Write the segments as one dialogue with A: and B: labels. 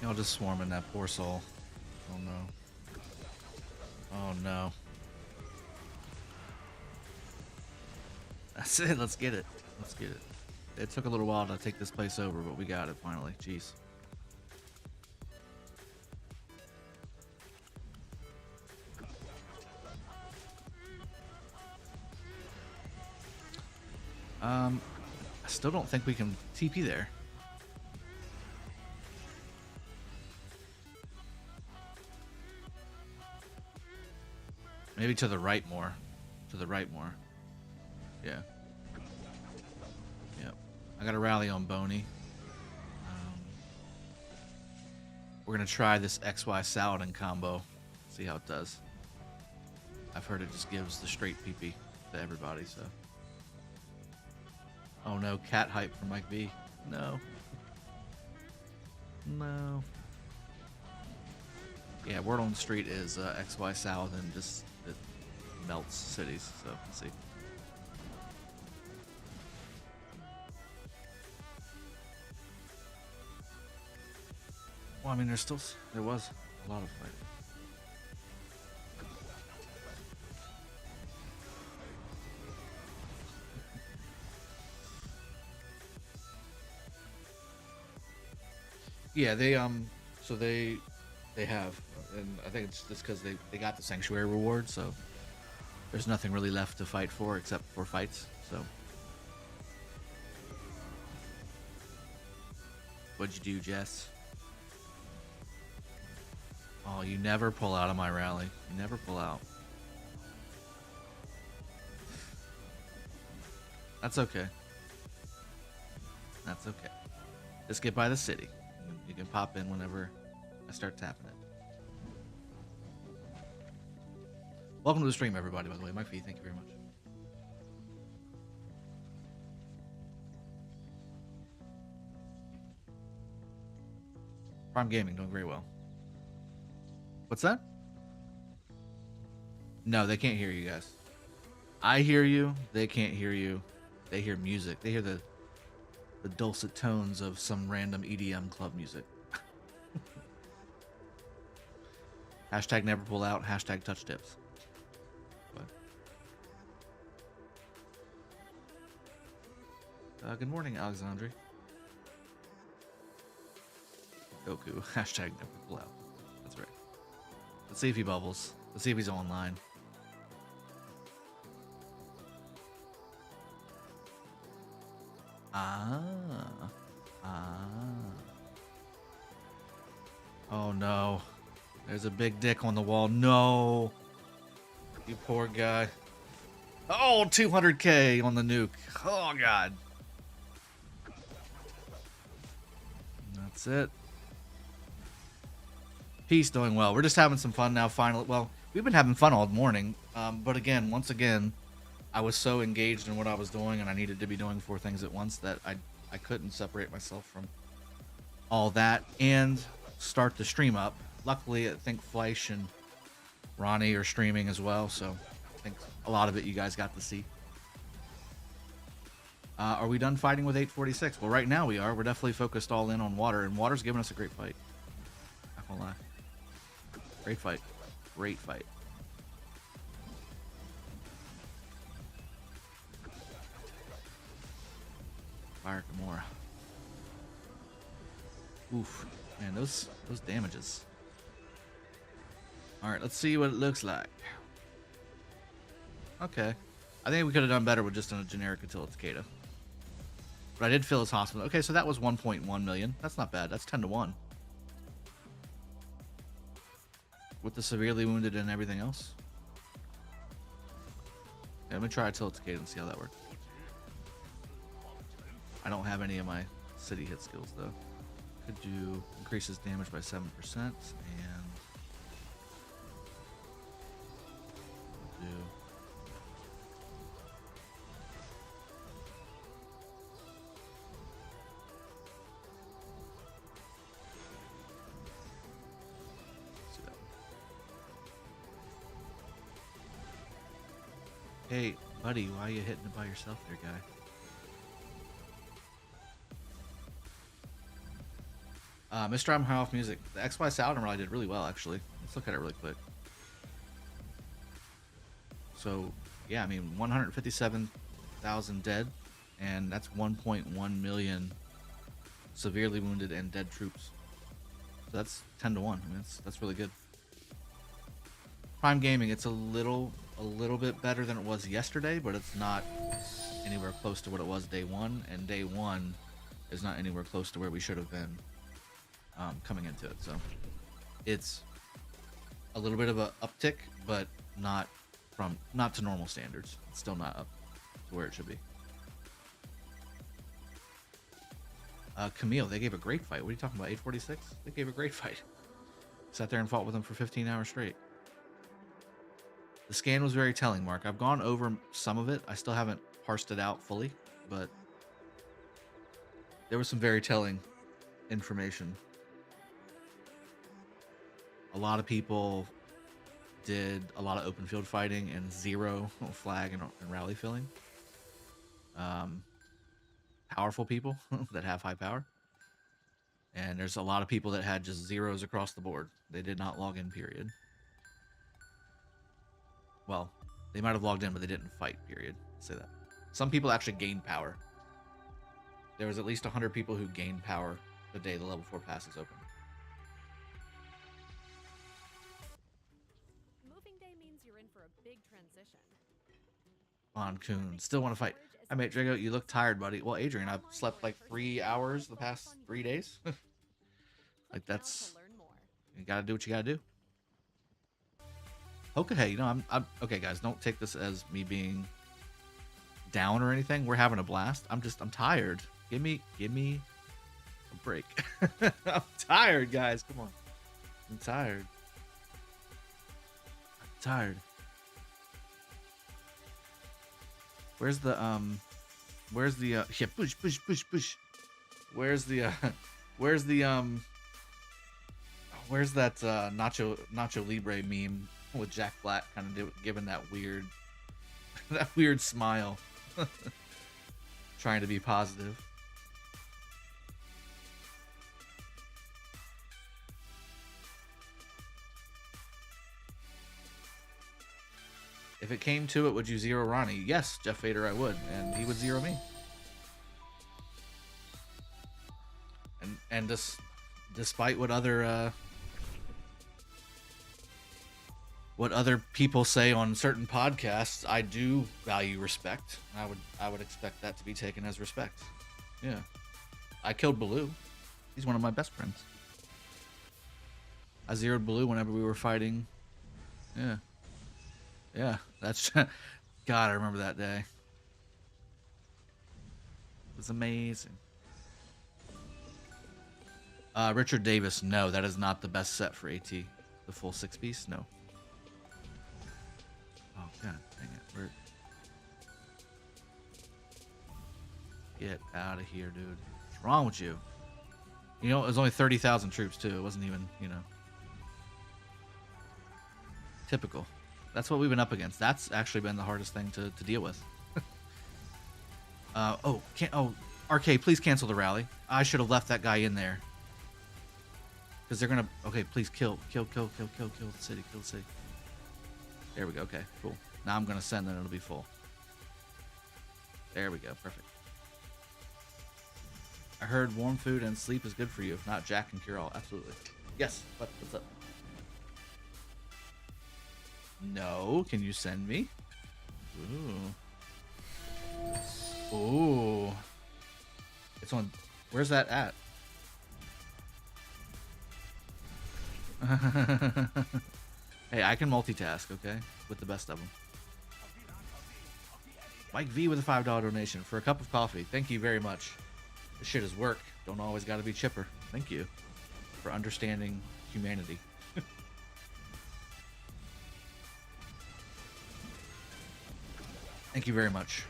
A: I'll just swarm in that poor soul. Oh no. Oh no. That's it. Let's get it. Let's get it. It took a little while to take this place over, but we got it finally. Jeez. I still don't think we can TP there. Maybe to the right more. To the right more. Yeah. Yep. I got a rally on Boney. We're going to try this XY Saladin combo. See how it does. I've heard it just gives the straight PP to everybody, so. Oh no, cat hype from Mike B. No. No. Yeah, word on the street is XY Saladin just it melts cities, so let's see. Well, I mean, there was a lot of fighting. Yeah, so they have, and I think it's just because they got the sanctuary reward, so there's nothing really left to fight for except for fights. So, what'd you do, Jess? Oh, you never pull out of my rally. You never pull out. That's okay. That's okay. Just get by the city. You can pop in whenever I start tapping it. Welcome to the stream, everybody, by the way. Mike V, thank you very much. Prime Gaming, doing very well. What's that? No, they can't hear you guys. I hear you. They can't hear you. They hear music. They hear the dulcet tones of some random EDM club music. Hashtag never pull out. Hashtag touch tips. Good morning, Alexandre. Goku. Hashtag never pull out. That's right. Let's see if he bubbles. Let's see if he's online. Oh no. There's a big dick on the wall. No. You poor guy. Oh, 200k on the nuke. Oh god. That's it. Peace, doing well. We're just having some fun now, finally. Well, we've been having fun all morning. But again, once again, I was so engaged in what I was doing and I needed to be doing 4 things at once that I couldn't separate myself from all that and start the stream up. Luckily, I think Fleisch and Ronnie are streaming as well, so I think a lot of it you guys got to see. Are we done fighting with 846? Well, right now we are. We're definitely focused all in on water, and water's giving us a great fight. Not gonna lie. Great fight. Great fight. Fire Gamora. Oof. Man, those damages. Alright, let's see what it looks like. Okay. I think we could have done better with just a generic Attila Takeda. But I did fill his hospital. Okay, so that was 1.1 million. That's not bad. That's 10 to 1. With the severely wounded and everything else. Okay, let me try Attila Takeda and see how that works. I don't have any of my city hit skills though. Could do increases damage by 7% and do Hey, buddy, why are you hitting it by yourself there, guy? Mr. I'm high off music. The XY Saladin rally did really well, actually. Let's look at it really quick. So, yeah, I mean, 157,000 dead, and that's 1.1 million severely wounded and dead troops. So that's 10 to 1. I mean, that's really good. Prime Gaming, it's a little bit better than it was yesterday, but it's not anywhere close to what it was day one, and day one is not anywhere close to where we should have been coming into it. So it's a little bit of a uptick, but not to normal standards. It's still not up to where it should be. Camille, they gave a great fight. What are you talking about? 846? They gave a great fight. Sat there and fought with them for 15 hours straight. The scan was very telling, Mark. I've gone over some of it. I still haven't parsed it out fully, but there was some very telling information. A lot of people did a lot of open field fighting and zero flag and rally filling. Powerful people that have high power. And there's a lot of people that had just zeros across the board. They did not log in, period. Well, they might have logged in, but they didn't fight, period. Say that. Some people actually gained power. There was at least 100 people who gained power the day the level 4 pass is open.
B: Moving day means you're in for a big transition.
A: On Coon, still want to fight. I mate Drago, you look tired, buddy. Well, Adrian, I've slept like 3 hours the past 3 days. Like that's, you gotta do what you gotta do. Okay, hey, you know, I'm okay, guys. Don't take this as me being down or anything. We're having a blast. I'm tired. Give me a break. I'm tired, guys. Come on. I'm tired. Where's the yeah, push. Where's that Nacho Libre meme with Jack Black kind of giving that weird smile, trying to be positive. If it came to it, would you zero Ronnie? Yes, Jeff Vader, I would, and he would zero me. And despite what other people say on certain podcasts, I do value respect. I would expect that to be taken as respect. Yeah, I killed Baloo. He's one of my best friends. I zeroed Baloo whenever we were fighting. Yeah, that's God, I remember that day. It was amazing. Richard Davis, no, that is not the best set for AT. The full 6-piece, no. Oh god, dang it. Get out of here, dude. What's wrong with you? You know, it was only 30,000 troops too. It wasn't even, you know, typical. That's what we've been up against. That's actually been the hardest thing to deal with. RK, please cancel the rally. I should have left that guy in there. Because they're gonna, okay, please kill the city, kill the city. There we go, okay, cool. Now I'm gonna send and it'll be full. There we go, perfect. I heard warm food and sleep is good for you. If not, Jack can cure all. Absolutely. Yes, what's up? No, can you send me? Ooh. It's on, where's that at? Hey, I can multitask, okay? With the best of them. Mike V with a $5 donation for a cup of coffee. Thank you very much. This shit is work. Don't always gotta be chipper. Thank you for understanding humanity. Thank you very much.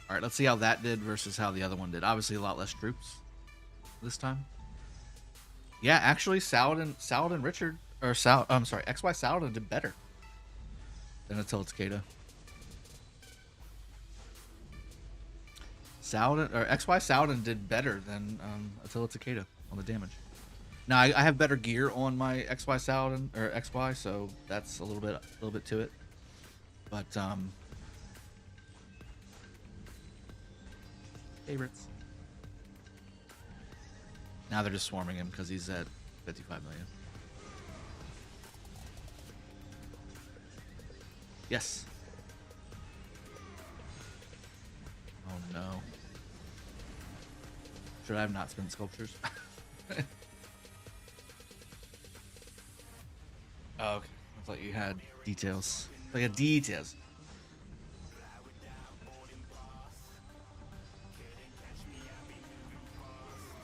A: All right, let's see how that did versus how the other one did. Obviously, a lot less troops this time. Yeah, actually, Saladin Richard, or I'm sorry, XY Saladin did better than Attila Takeda. Saladin or XY Saladin did better than Attila Takeda on the damage. Now I have better gear on my XY Saladin or XY, so that's a little bit to it. But favorites. Now they're just swarming him because he's at 55 million. Yes. Oh no. Should I have not spent sculptures? Oh, okay. I thought you had details. Like a details.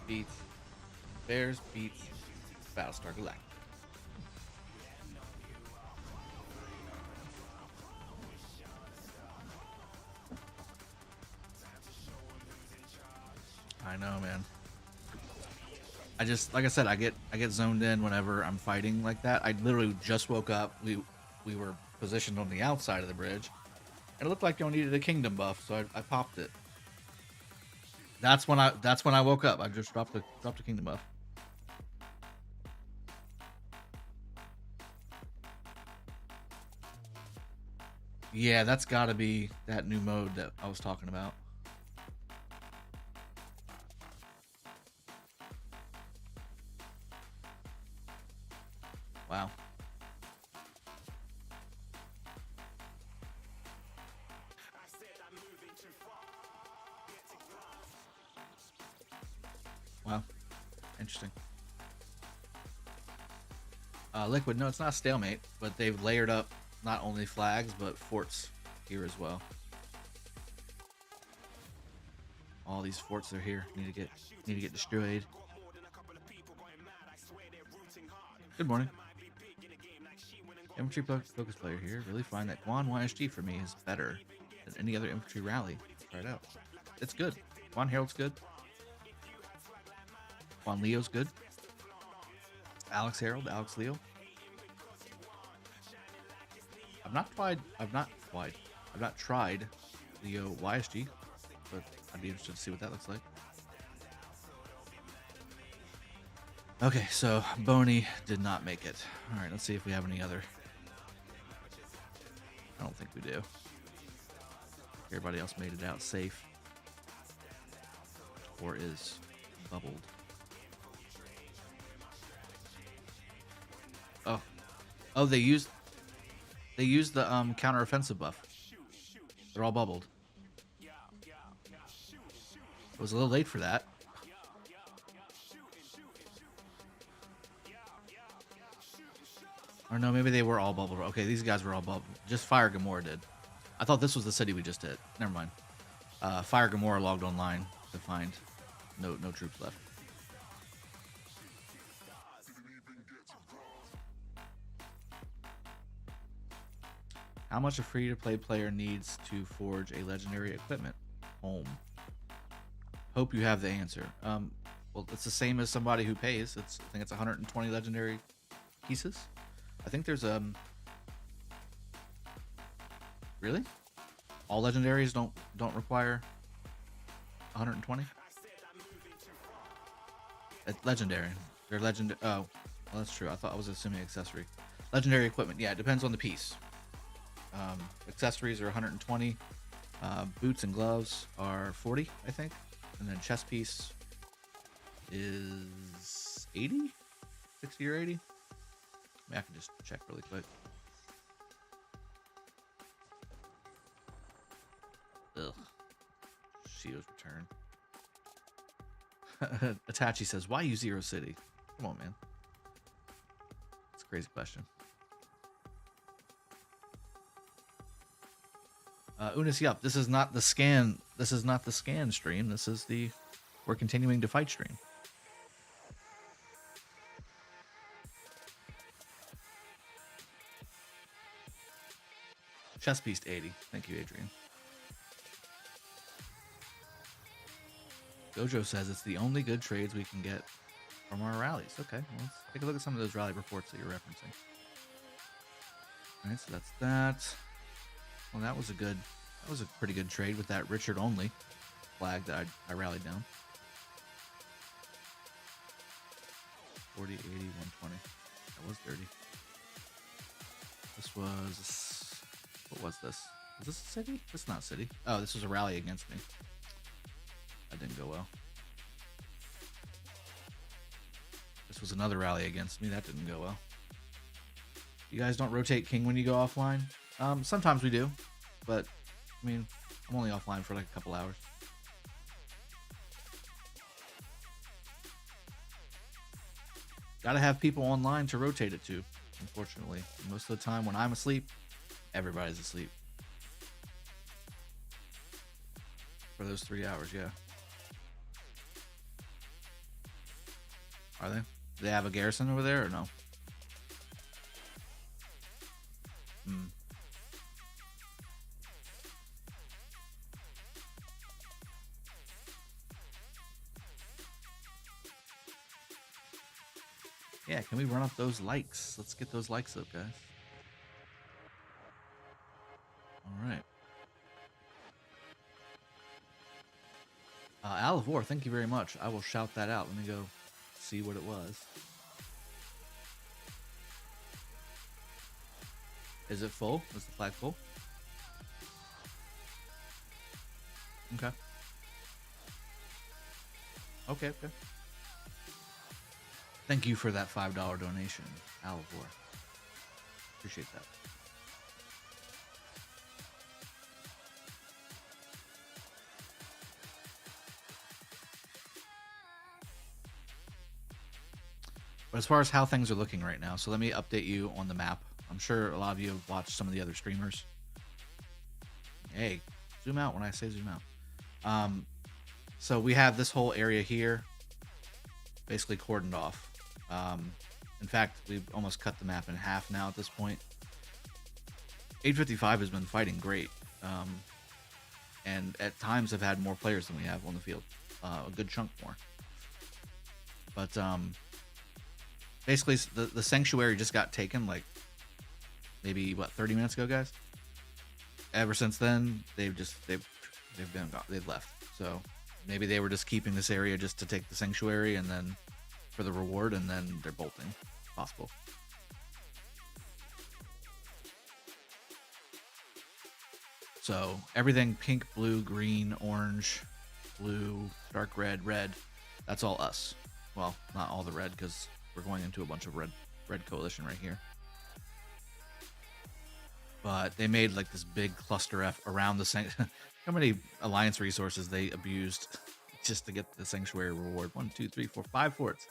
A: Beats. Bears beats Battlestar Galactica. I know, man. I just, like I said, I get zoned in whenever I'm fighting like that. I literally just woke up. We were positioned on the outside of the bridge, and it looked like y'all needed a kingdom buff, so I popped it. That's when I woke up. I just dropped the kingdom buff. Yeah, that's got to be that new mode that I was talking about. Wow. Wow. Interesting. Liquid, no, it's not a stalemate, but they've layered up not only flags, but forts here as well. All these forts are here. Need to get destroyed. Good morning. Infantry focus player here. Really find that Guan YSG for me is better than any other infantry rally. Try it out. It's good. Guan Herald's good. Guan Leo's good. Alex Herald, Alex Leo. I've not tried Leo YSG, but I'd be interested to see what that looks like. Okay, so Boney did not make it. All right, let's see if we have any other. I don't think we do. Everybody else made it out safe, or is bubbled. Oh, they used the counteroffensive buff. They're all bubbled. It was a little late for that. Or no, maybe they were all bubbled. Okay, these guys were all bubbled. Just Fire Gamora did. I thought this was the city we just hit. Never mind. Fire Gamora logged online to find no troops left. How much a free-to-play player needs to forge a legendary equipment? Home. Hope you have the answer. Well, it's the same as somebody who pays. I think it's 120 legendary pieces. I think there's really? All legendaries don't require 120? It's legendary. They're legend. Oh, well, that's true. I was assuming accessory. Legendary equipment. Yeah, it depends on the piece. Accessories are 120. Boots and gloves are 40, I think. And then chest piece is 80? 60 or 80? I mean, I can just check really quick. Ugh. Shio's return. Itachi says, why use Zero City? Come on, man. It's a crazy question. Unis, yup. This is not the scan. This is not the scan stream. This is the we're continuing to fight stream. Chess piece 80. Thank you, Adrian. Gojo says it's the only good trades we can get from our rallies. Okay, well, let's take a look at some of those rally reports that you're referencing. All right, so that's that. Well, that was a pretty good trade with that Richard only. flag that I rallied down. 40, 80, 120. That was dirty. This was... What was this? Is this a city? This is not city. Oh, this was a rally against me. That didn't go well. This was another rally against me. That didn't go well. You guys don't rotate king when you go offline? Sometimes we do. But, I mean, I'm only offline for like a couple hours. Gotta have people online to rotate it to, unfortunately. Most of the time when I'm asleep, everybody's asleep. For those 3 hours, yeah. Are they? Do they have a garrison over there or no? Yeah, can we run up those likes? Let's get those likes up, guys. All right. Alavor, thank you very much. I will shout that out. Let me go see what it was. Is it full? Is the flag full? Okay. Okay. Thank you for that $5 donation, Alavor. Appreciate that. But as far as how things are looking right now, so let me update you on the map. I'm sure a lot of you have watched some of the other streamers. Hey, zoom out when I say zoom out. So we have this whole area here basically cordoned off. In fact, we've almost cut the map in half now at this point. 855 has been fighting great. And at times have had more players than we have on the field. A good chunk more. But basically the sanctuary just got taken like maybe 30 minutes ago, guys. Ever since then, they've left. So maybe they were just keeping this area just to take the sanctuary and then for the reward, and then they're bolting. Possible. So everything pink, blue, green, orange, blue, dark red, red, that's all us. Well, not all the red, because we're going into a bunch of red coalition right here. But they made like this big cluster F around the how many alliance resources they abused just to get the sanctuary reward. 1, 2, 3, 4, 5 forts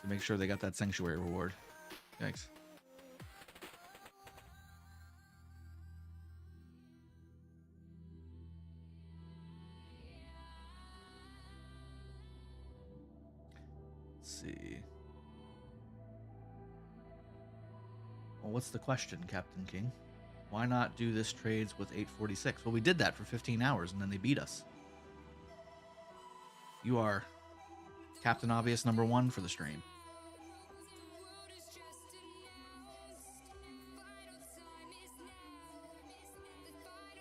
A: to make sure they got that sanctuary reward. Thanks. Let's see. Well, what's the question, Captain King? Why not do this trades with 846? Well, we did that for 15 hours and then they beat us. You are Captain Obvious #1 for the stream.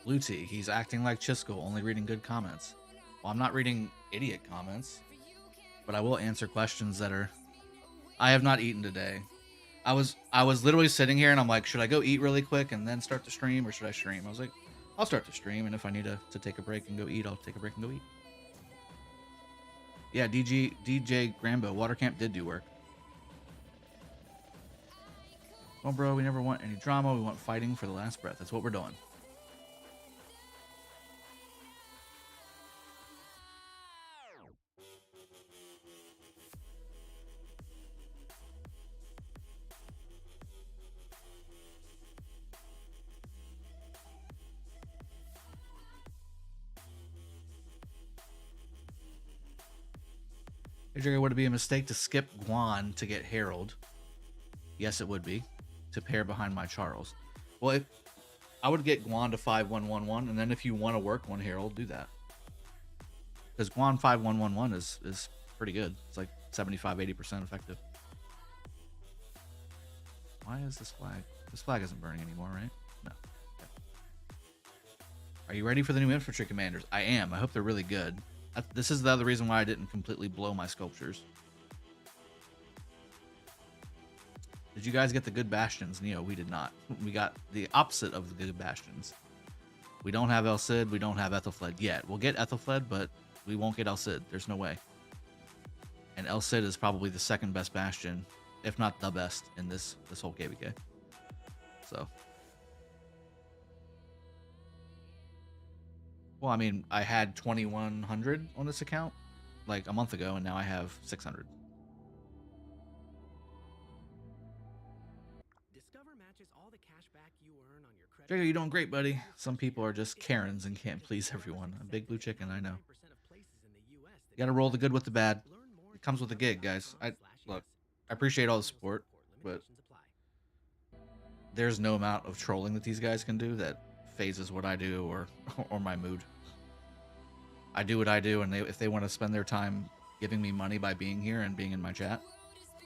A: Luty, he's acting like Chisco, only reading good comments. Well, I'm not reading idiot comments, but I will answer questions that are... I have not eaten today. I was literally sitting here and I'm like, should I go eat really quick and then start the stream, or should I stream? I was like, I'll start the stream, and if I need to take a break and go eat, I'll take a break and go eat. Yeah, DJ Grambo, Water Camp did do work. Well, bro, we never want any drama. We want fighting for the last breath. That's what we're doing. Would it be a mistake to skip Guan to get Herald? Yes, it would be. To pair behind my Charles. Well, if I would get Guan to 5111, and then if you want to work one Herald, do that. Because Guan 5111 is pretty good. It's like 75-80% effective. Why is this flag? This flag isn't burning anymore, right? No. Okay. Are you ready for the new infantry commanders? I am. I hope they're really good. This is the other reason why I didn't completely blow my sculptures. Did you guys get the good bastions? Neo, we did not. We got the opposite of the good bastions. We don't have El Cid. We don't have Ethelfled yet. We'll get Ethelfled, but we won't get El Cid. There's no way. And El Cid is probably the second best bastion, if not the best, in this whole KvK. So, well, I mean, I had 2,100 on this account like a month ago, and now I have 600.
C: Discover matches all the cash back you earn on your credit.
A: Jacob, you're doing great, buddy. Some people are just Karens and can't please everyone. A big blue chicken, I know. You gotta roll the good with the bad. It comes with the gig, guys. Look, I appreciate all the support, but there's no amount of trolling that these guys can do that phases what I do or my mood. I do what I do, and if they want to spend their time giving me money by being here and being in my chat,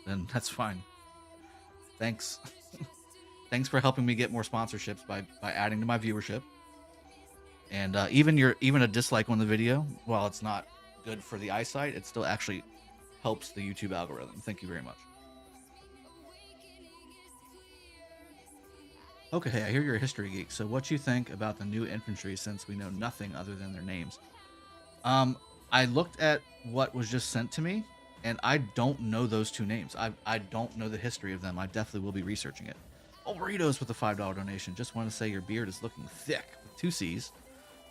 A: then that's fine. Thanks. Thanks for helping me get more sponsorships by adding to my viewership. And even a dislike on the video, while it's not good for the eyesight, it still actually helps the YouTube algorithm. Thank you very much. Okay, hey, I hear you're a history geek. So what you think about the new infantry since we know nothing other than their names? I looked at what was just sent to me, and I don't know those two names. I don't know the history of them. I definitely will be researching it. Oh, Burritos with a $5 donation. Just want to say your beard is looking thick with 2 C's.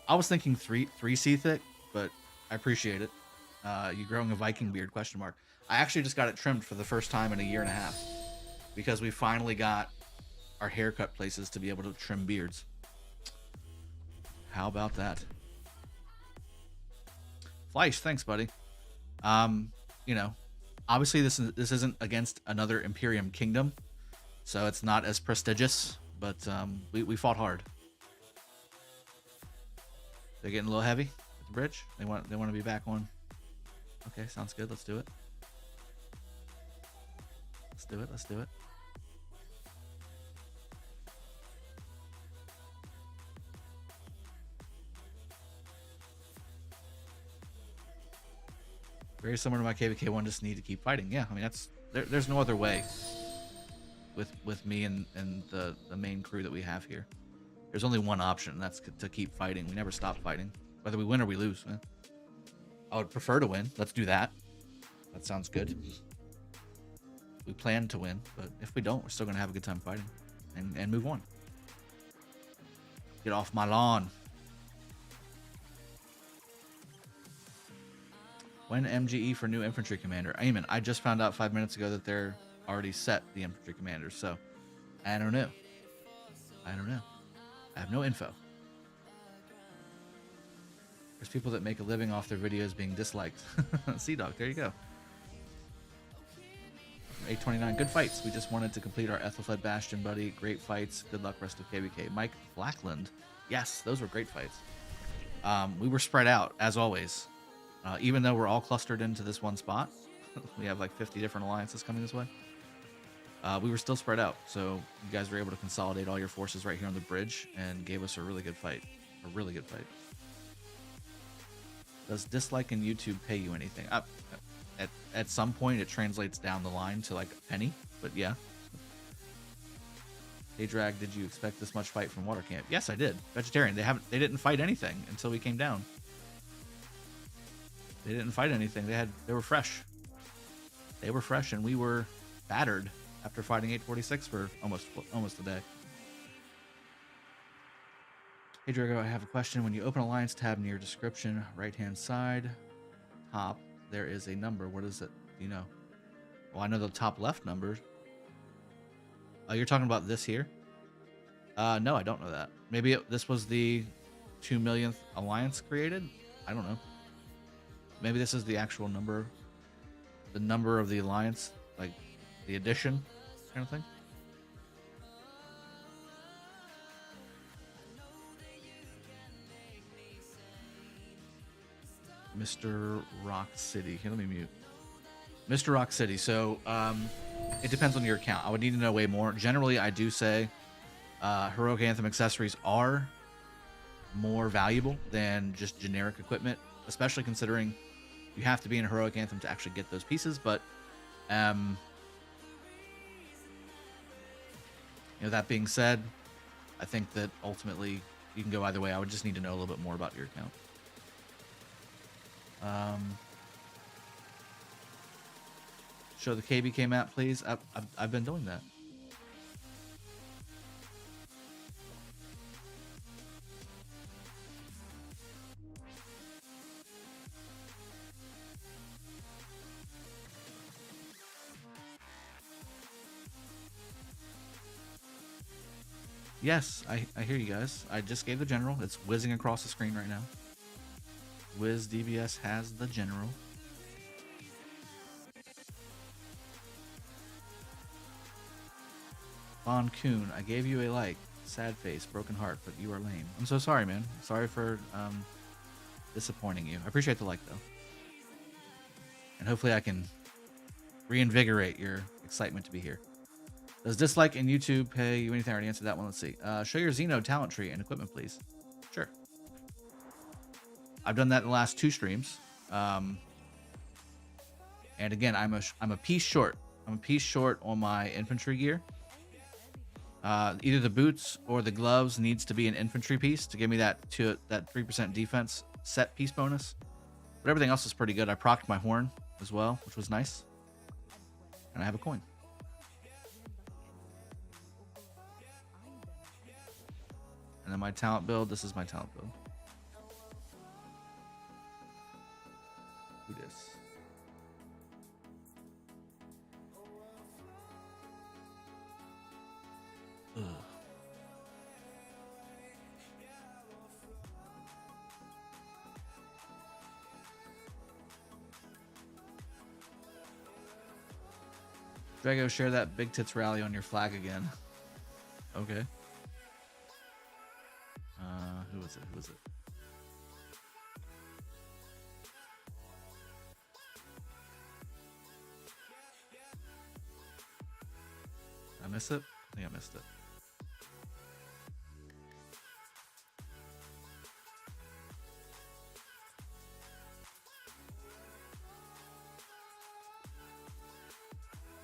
A: I was thinking 3C thick, but I appreciate it. You growing a Viking beard, question mark. I actually just got it trimmed for the first time in a year and a half because we finally got our haircut places to be able to trim beards. How about that? Fleisch, thanks, buddy. You know, obviously this isn't against another Imperium kingdom, so it's not as prestigious, but we fought hard. They're getting a little heavy at the bridge. They want to be back on. Okay, sounds good. Let's do it. Let's do it. Very similar to my KvK one, just need to keep fighting. Yeah, I mean there's no other way with me and the main crew that we have here. There's only one option, and that's to keep fighting. We never stop fighting, whether we win or we lose. Man. I would prefer to win. Let's do that. That sounds good. We plan to win, but if we don't, we're still gonna have a good time fighting and move on. Get off my lawn. When MGE for new infantry commander? Amen. I just found out 5 minutes ago that they're already set, the infantry commanders, so I don't know. I have no info. There's people that make a living off their videos being disliked. Sea Dog, there you go. 829, good fights. We just wanted to complete our Ethelfled Bastion, buddy. Great fights. Good luck rest of KvK. Mike Blackland. Yes, those were great fights. We were spread out, as always. Even though we're all clustered into this one spot, we have like 50 different alliances coming this way. We were still spread out, so you guys were able to consolidate all your forces right here on the bridge and gave us a really good fight. A really good fight. Does dislike in YouTube pay you anything? At some point, it translates down the line to like a penny, but yeah. Hey Drag, did you expect this much fight from Water Camp? Yes, I did. Vegetarian. They didn't fight anything until we came down. They didn't fight anything. They were fresh. They were fresh, and we were battered after fighting 846 for almost a day. Hey Drago, I have a question. When you open Alliance tab near description, right-hand side, top, there is a number. What is it? Do you know? Well, I know the top left numbers. Oh, you're talking about this here? No, I don't know that. Maybe this was the 2 millionth Alliance created? I don't know. Maybe this is the actual number, the number of the alliance, like the addition kind of thing. Mr. Rock City. Here, let me mute. Mr. Rock City. So it depends on your account. I would need to know way more. Generally, I do say Heroic Anthem accessories are more valuable than just generic equipment, especially considering you have to be in a heroic anthem to actually get those pieces. But that being said, I think that ultimately you can go either way. I would just need to know a little bit more about your account. Show the KvK map, please. I've been doing that. Yes, I hear you guys. I just gave the general. It's whizzing across the screen right now. Wiz DBS has the general. Von Kuhn, I gave you a like. Sad face, broken heart, but you are lame. I'm so sorry, man. Sorry for disappointing you. I appreciate the like, though. And hopefully I can reinvigorate your excitement to be here. Does dislike in YouTube pay you anything? I already answered that one. Let's see. Show your Xeno talent tree and equipment, please. Sure. I've done that in the last 2 streams. And again, I'm a piece short. I'm a piece short on my infantry gear. Either the boots or the gloves needs to be an infantry piece to give me that 3% defense set piece bonus. But everything else is pretty good. I procced my horn as well, which was nice. And I have a coin. And then my talent build. This is my talent build. Do this. Ugh. Drago, share that big tits rally on your flag again. Okay. Who was it? Who was it? I miss it? I think I missed it.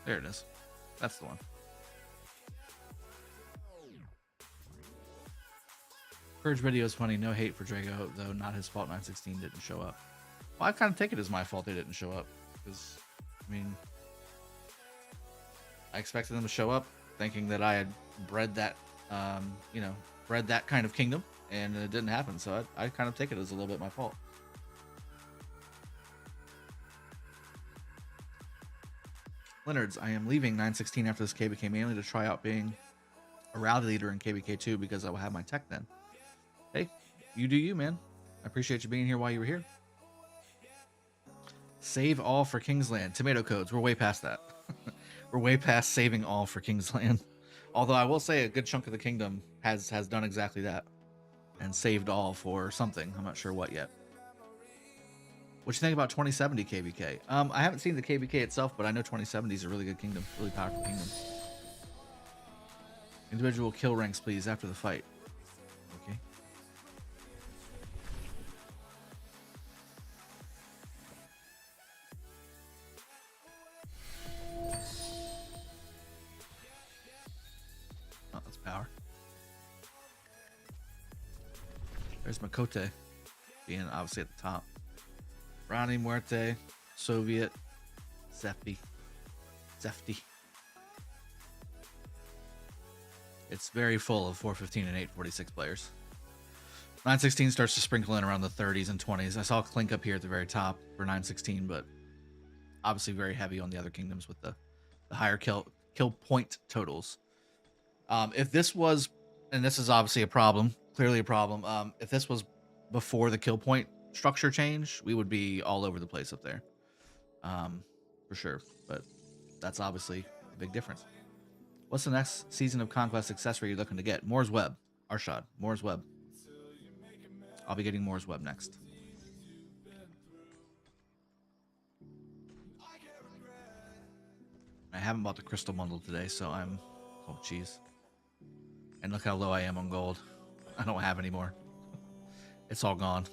A: There it is. That's the one. Purge video is funny. No hate for Drago, though. Not his fault 916 didn't show up. Well, I kind of take it as my fault they didn't show up. Because, I mean, I expected them to show up thinking that I had bred that, bred that kind of kingdom. And it didn't happen. So I kind of take it as a little bit my fault. Leonards, I am leaving 916 after this KvK mainly to try out being a rally leader in KvK 2 because I will have my tech then. Hey, you do you, man. I appreciate you being here while you were here. Save all for Kingsland. Tomato codes. We're way past that. We're way past saving all for Kingsland. Although I will say a good chunk of the kingdom has done exactly that. And saved all for something. I'm not sure what yet. What you think about 2070 KvK? I haven't seen the KvK itself, but I know 2070 is a really good kingdom. Really powerful kingdom. Individual kill ranks, please, after the fight. Okay. Oh, that's power. There's Makote being obviously at the top. Rani Muerte, Soviet, Zefti. It's very full of 415 and 846 players. 916 starts to sprinkle in around the 30s and 20s. I saw Clink up here at the very top for 916, but obviously very heavy on the other kingdoms with the higher kill point totals. If this was, and this is obviously a problem, clearly a problem, if this was before the kill point structure change, we would be all over the place up there, for sure. But that's obviously a big difference. What's the next season of Conquest accessory you're looking to get? Moore's Web. Arshad. Moore's Web. I'll be getting Moore's Web next. I haven't bought the crystal bundle today, so I'm... Oh, jeez. And look how low I am on gold. I don't have any more. It's all gone.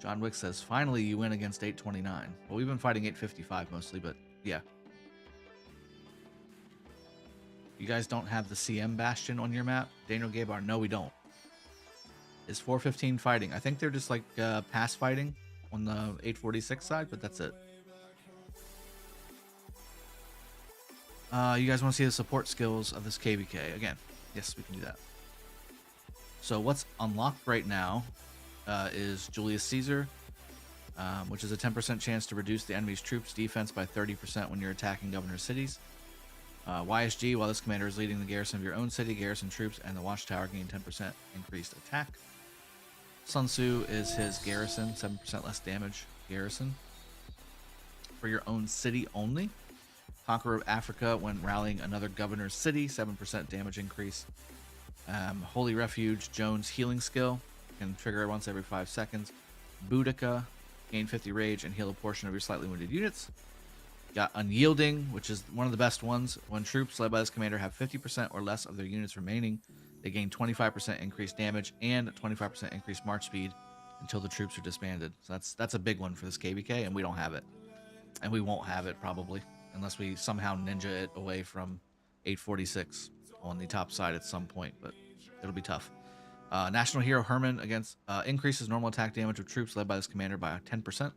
A: John Wick says, finally you win against 829. Well, we've been fighting 855 mostly, but yeah. You guys don't have the CM Bastion on your map? Daniel Gabar, no, we don't. Is 415 fighting? I think they're just like pass fighting on the 846 side, but that's it. You guys want to see the support skills of this KvK? Again, yes, we can do that. So what's unlocked right now is Julius Caesar, which is a 10% chance to reduce the enemy's troops' defense by 30% when you're attacking governor cities. YSG, while this commander is leading the garrison of your own city, garrison troops and the watchtower gain 10% increased attack. Sun Tzu is his garrison, 7% less damage garrison. For your own city only. Conqueror of Africa, when rallying another governor's city, 7% damage increase. Holy Refuge, Jones healing skill, can trigger once every 5 seconds. Boudica, gain 50 rage and heal a portion of your slightly wounded units. Got Unyielding, which is one of the best ones. When troops led by this commander have 50% or less of their units remaining, they gain 25% increased damage and 25% increased march speed until the troops are disbanded. So that's a big one for this KvK, and we don't have it. And we won't have it probably, unless we somehow ninja it away from 846 on the top side at some point, but it'll be tough. National Hero Herman against increases normal attack damage of troops led by this commander by 10%.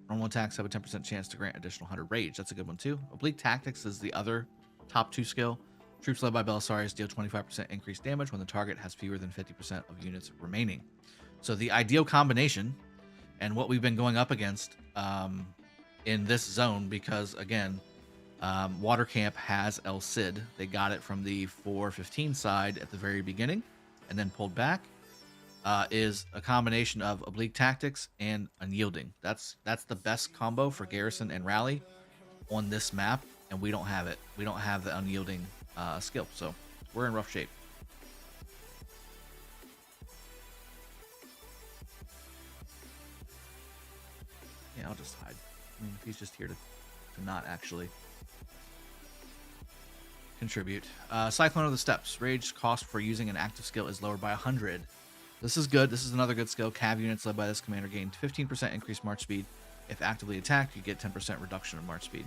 A: Normal attacks have a 10% chance to grant additional 100 rage. That's a good one too. Oblique Tactics is the other top 2 skill. Troops led by Belisarius deal 25% increased damage when the target has fewer than 50% of units remaining. So the ideal combination, and what we've been going up against in this zone, because again, Water Camp has El Cid. They got it from the 415 side at the very beginning and then pulled back. Is a combination of Oblique Tactics and Unyielding. That's the best combo for Garrison and Rally on this map, and we don't have it. We don't have the Unyielding skill, so we're in rough shape. Yeah, I'll just hide. I mean, if he's just here to not actually contribute. Cyclone of the Steppes. Rage cost for using an active skill is lowered by 100. This is good. This is another good skill. Cav units led by this commander gain 15% increased march speed. If actively attacked, you get 10% reduction of march speed.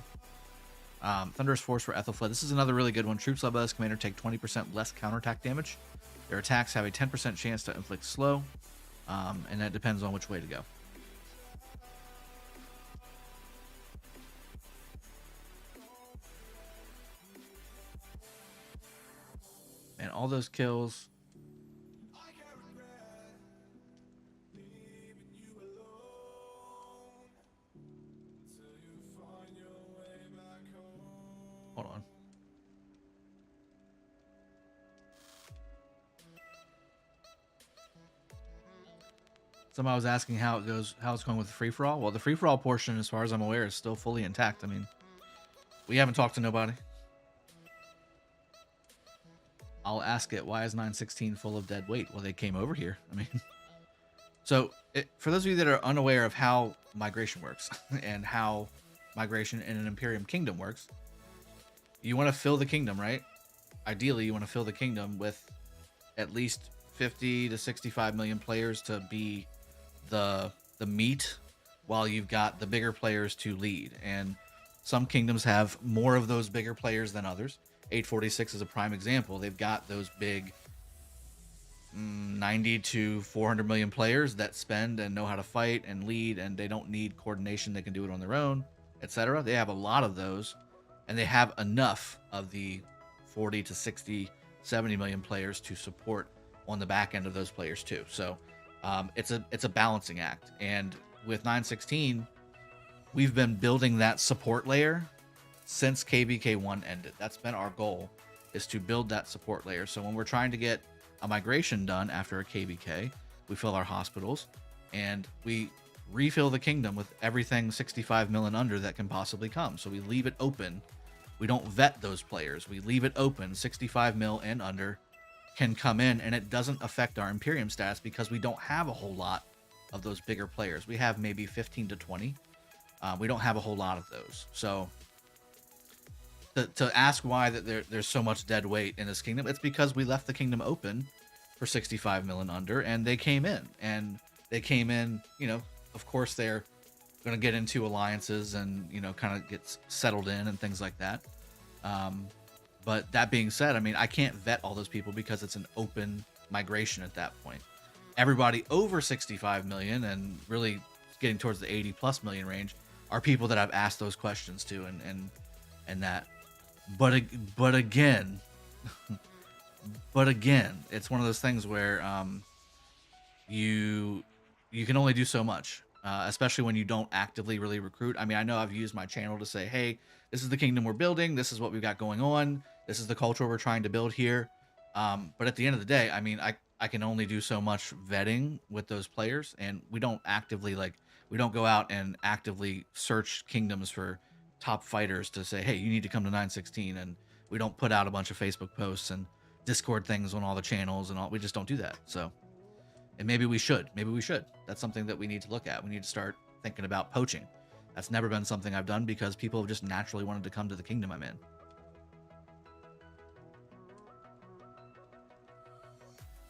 A: Thunderous Force for Ethelfled. This is another really good one. Troops led by this commander take 20% less counterattack damage. Their attacks have a 10% chance to inflict slow, and that depends on which way to go. And all those kills. Hold on. Somebody was asking how it goes, how it's going with the free for all. Well, the free for all portion, as far as I'm aware, is still fully intact. I mean, we haven't talked to nobody. I'll ask it, why is 916 full of dead weight? Well, they came over here. I mean, so for those of you that are unaware of how migration works and how migration in an Imperium kingdom works, you want to fill the kingdom, right? Ideally, you want to fill the kingdom with at least 50 to 65 million players to be the meat, while you've got the bigger players to lead. And some kingdoms have more of those bigger players than others. 846 is a prime example. They've got those big 90 to 400 million players that spend and know how to fight and lead, and they don't need coordination. They can do it on their own, etc. They have a lot of those, and they have enough of the 40 to 60, 70 million players to support on the back end of those players too. So it's a balancing act. And with 916, we've been building that support layer since KvK 1 ended. That's been our goal, is to build that support layer. So when we're trying to get a migration done after a KvK, we fill our hospitals and we refill the kingdom with everything 65 mil and under that can possibly come. So we leave it open. We don't vet those players. We leave it open. 65 mil and under can come in, and it doesn't affect our Imperium stats because we don't have a whole lot of those bigger players. We have maybe 15 to 20. We don't have a whole lot of those. So to ask why that there's so much dead weight in this kingdom. It's because we left the kingdom open for 65 million under, and they came in, you know, of course they're going to get into alliances and, you know, kind of get settled in and things like that. But that being said, I mean, I can't vet all those people because it's an open migration at that point. Everybody over 65 million and really getting towards the 80 plus million range are people that I've asked those questions to, and that. But again, it's one of those things where you can only do so much, especially when you don't actively really recruit. I mean, I know I've used my channel to say, hey, this is the kingdom we're building. This is what we've got going on. This is the culture we're trying to build here. But at the end of the day, I mean, I can only do so much vetting with those players, and we don't actively we don't go out and actively search kingdoms for top fighters to say, hey, you need to come to 916, and we don't put out a bunch of Facebook posts and Discord things on all the channels and all. We just don't do that. So, and maybe we should. That's something that we need to look at. We need to start thinking about poaching. That's never been something I've done because people have just naturally wanted to come to the kingdom I'm in.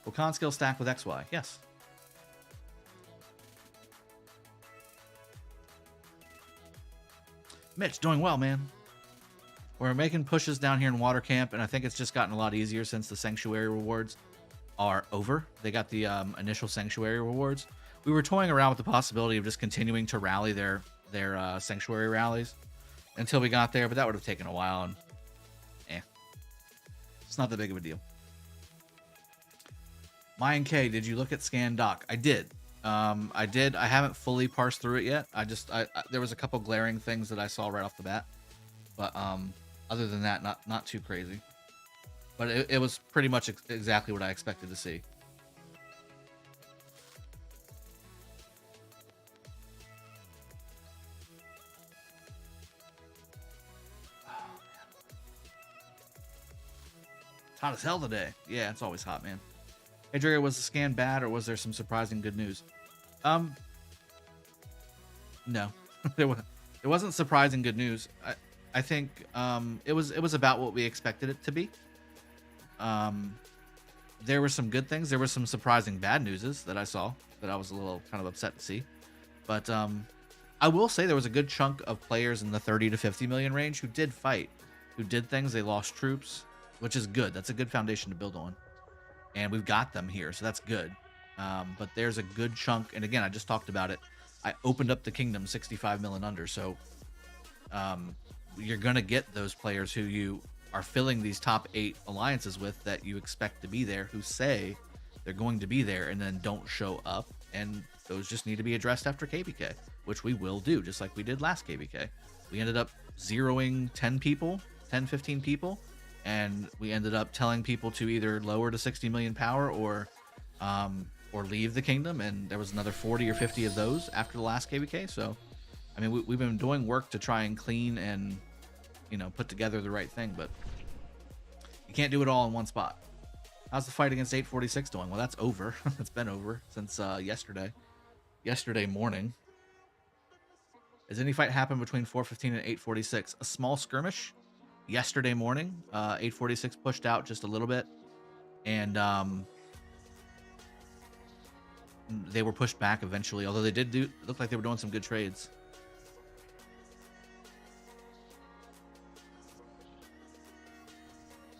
A: Will con skill stack with XY? Yes. Mitch, doing well, man. We're making pushes down here in Water Camp, and I think it's just gotten a lot easier since the Sanctuary rewards are over. They got the initial Sanctuary rewards. We were toying around with the possibility of just continuing to rally their Sanctuary rallies until we got there, but that would have taken a while, and it's not that big of a deal. Mayan K, did you look at Scan Doc? I did. I did. I haven't fully parsed through it yet. There was a couple glaring things that I saw right off the bat, but other than that, not too crazy. But it was pretty much exactly what I expected to see. Oh, it's hot as hell today. Yeah, it's always hot, man. Hey, Drago, was the scan bad, or was there some surprising good news? No, there wasn't surprising good news. I think it was about what we expected it to be. There were some good things. There were some surprising bad newses that I saw that I was a little kind of upset to see. But I will say there was a good chunk of players in the 30 to 50 million range who did fight, who did things. They lost troops, which is good. That's a good foundation to build on. And we've got them here, so that's good. But there's a good chunk, and again, I just talked about it. I opened up the kingdom 65 million under, so you're gonna get those players who you are filling these top 8 alliances with that you expect to be there, who say they're going to be there and then don't show up, and those just need to be addressed after KvK, which we will do, just like we did last KvK. We ended up zeroing 10 people, 10, 15 people, and we ended up telling people to either lower to 60 million power or leave the kingdom, and there was another 40 or 50 of those after the last KvK. So, I mean, we've been doing work to try and clean and, you know, put together the right thing, but you can't do it all in one spot. How's the fight against 846 doing? Well, that's over. It's been over since yesterday morning. Has any fight happened between 415 and 846? A small skirmish yesterday morning. 846 pushed out just a little bit, and they were pushed back eventually, although they did look like they were doing some good trades.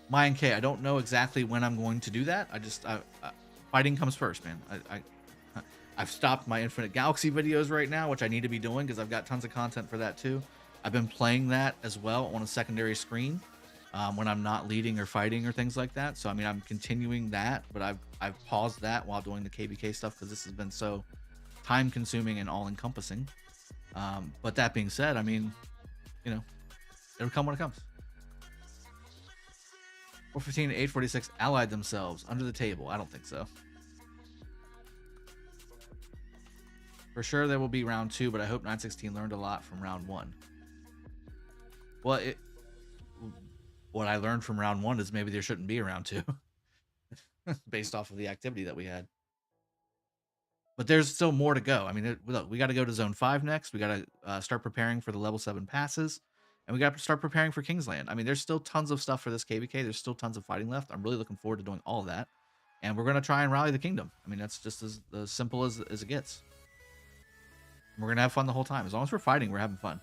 A: Mayan K, I don't know exactly when I'm going to do that. Fighting comes first, man. I've stopped my Infinite Galaxy videos right now, which I need to be doing because I've got tons of content for that too. I've been playing that as well on a secondary screen when I'm not leading or fighting or things like that. So I mean, I'm continuing that, but I've paused that while doing the KvK stuff because this has been so time consuming and all encompassing. But that being said, I mean, you know, it'll come when it comes. 415 and 846 allied themselves under the table. I don't think so. For sure there will be round 2, but I hope 916 learned a lot from round 1. Well, what I learned from round 1 is maybe there shouldn't be a round 2 based off of the activity that we had. But there's still more to go. I mean, look, we got to go to zone 5 next. We got to start preparing for the level 7 passes. And we got to start preparing for Kingsland. I mean, there's still tons of stuff for this KvK. There's still tons of fighting left. I'm really looking forward to doing all of that. And we're going to try and rally the kingdom. I mean, that's just as simple as it gets. And we're going to have fun the whole time. As long as we're fighting, we're having fun.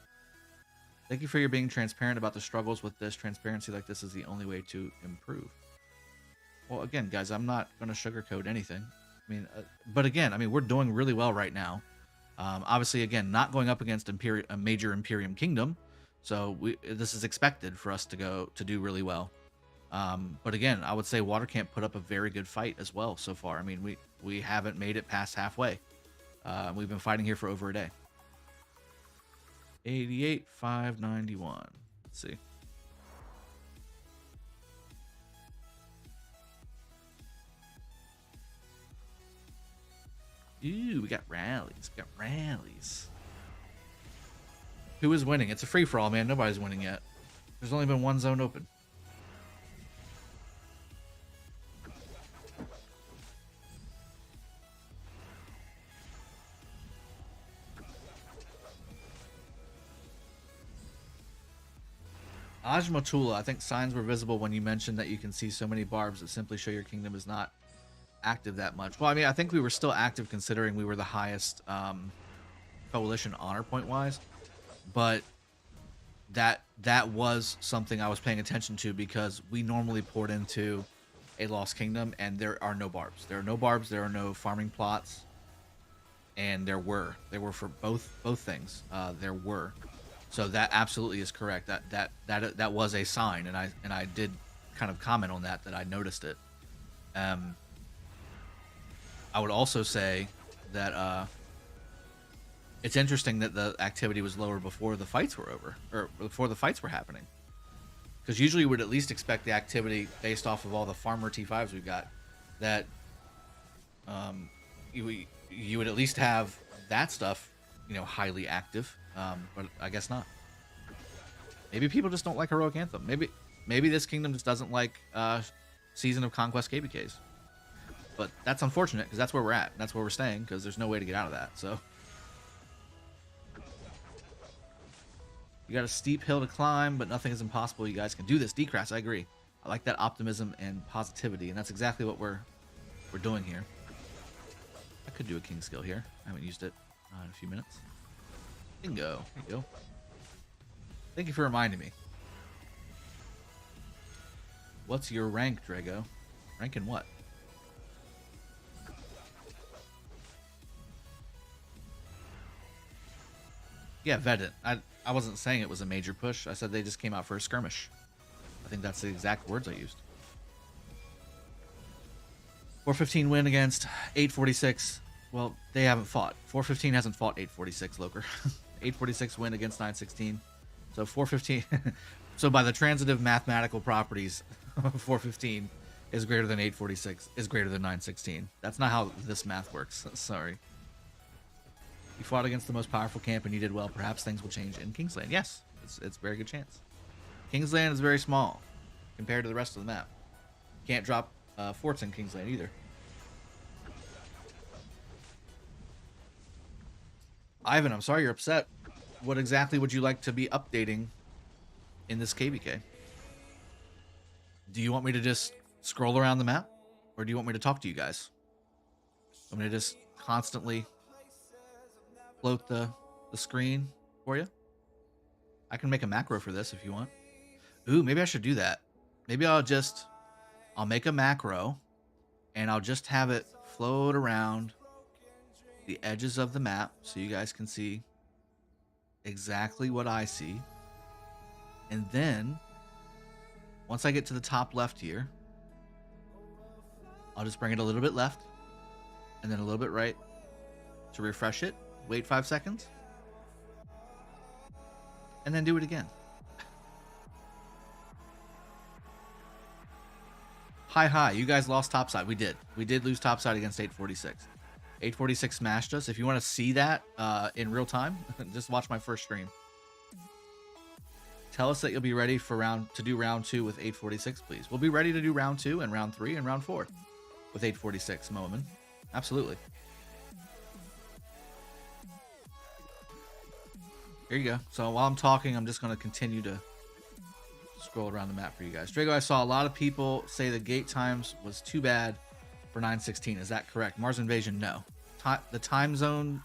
A: Thank you for your being transparent about the struggles with this. Transparency like this is the only way to improve. Well, again, guys, I'm not going to sugarcoat anything. I mean, but again, I mean, we're doing really well right now. Obviously, again, not going up against a major Imperium kingdom. So this is expected for us to do really well. But again, I would say Watercamp put up a very good fight as well so far. I mean, we haven't made it past halfway. We've been fighting here for over a day. 88,591. Let's see. Ooh, we got rallies. We got rallies. Who is winning? It's a free-for-all, man. Nobody's winning yet. There's only been one zone open. Ajmatula, I think signs were visible when you mentioned that you can see so many barbs that simply show your kingdom is not active that much. Well, I mean, I think we were still active considering we were the highest coalition honor point wise, but that was something I was paying attention to because we normally poured into a lost kingdom and there are no barbs. There are no barbs. There are no farming plots, and there were for both things. There were. So that absolutely is correct. That was a sign, and I did kind of comment on that I noticed it. I would also say that it's interesting that the activity was lower before the fights were over, or before the fights were happening. Because usually you would at least expect the activity based off of all the farmer T5s we've got, that you would at least have that stuff, you know, highly active. But I guess not. Maybe people just don't like Heroic Anthem. Maybe this kingdom just doesn't like Season of Conquest KvKs. But that's unfortunate because that's where we're at. That's where we're staying because there's no way to get out of that. So you got a steep hill to climb, but nothing is impossible. You guys can do this. Decrass, I agree. I like that optimism and positivity, and that's exactly what we're doing here. I could do a king skill here. I haven't used it in a few minutes. Bingo. There you go. Thank you for reminding me. What's your rank, Drago? Rank in what? Yeah, Vedant. I wasn't saying it was a major push. I said they just came out for a skirmish. I think that's the exact words I used. 415 win against 846. Well, they haven't fought. 415 hasn't fought 846, Loker. 846 win against 916. So 415. So by the transitive mathematical properties, 415 is greater than 846 is greater than 916. That's not how this math works. Sorry. You fought against the most powerful camp and you did well. Perhaps things will change in Kingsland. Yes, it's a very good chance. Kingsland is very small compared to the rest of the map. Can't drop forts in Kingsland either. Ivan, I'm sorry you're upset. What exactly would you like to be updating in this KvK? Do you want me to just scroll around the map? Or do you want me to talk to you guys? I'm going to just constantly float the screen for you. I can make a macro for this if you want. Ooh, maybe I should do that. Maybe I'll make a macro and I'll just have it float around the edges of the map so you guys can see exactly what I see. And then once I get to the top left here, I'll just bring it a little bit left and then a little bit right to refresh it. Wait 5 seconds and then do it again. Hi, you guys lost topside. We did lose topside against 846. 846 smashed us. If you want to see that in real time, just watch my first stream. Tell us that you'll be ready for to do round 2 with 846, please. We'll be ready to do round 2 and round 3 and round 4 with 846, Moaman. Absolutely. Here you go. So while I'm talking, I'm just going to continue to scroll around the map for you guys. Drago, I saw a lot of people say the gate times was too bad for 916. Is that correct? Mars Invasion, no. The time zone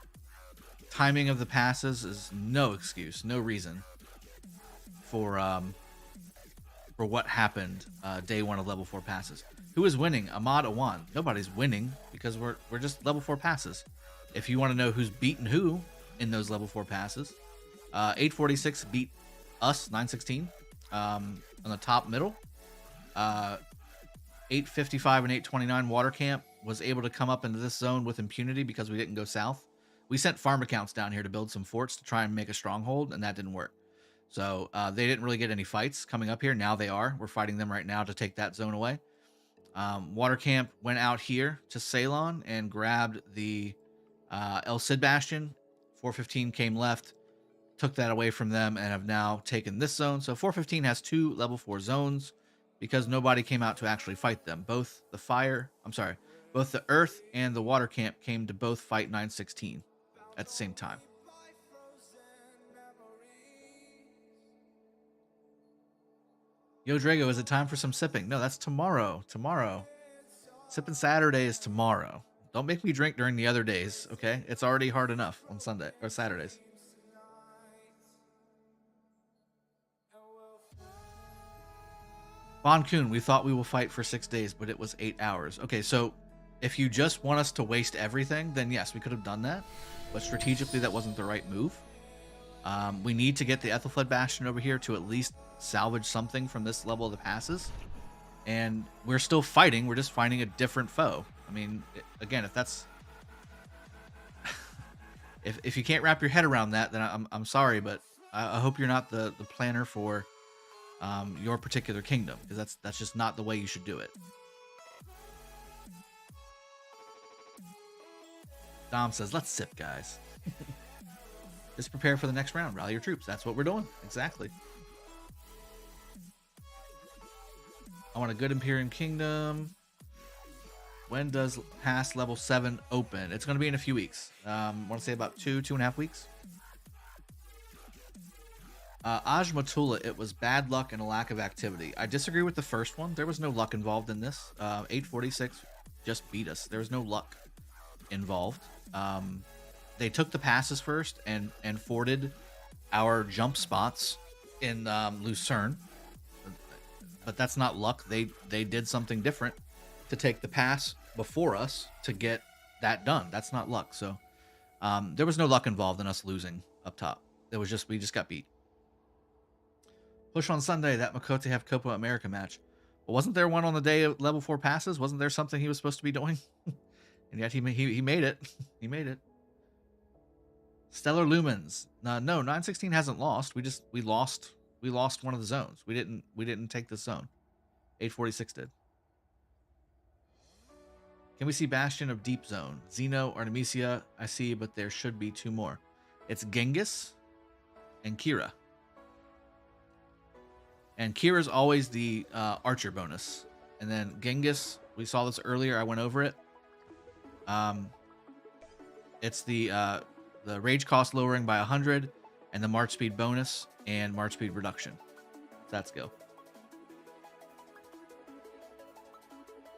A: timing of the passes is no excuse, no reason for what happened day one of level 4 passes. Who is winning? Ahmad Awan. Nobody's winning because we're just level 4 passes. If you want to know who's beaten who in those level 4 passes, 846 beat us 916 on the top middle. 855 and 829 Water Camp was able to come up into this zone with impunity because we didn't go south. We sent farm accounts down here to build some forts to try and make a stronghold, and that didn't work. So they didn't really get any fights coming up here. Now they are. We're fighting them right now to take that zone away. Water Camp went out here to Ceylon and grabbed the El Cid Bastion. 415 came left, took that away from them, and have now taken this zone. So 415 has 2 level 4 zones because nobody came out to actually fight them. Both the Earth and the Water Camp came to both fight 916 at the same time. Yo, Drago, is it time for some sipping? No, that's tomorrow. Tomorrow. Sipping Saturday is tomorrow. Don't make me drink during the other days, okay? It's already hard enough on Sunday or Saturdays. Bon Kun, we thought we will fight for 6 days, but it was 8 hours. Okay, so if you just want us to waste everything, then yes, we could have done that. But strategically, that wasn't the right move. We need to get the Ethelfled Bastion over here to at least salvage something from this level of the passes. And we're still fighting. We're just fighting a different foe. I mean, again, if that's... if you can't wrap your head around that, then I'm sorry, but I hope you're not the planner for your particular kingdom, because that's just not the way you should do it. Dom says, let's sip, guys. Just prepare for the next round. Rally your troops. That's what we're doing. Exactly. I want a good Imperium Kingdom. When does pass level 7 open? It's going to be in a few weeks. I want to say about 2.5 weeks. Ajmatula, it was bad luck and a lack of activity. I disagree with the first one. There was no luck involved in this. 846 just beat us. There was no luck involved. They took the passes first and forded our jump spots in Lucerne. But that's not luck. They did something different to take the pass before us to get that done. That's not luck. So there was no luck involved in us losing up top. It was just we just got beat. Push on Sunday, that Makote have Copa America match. Well, wasn't there one on the day of level 4 passes? Wasn't there something he was supposed to be doing? And yet he made it. He made it. Stellar Lumens. No, 916 hasn't lost. We lost one of the zones. We didn't take this zone. 846 did. Can we see Bastion of Deep Zone? Xeno, Artemisia, I see, but there should be 2 more. It's Genghis and Kira. And Kira's always the archer bonus. And then Genghis, we saw this earlier. I went over it. It's the rage cost lowering by 100 and the march speed bonus and march speed reduction. Let's go.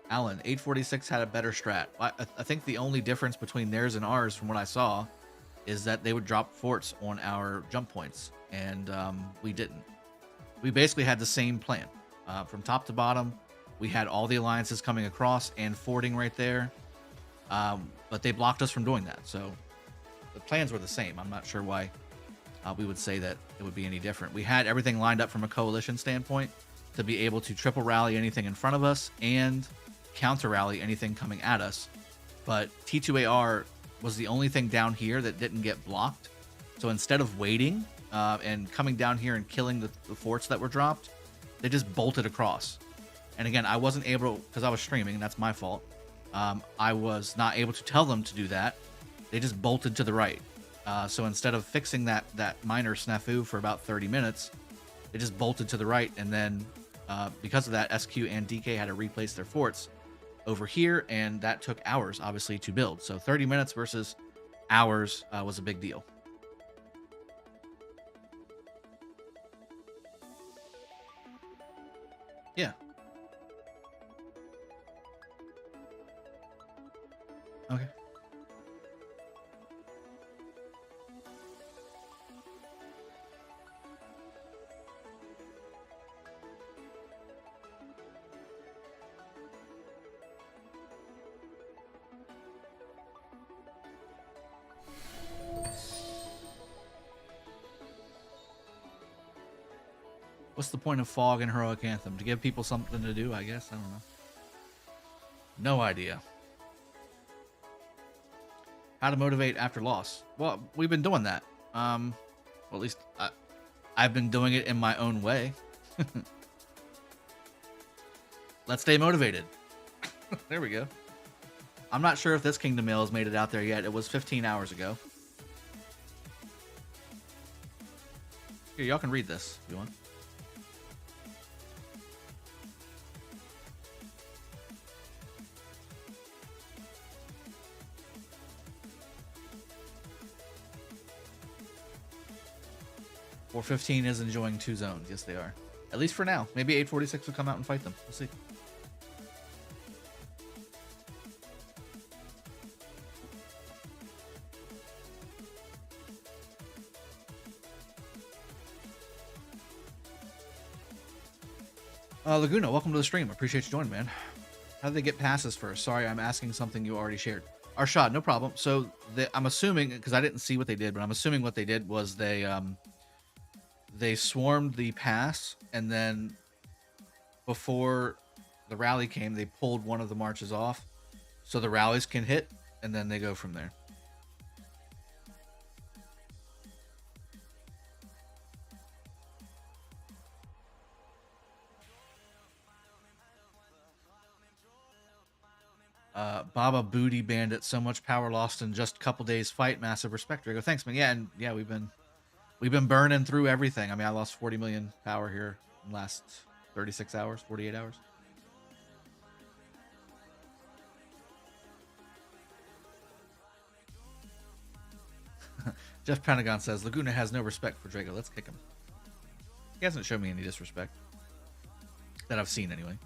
A: Alan, 846 had a better strat. I think the only difference between theirs and ours, from what I saw, is that they would drop forts on our jump points, and we didn't. We basically had the same plan. From top to bottom, we had all the alliances coming across and fording right there, but they blocked us from doing that. So the plans were the same. I'm not sure why we would say that it would be any different. We had everything lined up from a coalition standpoint to be able to triple rally anything in front of us and counter rally anything coming at us. But T2AR was the only thing down here that didn't get blocked. So instead of waiting and coming down here and killing the forts that were dropped, they just bolted across. And again, I wasn't able, because I was streaming, and that's my fault. I was not able to tell them to do that. They just bolted to the right. So instead of fixing that minor snafu for about 30 minutes, they just bolted to the right. And then because of that, SQ and DK had to replace their forts over here, and that took hours, obviously, to build. So 30 minutes versus hours was a big deal. Yeah. Okay. What's the point of fog and heroic anthem? To give people something to do, I guess. I don't know. No idea. How to motivate after loss? Well, we've been doing that. Well, at least I've been doing it in my own way. Let's stay motivated. There we go. I'm not sure if this Kingdom Mail has made it out there yet. It was 15 hours ago. Here, y'all can read this if you want. Or 15 is enjoying 2 zones. Yes, they are. At least for now. Maybe 846 will come out and fight them. We'll see. Laguna, welcome to the stream. Appreciate you joining, man. How did they get passes first? Sorry, I'm asking something you already shared. Arshad, no problem. So I'm assuming, because I didn't see what they did, but I'm assuming what they did was they swarmed the pass, and then before the rally came, they pulled one of the marches off so the rallies can hit, and then they go from there. Baba Booty Bandit, so much power lost in just a couple days fight. Massive respect, Drago. Thanks, man. Yeah, and yeah, we've been burning through everything. I mean, I lost 40 million power here in the last 36 hours, 48 hours. Jeff Pentagon says, Laguna has no respect for Drago. Let's kick him. He hasn't shown me any disrespect. That I've seen, anyway.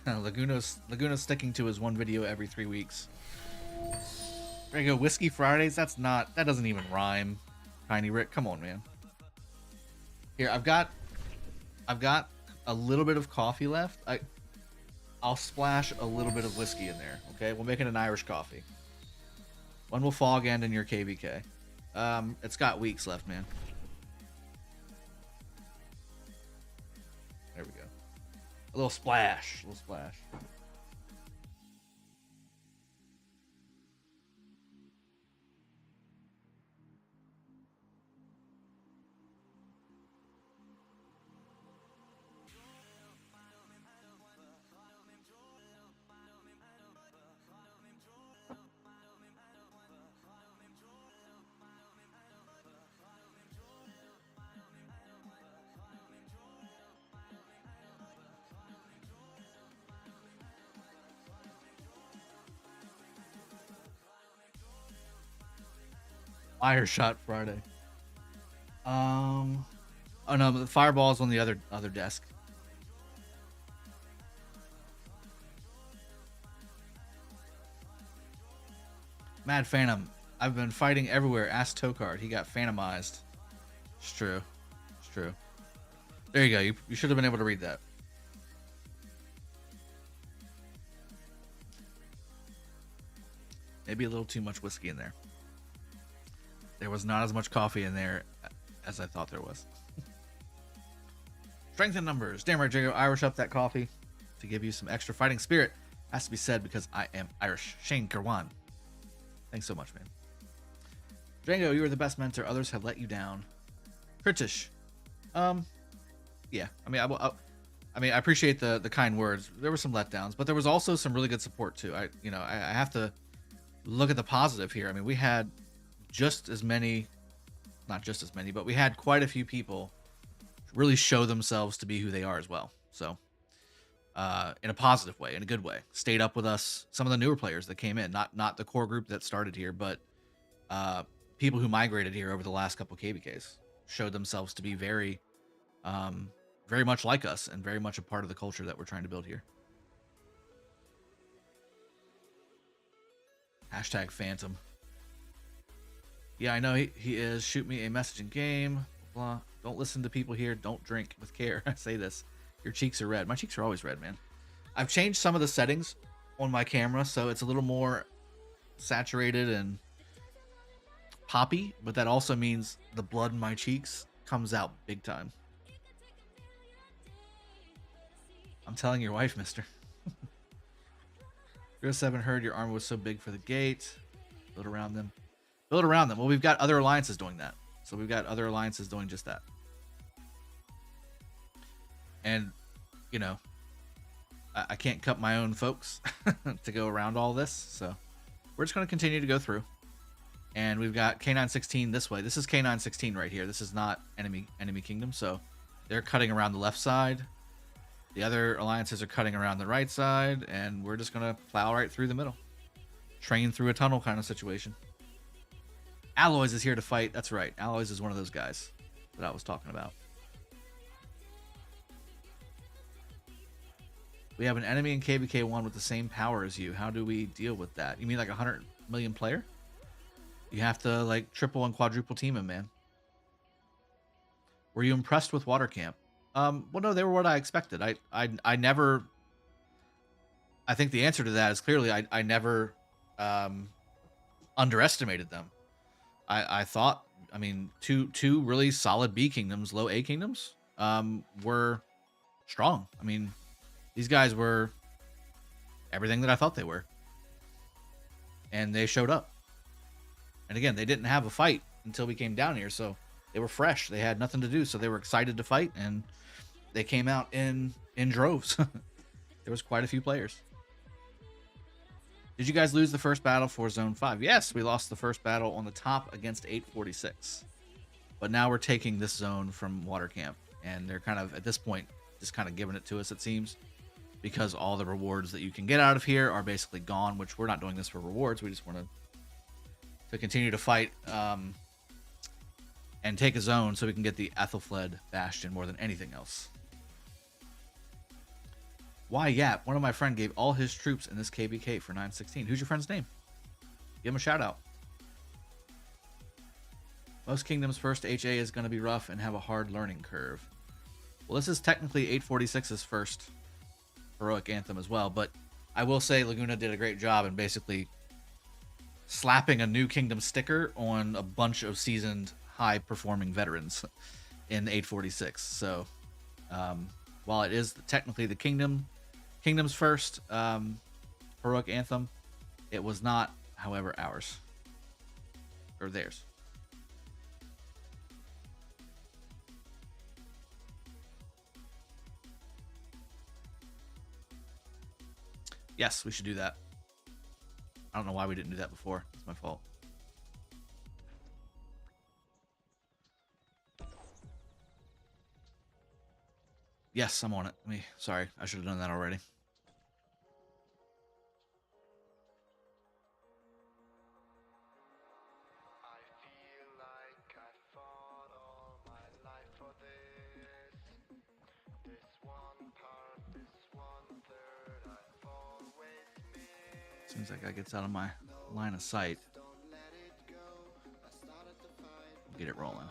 A: Laguna's sticking to his one video every 3 weeks. Drago, Whiskey Fridays? That doesn't even rhyme. Tiny Rick, come on, man. Here, I've got a little bit of coffee left. I'll splash a little bit of whiskey in there, okay? We'll make it an Irish coffee. When will fog end in your KvK? It's got weeks left, man. There we go. A little splash. A little splash. Fire shot Friday. Oh no, the fireball's on the other desk. Mad Phantom. I've been fighting everywhere. Ask Tokard. He got phantomized. It's true. It's true. There you go. You should have been able to read that. Maybe a little too much whiskey in there. There was not as much coffee in there as I thought there was. Strength in numbers. Damn right, Jago. Irish up that coffee to give you some extra fighting spirit. Has to be said because I am Irish. Shane Kerwan. Thanks so much, man. Django, you are the best mentor. Others have let you down. Kritish. Yeah. I mean, I appreciate the kind words. There were some letdowns, but there was also some really good support too. I have to look at the positive here. I mean, we had not just as many, but we had quite a few people really show themselves to be who they are as well. So, in a positive way, in a good way, stayed up with us. Some of the newer players that came in, not the core group that started here, but people who migrated here over the last couple KvKs showed themselves to be very very much like us and very much a part of the culture that we're trying to build here. Hashtag Phantom. Yeah, I know he is. Shoot me a message in game. Blah. Don't listen to people here. Don't drink with care. I say this. Your cheeks are red. My cheeks are always red, man. I've changed some of the settings on my camera, so it's a little more saturated and poppy, but that also means the blood in my cheeks comes out big time. I'm telling your wife, mister. 7 heard your armor was so big for the gate. Build around them. Build around them. Well, we've got other alliances doing that. So we've got other alliances doing just that. And, you know, I can't cut my own folks to go around all this. So we're just going to continue to go through. And we've got K916 this way. This is K916 right here. This is not enemy kingdom. So they're cutting around the left side. The other alliances are cutting around the right side. And we're just going to plow right through the middle. Train through a tunnel kind of situation. Alloys is here to fight. That's right. Alloys is one of those guys that I was talking about. We have an enemy in KvK 1 with the same power as you. How do we deal with that? You mean like 100 million player? You have to like triple and quadruple team him, man. Were you impressed with Water Camp? Well, no, they were what I expected. I never. I think the answer to that is clearly I never underestimated them. I thought, I mean, two really solid B kingdoms, low A kingdoms, were strong. I mean, these guys were everything that I thought they were. And they showed up. And again, they didn't have a fight until we came down here, so they were fresh. They had nothing to do, so they were excited to fight, and they came out in droves. There was quite a few players. Did you guys lose the first battle for Zone 5? Yes, we lost the first battle on the top against 846. But now we're taking this zone from Water Camp, and they're kind of, at this point, just kind of giving it to us, it seems, because all the rewards that you can get out of here are basically gone, which we're not doing this for rewards. We just want to continue to fight and take a zone so we can get the Ethelfled Bastion more than anything else. Why Yap? One of my friend gave all his troops in this KvK for 916. Who's your friend's name? Give him a shout out. Most kingdoms' first HA is going to be rough and have a hard learning curve. Well, this is technically 846's first heroic anthem as well, but I will say Laguna did a great job in basically slapping a new kingdom sticker on a bunch of seasoned, high-performing veterans in 846. So, while it is technically the kingdom's first heroic anthem, it was not, however, ours or theirs. Yes, we should do that. I don't know why we didn't do that before. It's my fault. Yes, I'm on it. Sorry, I should have done that already. Seems like that gets out of my line of sight. Get it rolling.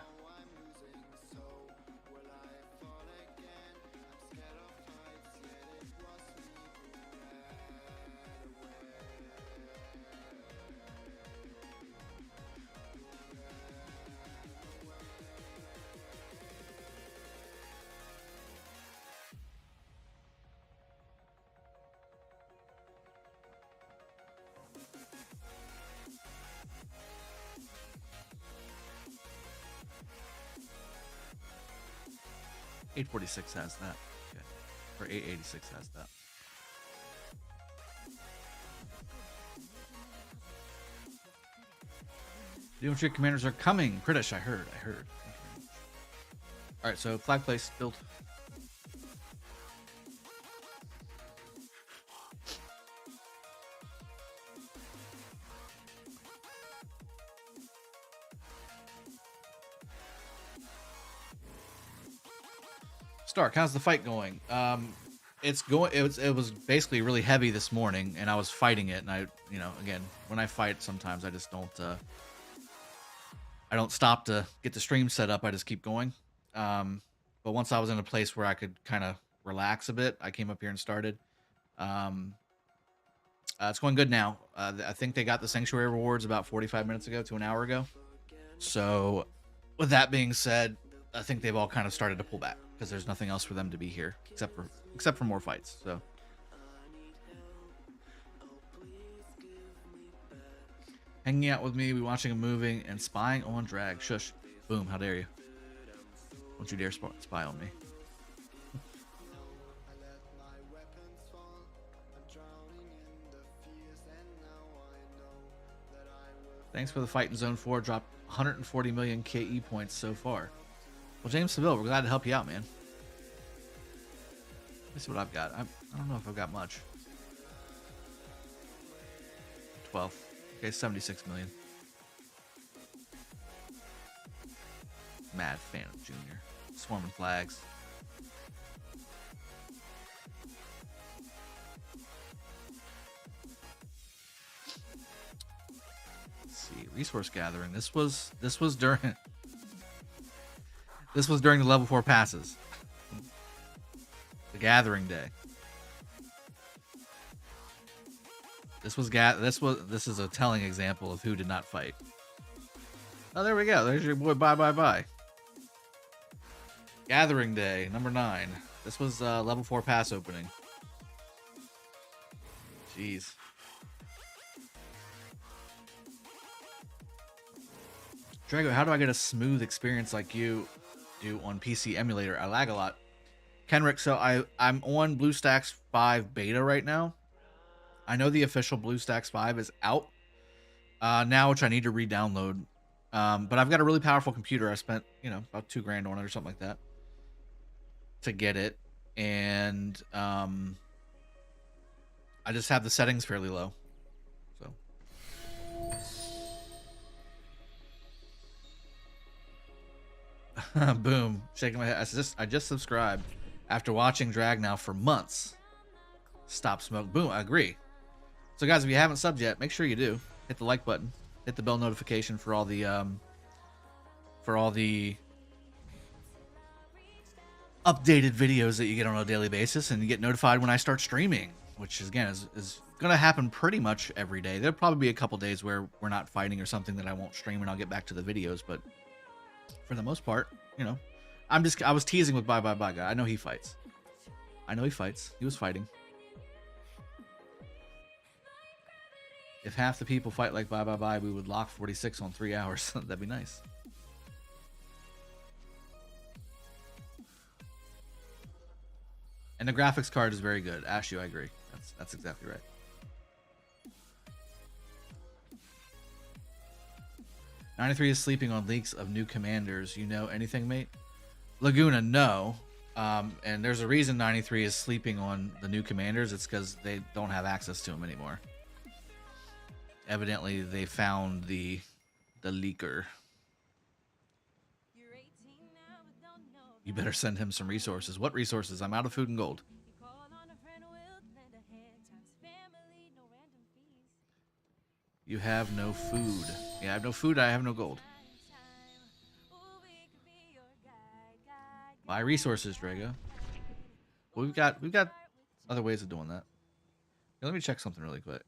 A: .846 has that. Okay. Or 886 has that. The infantry commanders are coming. British, I heard. Alright, so flag place built. Stark, how's the fight going? It's going. It was basically really heavy this morning, and I was fighting it. And I, again, when I fight, sometimes I just don't. I don't stop to get the stream set up. I just keep going. But once I was in a place where I could kind of relax a bit, I came up here and started. It's going good now. I think they got the sanctuary rewards about 45 minutes ago to an hour ago. So, with that being said, I think they've all kind of started to pull back because there's nothing else for them to be here except for more fights. So, hanging out with me, we watching a movie, and spying on drag. Shush. Boom. How dare you? Don't you dare spy on me. Thanks for the fight in Zone 4. Dropped 140 million KE points so far. Well, James Seville, we're glad to help you out, man. Let's see what I've got. I don't know if I've got much. 12. Okay, 76 million. Mad Phantom Jr. Swarming flags. Let's see. Resource gathering. This was during the level 4 passes. The gathering day. This is a telling example of who did not fight. Oh, there we go. There's your boy. Bye. Gathering day, number 9. This was level 4 pass opening. Jeez. Drago, how do I get a smooth experience like you do on PC emulator? I lag a lot. Kenrick, so I'm on BlueStacks 5 beta right now. I know the official BlueStacks 5 is out now, which I need to re-download. But I've got a really powerful computer. I spent, about $2,000 on it or something like that to get it. And I just have the settings fairly low. So boom, shaking my head. I just subscribed after watching Drag now for months. Stop smoke. Boom, I agree. So guys, if you haven't subbed yet, make sure you do. Hit the like button. Hit the bell notification for all the updated videos that you get on a daily basis, and you get notified when I start streaming, which is going to happen pretty much every day. There'll probably be a couple days where we're not fighting or something that I won't stream, and I'll get back to the videos, but for the most part, I was teasing with Bye guy. I know he fights. He was fighting. If half the people fight like Bye, we would lock 46 on 3 hours. That'd be nice. And the graphics card is very good. Ashu, I agree. That's exactly right. '93 is sleeping on leaks of new commanders. You know anything, mate? Laguna, no. And there's a reason '93 is sleeping on the new commanders. It's because they don't have access to them anymore. Evidently, they found the leaker. You better send him some resources. What resources? I'm out of food and gold. You have no food. Yeah, I have no food. I have no gold. Buy resources, Drago. Well, we've got other ways of doing that. Here, let me check something really quick.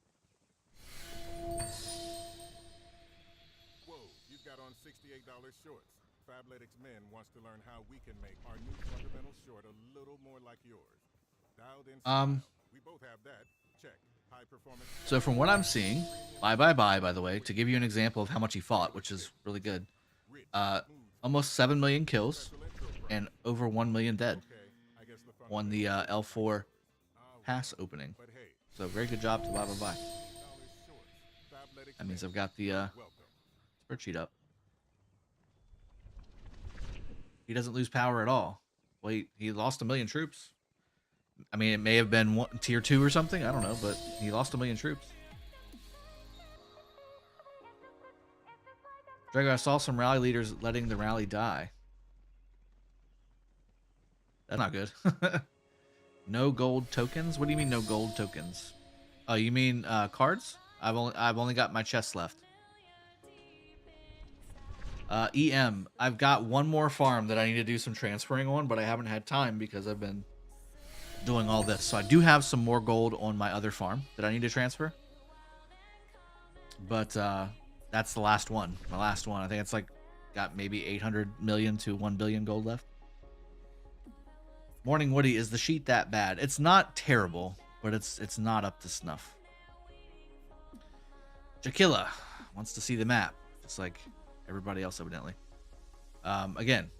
D: Whoa, you've got on $68 shorts. Fabletics Men wants to learn how we can make our new fundamental short a little more like yours. Dialed in. We both have that. Check. High performance.
A: So from what I'm seeing, by the way, to give you an example of how much he fought, which is really good. Almost 7 million kills and over 1 million dead on the L4 pass opening. So very good job to bye. That means I've got the spreadsheet up. He doesn't lose power at all. Well, he lost 1 million troops. I mean, it may have been tier 2 or something. I don't know, but he lost 1 million troops. Drago, I saw some rally leaders letting the rally die. That's not good. No gold tokens? What do you mean no gold tokens? Oh, you mean cards? I've only got my chest left. I've got one more farm that I need to do some transferring on, but I haven't had time because I've been doing all this. So I do have some more gold on my other farm that I need to transfer. But that's the last one. My last one. I think it's like got maybe 800 million to 1 billion gold left. Morning Woody, is the sheet that bad? It's not terrible, but it's not up to snuff. Jaquilla wants to see the map, just like everybody else evidently. Again,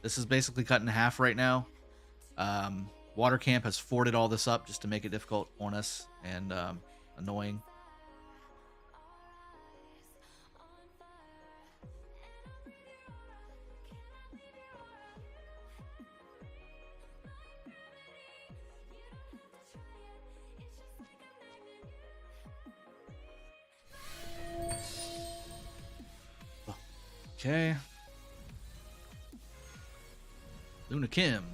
A: this is basically cut in half right now. Water Camp has forwarded all this up just to make it difficult on us and annoying. Okay. Luna Kim.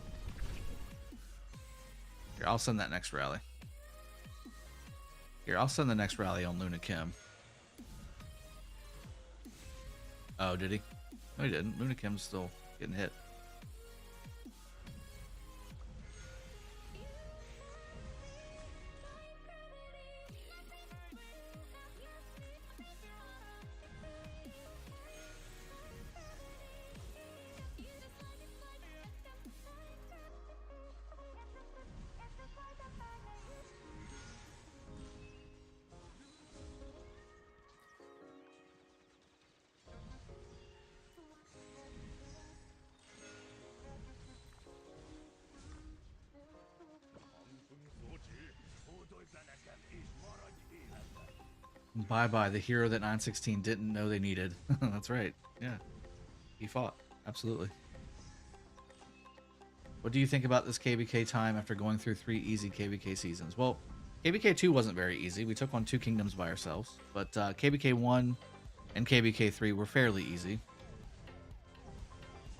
A: Here, I'll send that next rally. Here, I'll send the next rally on Luna Kim. Oh, did he? No, he didn't. Luna Kim's still getting hit. Bye-bye, the hero that 916 didn't know they needed. That's right. Yeah. He fought. Absolutely. What do you think about this KvK time after going through 3 easy KvK seasons? Well, KvK 2 wasn't very easy. We took on 2 kingdoms by ourselves. But KvK 1 and KvK 3 were fairly easy.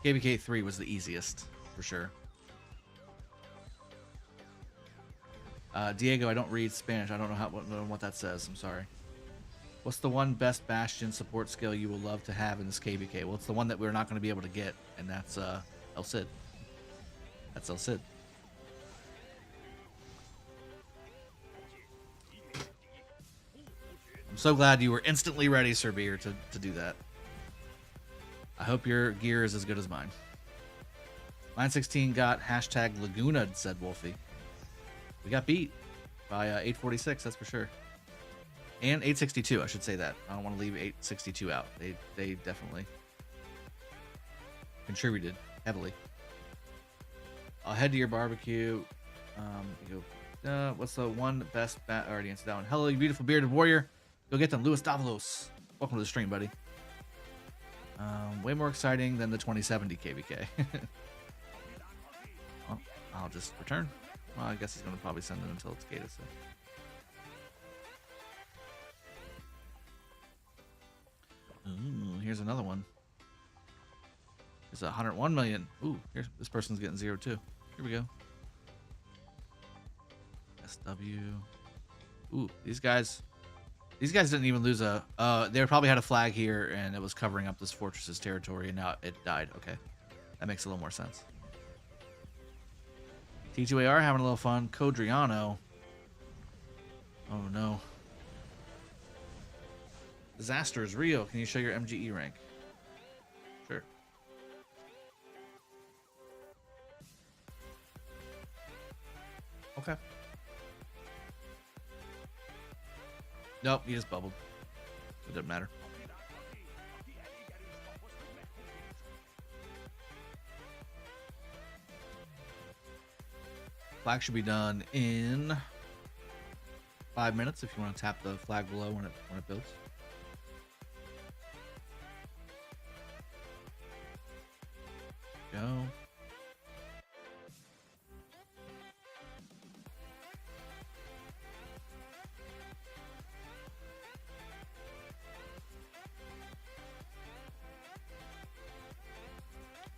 A: KvK 3 was the easiest, for sure. Diego, I don't read Spanish. I don't know what that says. I'm sorry. What's the one best Bastion support skill you will love to have in this KvK? Well, it's the one that we're not going to be able to get, and that's El Cid. That's El Cid. I'm so glad you were instantly ready, Sir Beer, to do that. I hope your gear is as good as mine. 916 got hashtag Laguna, said Wolfie. We got beat by 846, that's for sure. And 862, I should say that. I don't want to leave 862 out. They definitely contributed heavily. I'll head to your barbecue. What's the one best bat? I already answered that one. Hello, you beautiful bearded warrior. Go get them, Luis Davalos. Welcome to the stream, buddy. Way more exciting than the 2070 KvK. Well, I'll just return. Well, I guess he's going to probably send it until it's gated. So. Ooh, here's another one. It's 101 million. Ooh, here's this person's getting 0 too. Here we go. SW. Ooh, these guys didn't even lose a. They probably had a flag here, and it was covering up this fortress's territory, and now it died. Okay, that makes a little more sense. T2AR having a little fun. Codriano. Oh no. Disaster is real. Can you show your MGE rank? Sure. Okay. Nope, he just bubbled. It doesn't matter. Flag should be done in 5 minutes if you want to tap the flag below when it builds. Go.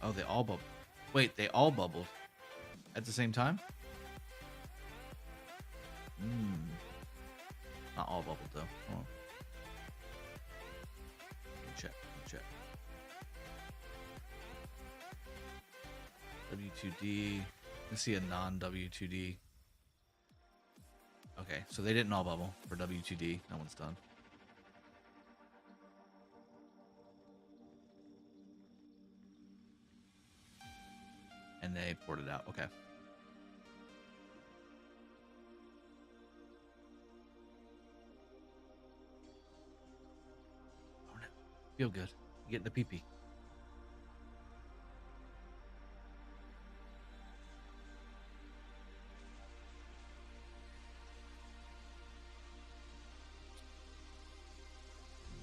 A: Oh, they all bubbled. Wait, they all bubbled. at the same time? Not all bubbled though. Hold on. Check. W2D. Let's see a non-W2D. Okay, so they didn't all bubble for W2D. That one's done. And they poured it out. Okay. Feel good. Get the pee-pee.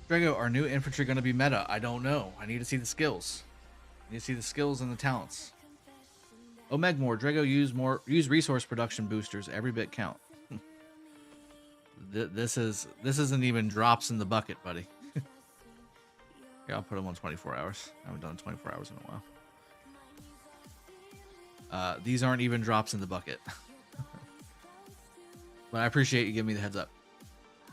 A: Drago, are new infantry going to be meta? I don't know. I need to see the skills. I need to see the skills and the talents. Omegmore, Drago use resource production boosters. Every bit count. This isn't even drops in the bucket, buddy. Yeah, I'll put them on 24 hours. I haven't done 24 hours in a while. These aren't even drops in the bucket. But I appreciate you giving me the heads up.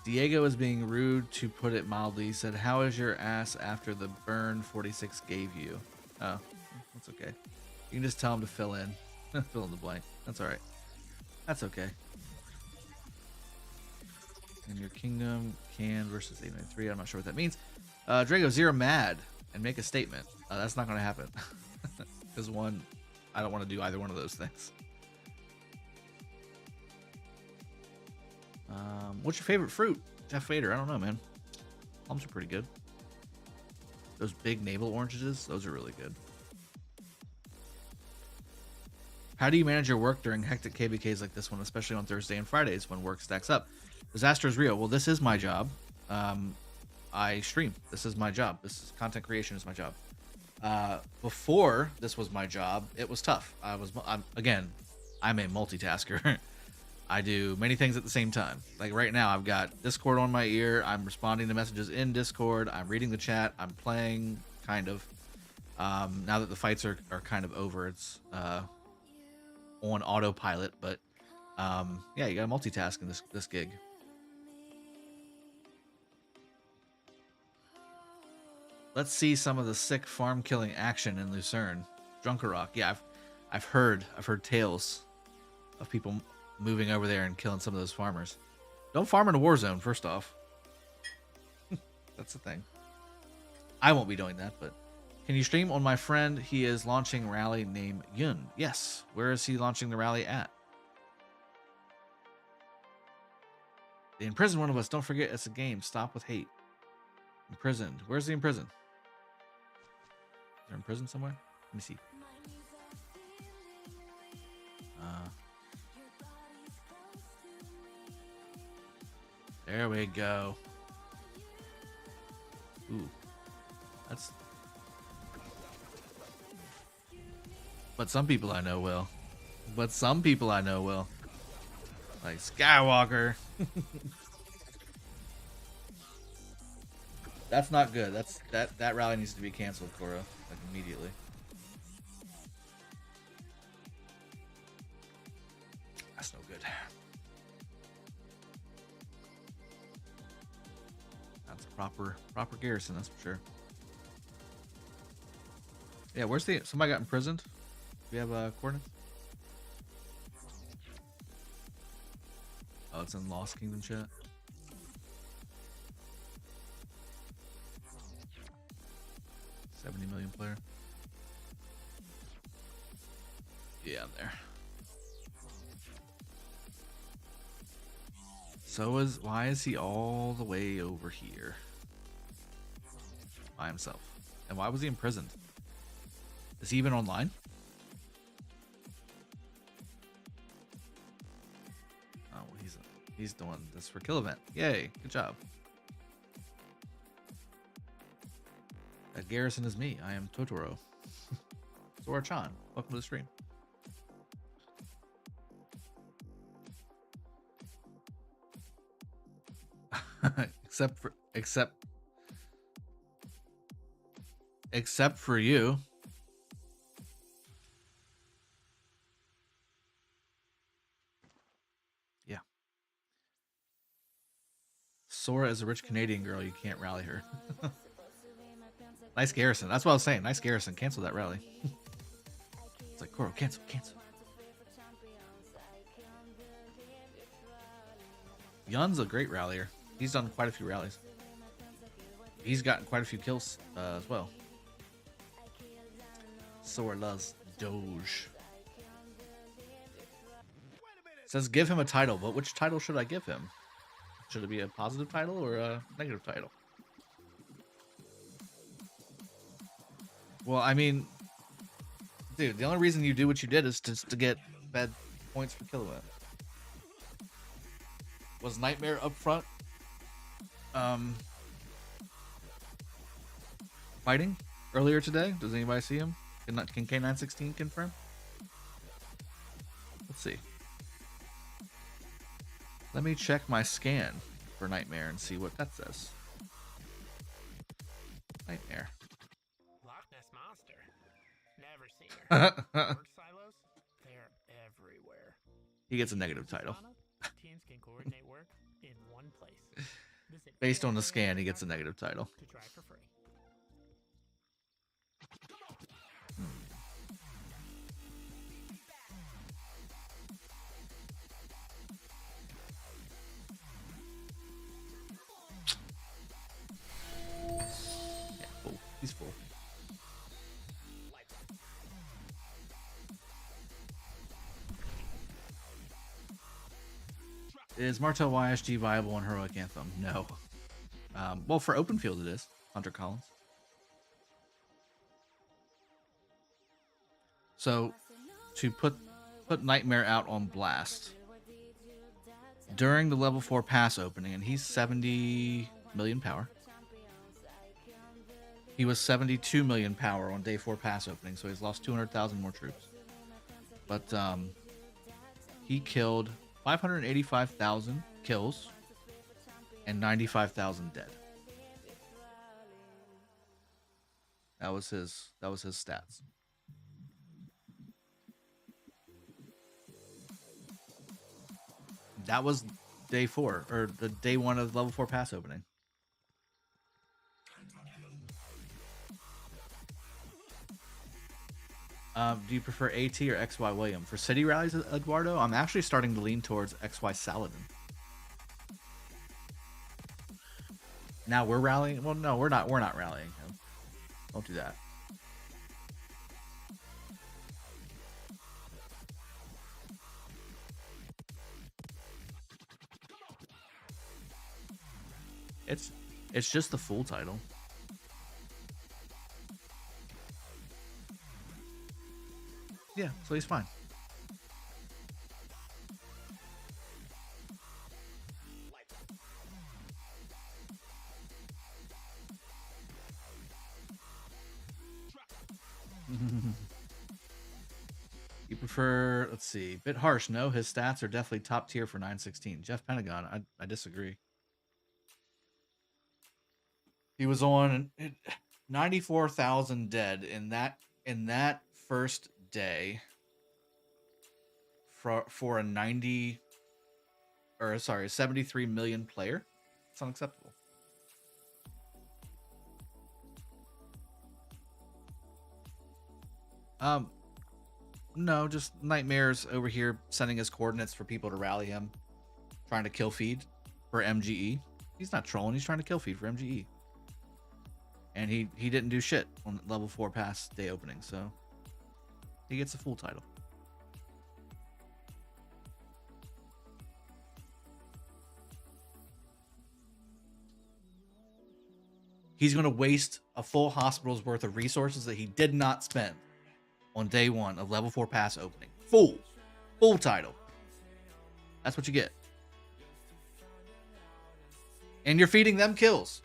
A: Diego is being rude, to put it mildly. He said, how is your ass after the burn 46 gave you? Oh, that's okay. You can just tell him to fill in. Fill in the blank. That's alright. That's okay. And your kingdom can versus 893. I'm not sure what that means. Drago, 0 mad and make a statement. That's not going to happen. Because one, I don't want to do either one of those things. What's your favorite fruit? Jeff Vader, I don't know, man. Plums are pretty good. Those big navel oranges, those are really good. How do you manage your work during hectic KvKs like this one, especially on Thursday and Fridays when work stacks up? Disaster is real. Well, this is my job. I stream. This is my job. This is content creation is my job. Before this was my job, it was tough. I'm a multitasker. I do many things at the same time. Like right now, I've got Discord on my ear. I'm responding to messages in Discord. I'm reading the chat. I'm playing, kind of. Now that the fights are kind of over, it's on autopilot. But yeah, you got to multitask in this gig. Let's see some of the sick farm killing action in Lucerne. Drunkarok. Yeah, I've heard tales of people moving over there and killing some of those farmers. Don't farm in a war zone, first off. That's the thing. I won't be doing that, but can you stream on my friend? He is launching rally named Yun. Yes. Where is he launching the rally at? They imprison one of us. Don't forget, it's a game. Stop with hate. Imprisoned. Where's he imprisoned? They're in prison somewhere? Let me see. There we go. Ooh. That's... But some people I know will. Like Skywalker. That's not good. That rally needs to be canceled, Cora. Like immediately. That's no good. That's a proper garrison, that's for sure. Yeah, where's somebody got imprisoned? Do we have coordinates? Oh, it's in Lost Kingdom chat. $70 million player. Yeah, I'm there. Why is he all the way over here by himself? And why was he imprisoned? Is he even online? Oh, well, he's doing this for kill event. Yay, good job. That garrison is me. I am Totoro. Sora-chan, welcome to the stream. except for you. Sora is a rich Canadian girl. You can't rally her. Nice Garrison. That's what I was saying. Nice Garrison. Cancel that rally. It's like, Koro, cancel. Yun's a great rallier. He's done quite a few rallies. He's gotten quite a few kills as well. Sora loves Doge. Says give him a title, but which title should I give him? Should it be a positive title or a negative title? Well, I mean, dude, the only reason you do what you did is just to get bad points per kilowatt. Was Nightmare up front fighting earlier today? Does anybody see him? Can K916 confirm? Let's see. Let me check my scan for Nightmare and see what that says. Nightmare.
C: Loch Ness Monster. Never seen her. Work silos? They're everywhere.
A: He gets a negative title.
C: Teams can coordinate work in one place. Visit
A: Based on the scan, he gets a negative title.
C: to try for free.
A: Yeah, full. He's full. Is Martel YSG viable on Heroic Anthem? No. Well, for open field it is. Hunter Collins. So, to put Nightmare out on blast during the level 4 pass opening, and he's 70 million power. He was 72 million power on day 4 pass opening, so he's lost 200,000 more troops. But he killed 585,000 kills and 95,000 dead. That was his stats. That was day 4 or the day 1 of level 4 pass opening. Do you prefer AT or XY William? For city rallies, Eduardo, I'm actually starting to lean towards XY Saladin. Now we're rallying. Well, no, we're not. We're not rallying him. Don't do that. It's just the full title. Yeah, so he's fine. You prefer, let's see, bit harsh. No, his stats are definitely top tier for 916. Jeff Pentagon, I disagree. He was on 94,000 dead in that first day for a 73 million player. It's unacceptable. No, just Nightmare's over here sending his coordinates for people to rally him, trying to kill feed for MGE. He's not trolling, he's trying to kill feed for MGE. And he didn't do shit on level 4 pass day opening, so he gets a full title. He's going to waste a full hospital's worth of resources that he did not spend on day 1 of level 4 pass opening. Full title. That's what you get. And you're feeding them kills.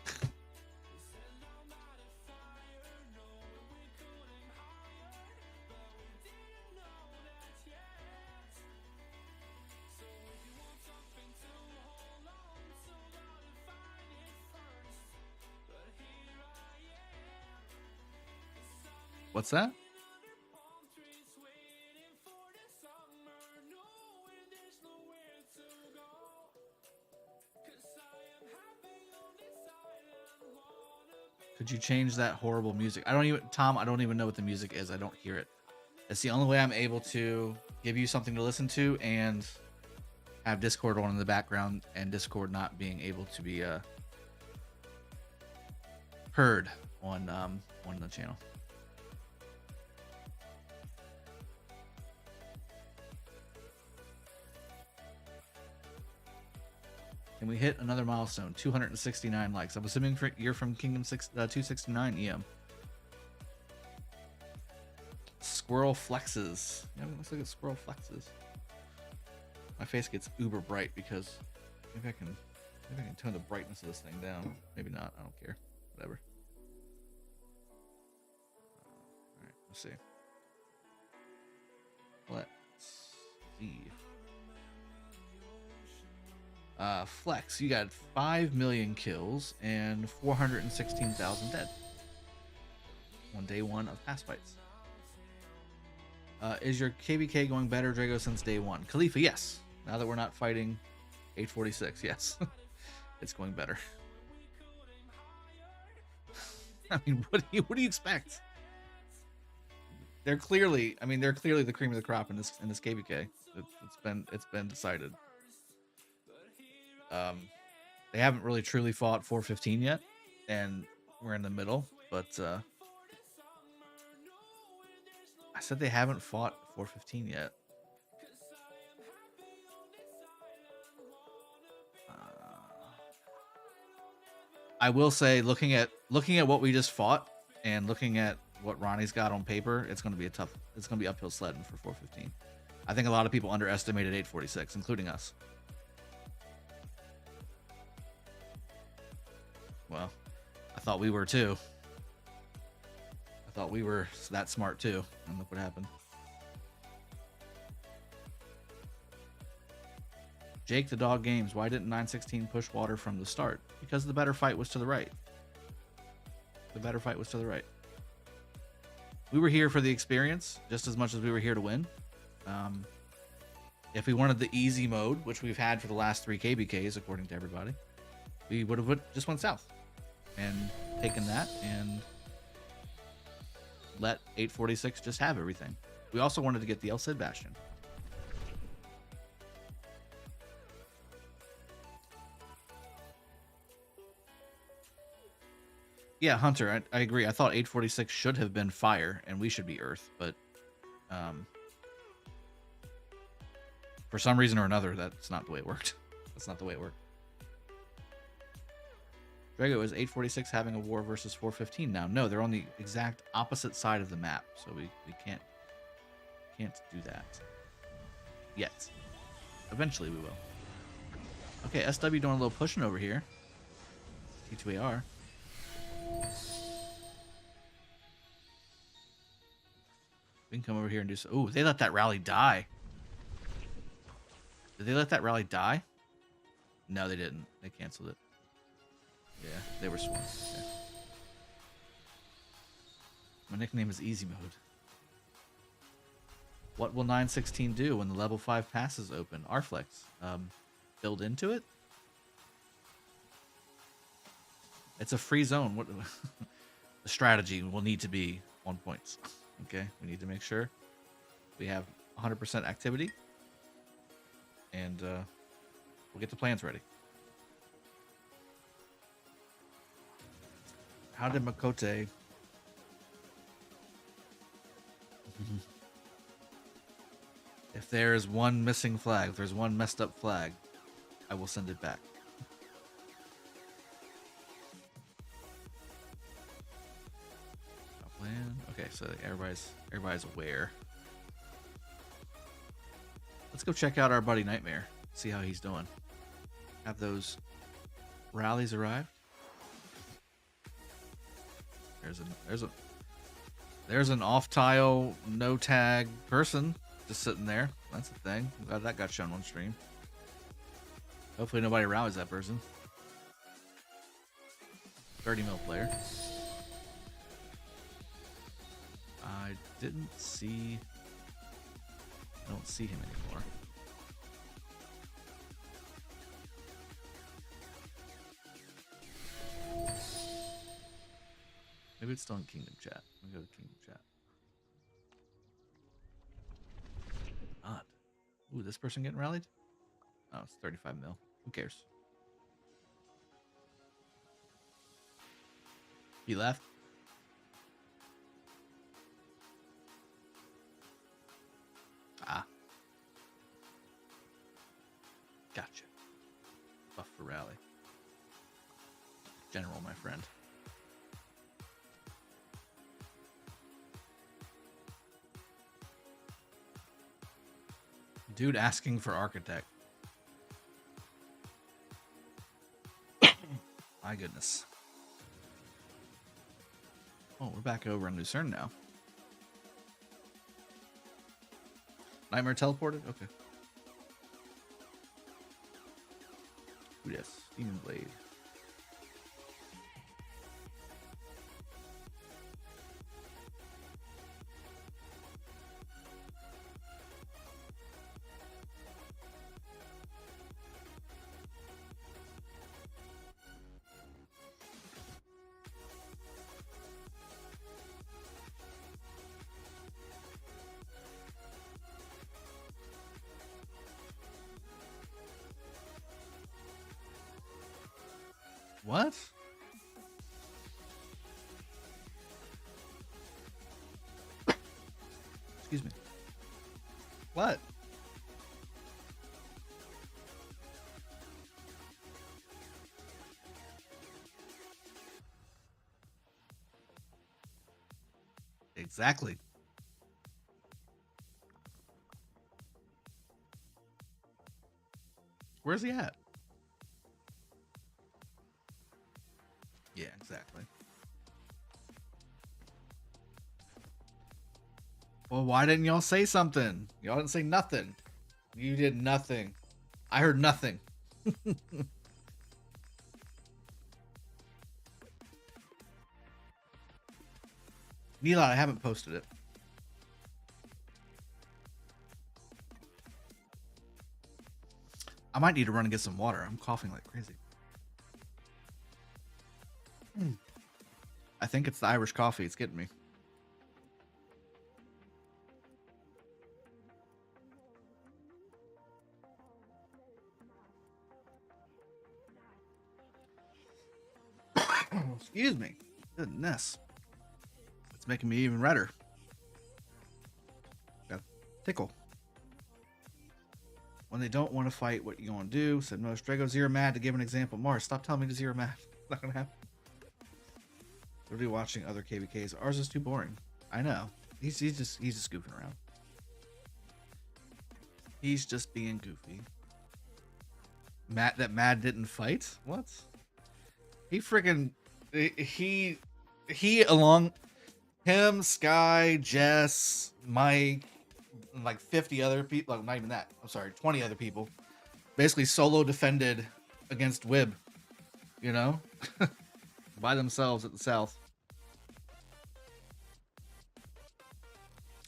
A: What's that? Could you change that horrible music? Tom, I don't even know what the music is. I don't hear it. It's the only way I'm able to give you something to listen to and have Discord on in the background, and Discord not being able to be heard on the channel. Can we hit another milestone? 269 likes. I'm assuming you're from Kingdom 269 EM. Squirrel flexes. Yeah, let's look at squirrel flexes. My face gets uber bright because maybe I can turn the brightness of this thing down. Maybe not. I don't care. Whatever. All right. Let's see. Let's see. Flex, you got 5 million kills and 416,000 dead on day 1 of pass fights. Is your KvK going better, Drago, since day 1? Khalifa, yes. Now that we're not fighting 846, yes. It's going better. I mean, what do you expect? They're clearly the cream of the crop in this KvK. It's been decided. They haven't really truly fought 415 yet, and we're in the middle, but I said they haven't fought 415 yet. I will say, looking at what we just fought and looking at what Ronnie's got on paper, it's going to be uphill sledding for 415. I think a lot of people underestimated 846, including us. Well, I thought we were too. I thought we were that smart too, and look what happened. Jake the Dog Games, why didn't 916 push water from the start? Because the better fight was to the right. The better fight was to the right. We were here for the experience just as much as we were here to win. If we wanted the easy mode, which we've had for the last 3 KvKs, according to everybody, we would have just went south and taken that and let 846 just have everything. We also wanted to get the El Cid Bastion. Yeah, Hunter, I agree. I thought 846 should have been fire and we should be earth, but for some reason or another, that's not the way it worked. That's not the way it worked. Drago, is 846 having a war versus 415 now? No, they're on the exact opposite side of the map, so we can't do that yet. Eventually we will. Okay, SW doing a little pushing over here. T2AR. We can come over here and do so. Oh, they let that rally die. Did they let that rally die? No, they didn't. They canceled it. Yeah, they were sworn. Okay. My nickname is Easy Mode. What will 916 do when the level 5 passes open? Arflex. Build into it? It's a free zone. What the strategy will need to be on points. Okay, we need to make sure we have 100% activity, and we'll get the plans ready. How did Makote? If there is one missing flag, if there's one messed up flag, I will send it back. Plan. Okay, so everybody's aware. Let's go check out our buddy Nightmare. See how he's doing. Have those rallies arrived? There's an off tile no tag person just sitting there. That's the thing. I'm glad that got shown on stream. Hopefully nobody rallies that person. 30 mil player. I don't see him anymore. Maybe it's still in Kingdom chat. Let me go to Kingdom chat. God. Ooh, this person getting rallied? Oh, it's 35 mil. Who cares? He left. Ah. Gotcha. Buff for rally. General, my friend. Dude asking for architect. My goodness. Oh, we're back over in Lucerne now. Nightmare teleported? Okay. Ooh, yes. Demon Blade. What? Excuse me. What? Exactly. Where's he at? Yeah, exactly. Well, why didn't y'all say something? Y'all didn't say nothing. You did nothing. I heard nothing. Neela, I haven't posted it. I might need to run and get some water. I'm coughing like crazy. I think it's the Irish coffee. It's getting me. Excuse me. Goodness. It's making me even redder. Got a tickle. When they don't want to fight, what you gonna do? Said most. Drago zero mad to give an example. Mars, stop telling me to zero mad. It's not gonna happen. Literally watching other KvKs. Ours is too boring. I know. He's just goofing around. He's just being goofy. Mad didn't fight? What? He freaking he along him, Sky, Jess, Mike, like 50 other people, like not even that. I'm sorry, 20 other people. Basically solo defended against Wib, you know? By themselves at the south.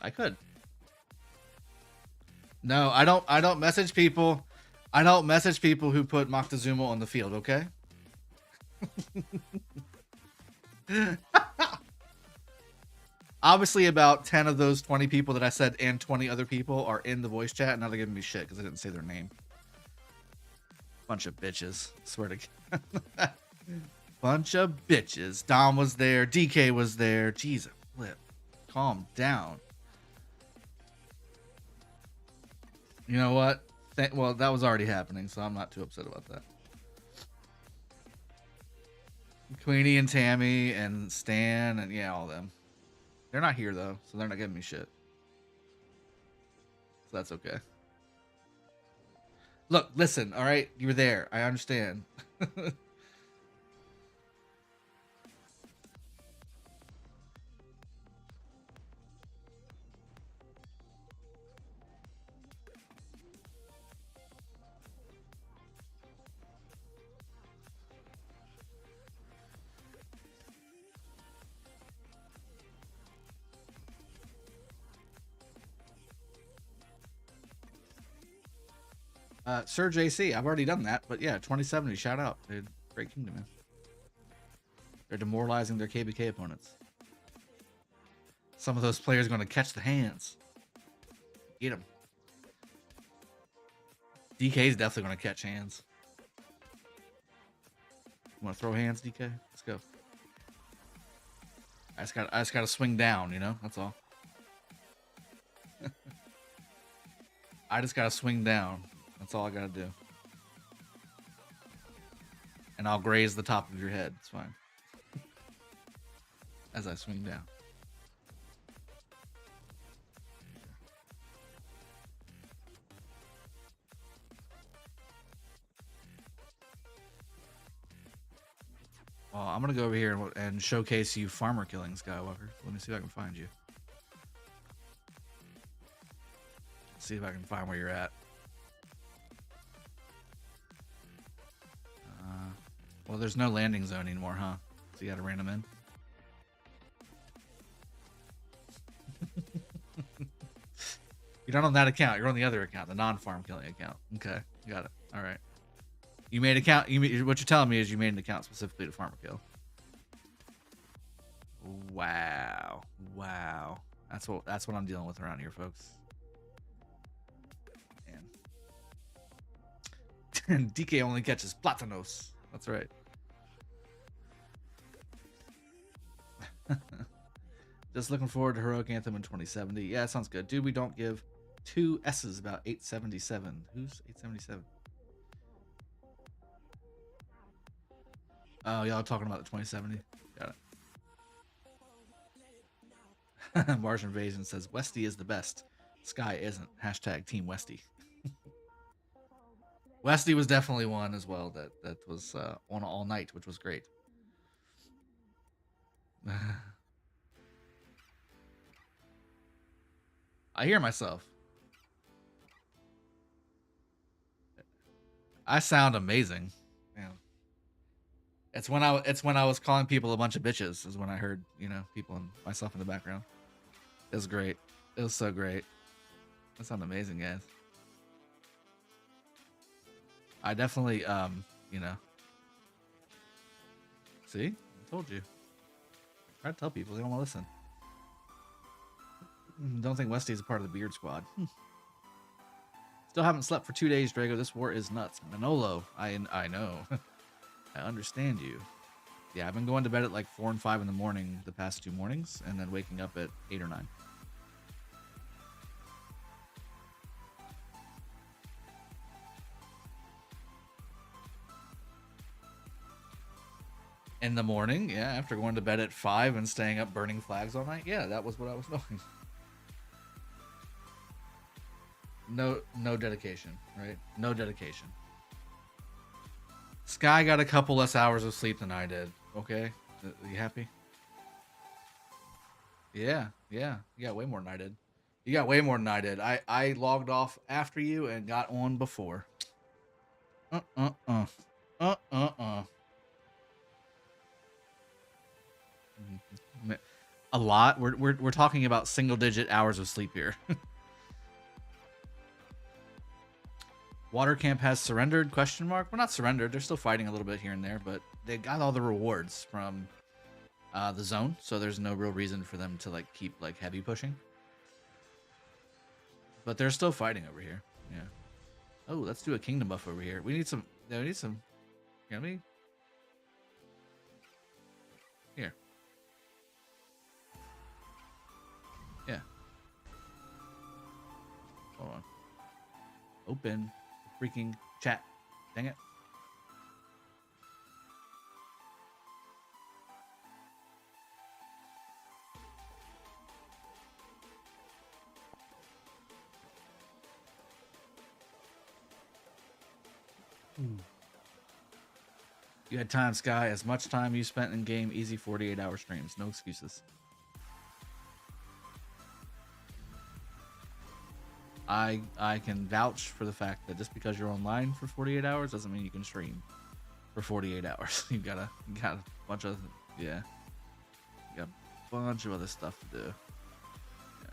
A: I could. No, I don't message people. I don't message people who put Moctezuma on the field, okay? Obviously about 10 of those 20 people that I said and 20 other people are in the voice chat, and now they're giving me shit because I didn't say their name. Bunch of bitches. Swear to God. Bunch of bitches. Dom was there. DK was there. Jesus, flip. Calm down. You know what? Well, that was already happening, so I'm not too upset about that. Queenie and Tammy and Stan and yeah, all them. They're not here though, so they're not giving me shit. So that's okay. Look, listen, all right? You were there. I understand. Sir JC, I've already done that, but yeah, 2070, shout out, dude. Great kingdom, man. They're demoralizing their KvK opponents. Some of those players are going to catch the hands. Get him. DK's definitely going to catch hands. You want to throw hands, DK? Let's go. I just got to swing down, you know? That's all. I just got to swing down. That's all I got to do. And I'll graze the top of your head. It's fine. As I swing down. Well, I'm going to go over here and showcase you farmer killing, Skywalker. Let me see if I can find you. See if I can find where you're at. Well, there's no landing zone anymore, huh? So you got to ran them in. You're not on that account. You're on the other account, the non-farm killing account. Okay, got it. All right. You made account. What you're telling me is you made an account specifically to farmer kill. Wow, wow. That's what I'm dealing with around here, folks. And DK only catches platanos. That's right. Just looking forward to Heroic Anthem in 2070. Yeah, that sounds good. Dude, we don't give two S's about 877. Who's 877? Oh, y'all talking about the 2070? Got it. Martian Invasion says, Westy is the best. Sky isn't. Hashtag Team Westy. Westy was definitely one as well that was on all night, which was great. I hear myself. I sound amazing. Yeah. It's when I was calling people a bunch of bitches is when I heard, you know, people and myself in the background. It was great. It was so great. That sounded amazing, guys. I definitely, you know. See? I told you. Try to tell people. They don't want to listen. Don't think Westy's a part of the Beard Squad. Still haven't slept for 2 days, Drago. This war is nuts. Manolo, I know. I understand you. Yeah, I've been going to bed at like 4 and 5 in the morning the past 2 mornings, and then waking up at 8 or 9. In the morning, yeah, after going to bed at 5 and staying up burning flags all night, yeah, that was what I was doing. No dedication, right? No dedication. Sky got a couple less hours of sleep than I did. Okay, you happy? Yeah. You got way more than I did. You got way more than I did. I logged off after you and got on before. A lot. We're talking about single-digit hours of sleep here. Water camp has surrendered? Question mark. We're not surrendered. They're still fighting a little bit here and there, but they got all the rewards from the zone, so there's no real reason for them to like keep like heavy pushing. But they're still fighting over here. Yeah. Oh, let's do a kingdom buff over here. We need some. Yeah, we need some. Can we? Here. Yeah. Hold on. Open freaking chat. Dang it. You had time, Sky. As much time you spent in game, easy 48-hour streams. No excuses. I can vouch for the fact that just because you're online for 48 hours doesn't mean you can stream for 48 hours. You got a bunch of you got a bunch of other stuff to do. Yeah.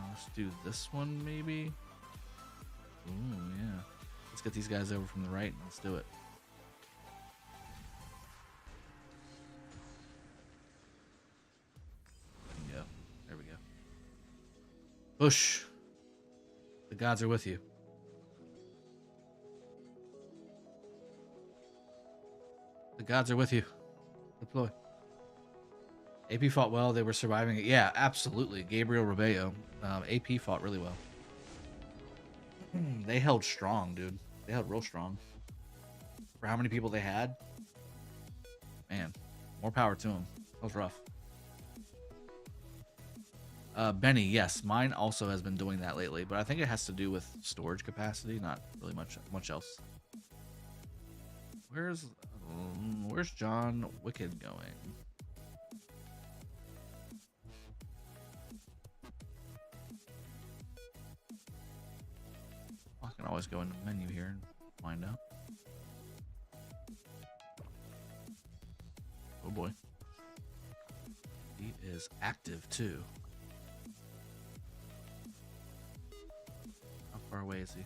A: Let's do this one maybe. Ooh, yeah. Let's get these guys over from the right and let's do it. Push. The gods are with you. The gods are with you. Deploy. AP fought well. They were surviving it. Yeah, absolutely. Gabriel Rebello. AP fought really well. They held strong, dude. They held real strong. For how many people they had? Man, more power to them. That was rough. Benny, yes, mine also has been doing that lately, but I think it has to do with storage capacity, not really much else. Where's John Wicked going? I can always go into the menu here and find out. Oh boy. He is active too. How far away is he?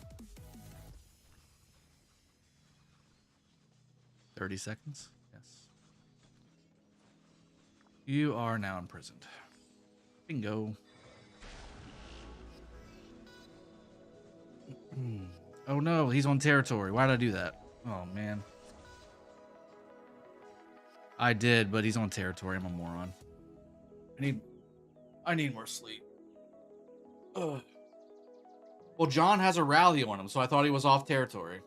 A: 30 seconds? Yes. You are now imprisoned. Bingo. Oh no, he's on territory. Why did I do that? Oh man. I did, but he's on territory. I'm a moron. I need more sleep. Ugh. Well, John has a rally on him, so I thought he was off territory.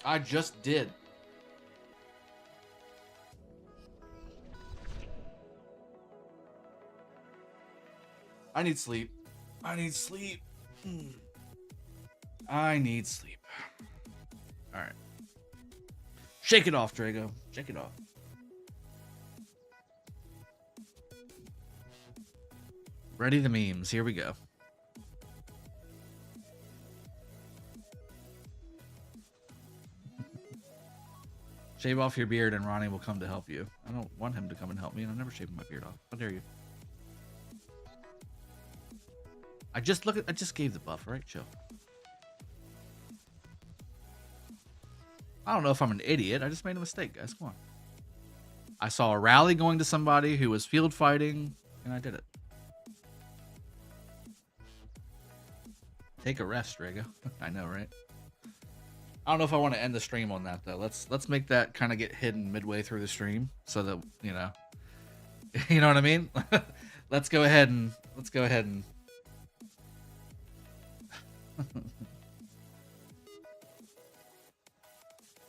A: I just did. I need sleep. I need sleep. I need sleep. All right. Shake it off, Drago. Shake it off. Ready the memes. Here we go. Shave off your beard and Ronnie will come to help you. I don't want him to come and help me, and I'm never shaving my beard off. How dare you? I just gave the buff, right? Chill. I don't know if I'm an idiot. I just made a mistake, guys. Come on. I saw a rally going to somebody who was field fighting, and I did it. Take a rest, Drago. I know, right? I don't know if I want to end the stream on that though. Let's make that kind of get hidden midway through the stream, so that you know what I mean. Let's go ahead and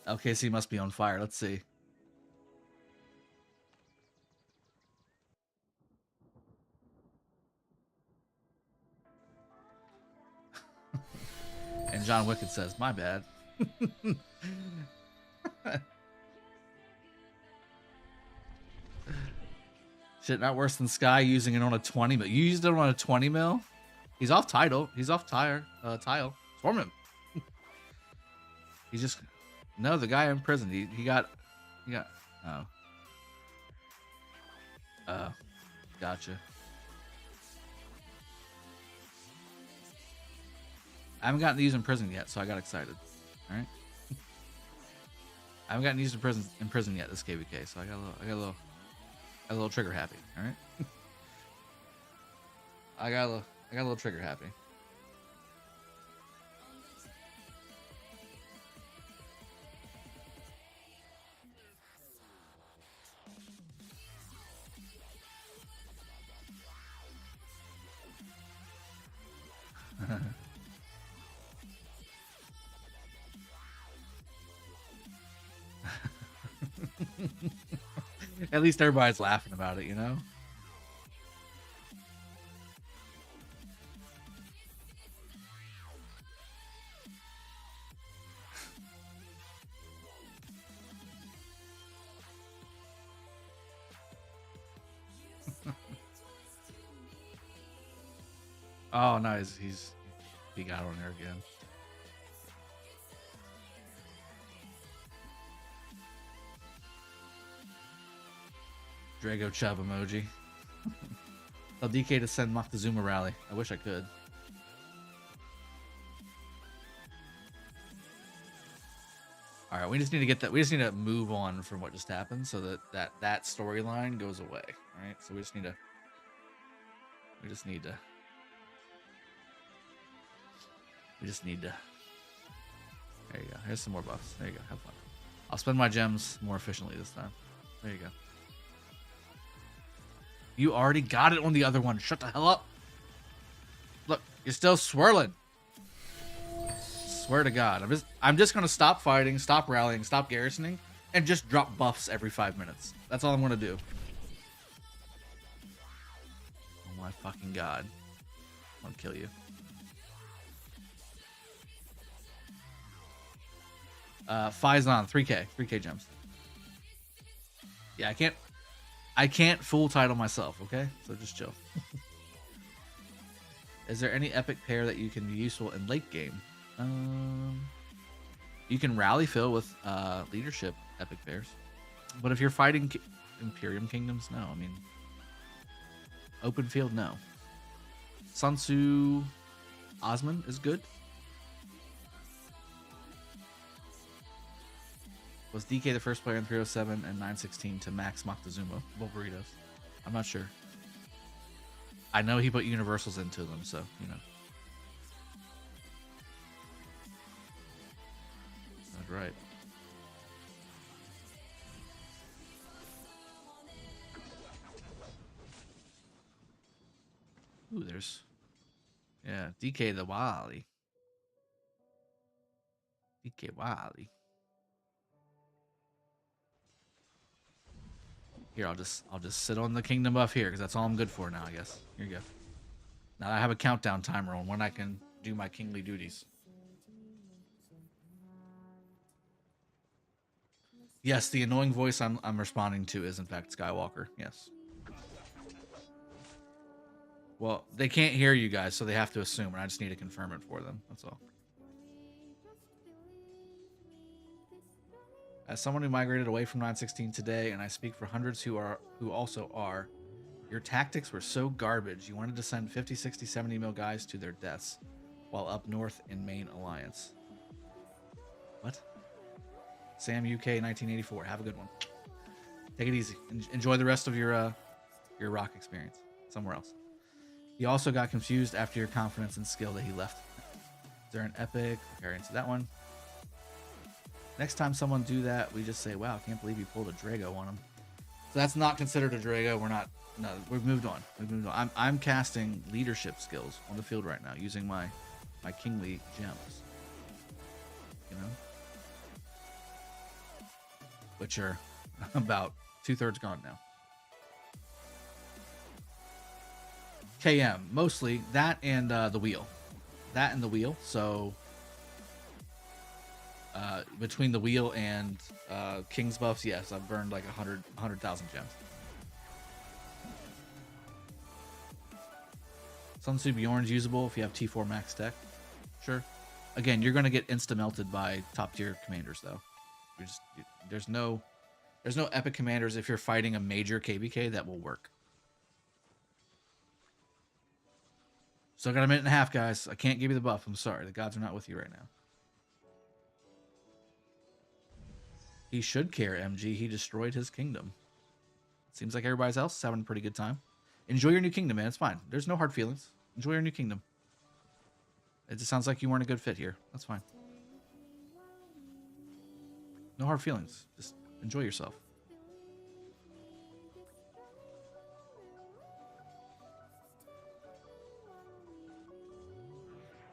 A: LKC must be on fire. Let's see. And John Wicked says, "My bad." Shit, not worse than Sky using it on a 20 mil. You used it on a 20 mil? He's off title. He's off tile. Storm him. He just... No, the guy in prison. He got... Oh. Gotcha. I haven't gotten to use in prison yet, so I got excited. All right. I haven't gotten used in prison yet this KvK, so I got a little trigger happy. All right. I got a little trigger happy. At least everybody's laughing about it, you know? Oh, no, he got on there again. Drago Chubb emoji. Tell DK to send Moctezuma rally. I wish I could. All right, we just need to get that. We just need to move on from what just happened, so that storyline goes away. All right, so we just need to. We just need to. There you go. Here's some more buffs. There you go. Have fun. I'll spend my gems more efficiently this time. There you go. You already got it on the other one. Shut the hell up. Look, you're still swirling. Swear to God. I'm just gonna stop fighting, stop rallying, stop garrisoning, and just drop buffs every 5 minutes. That's all I'm gonna do. Oh my fucking God. I'll kill you. Faison, 3k gems. Yeah, I can't full title myself, okay? So just chill. Is there any epic pair that you can be useful in late game? You can rally fill with leadership epic pairs. But if you're fighting Imperium Kingdoms, no. I mean, open field, no. Sun Tzu Osman is good. Was DK the first player in 307 and 916 to max Moctezuma? Well, burritos. I'm not sure. I know he put universals into them, so, you know. That's right. Ooh, there's... Yeah, DK the Wally. DK Wally. Here, I'll just sit on the kingdom buff here, because that's all I'm good for now, I guess. Here you go. Now I have a countdown timer on when I can do my kingly duties. Yes, the annoying voice I'm responding to is in fact Skywalker. Yes. Well, they can't hear you guys, so they have to assume, and I just need to confirm it for them. That's all. As someone who migrated away from 916 today, and I speak for hundreds who also are, your tactics were so garbage. You wanted to send 50, 60, 70 mil guys to their deaths while up north in main alliance. What? Sam UK 1984. Have a good one. Take it easy. Enjoy the rest of your rock experience somewhere else. He also got confused after your confidence and skill that he left. Is there an epic? Okay, into that one. Next time someone do that, we just say, wow, I can't believe you pulled a Drago on him. So that's not considered a Drago. We've moved on. I'm casting leadership skills on the field right now using my kingly gems. You know? Which are about 2/3 gone now. KM, mostly that and the wheel. That and the wheel, so... between the wheel and King's buffs, yes, I've burned like 100,000 gems. Sun Tzu Bjorn's usable if you have T4 max tech. Sure. Again, you're going to get insta-melted by top-tier commanders, though. There's no epic commanders if you're fighting a major KvK that will work. Still got a minute and a half, guys. I can't give you the buff. I'm sorry. The gods are not with you right now. He should care, MG. He destroyed his kingdom. Seems like everybody else is having a pretty good time. Enjoy your new kingdom, man. It's fine. There's no hard feelings. Enjoy your new kingdom. It just sounds like you weren't a good fit here. That's fine. No hard feelings. Just enjoy yourself.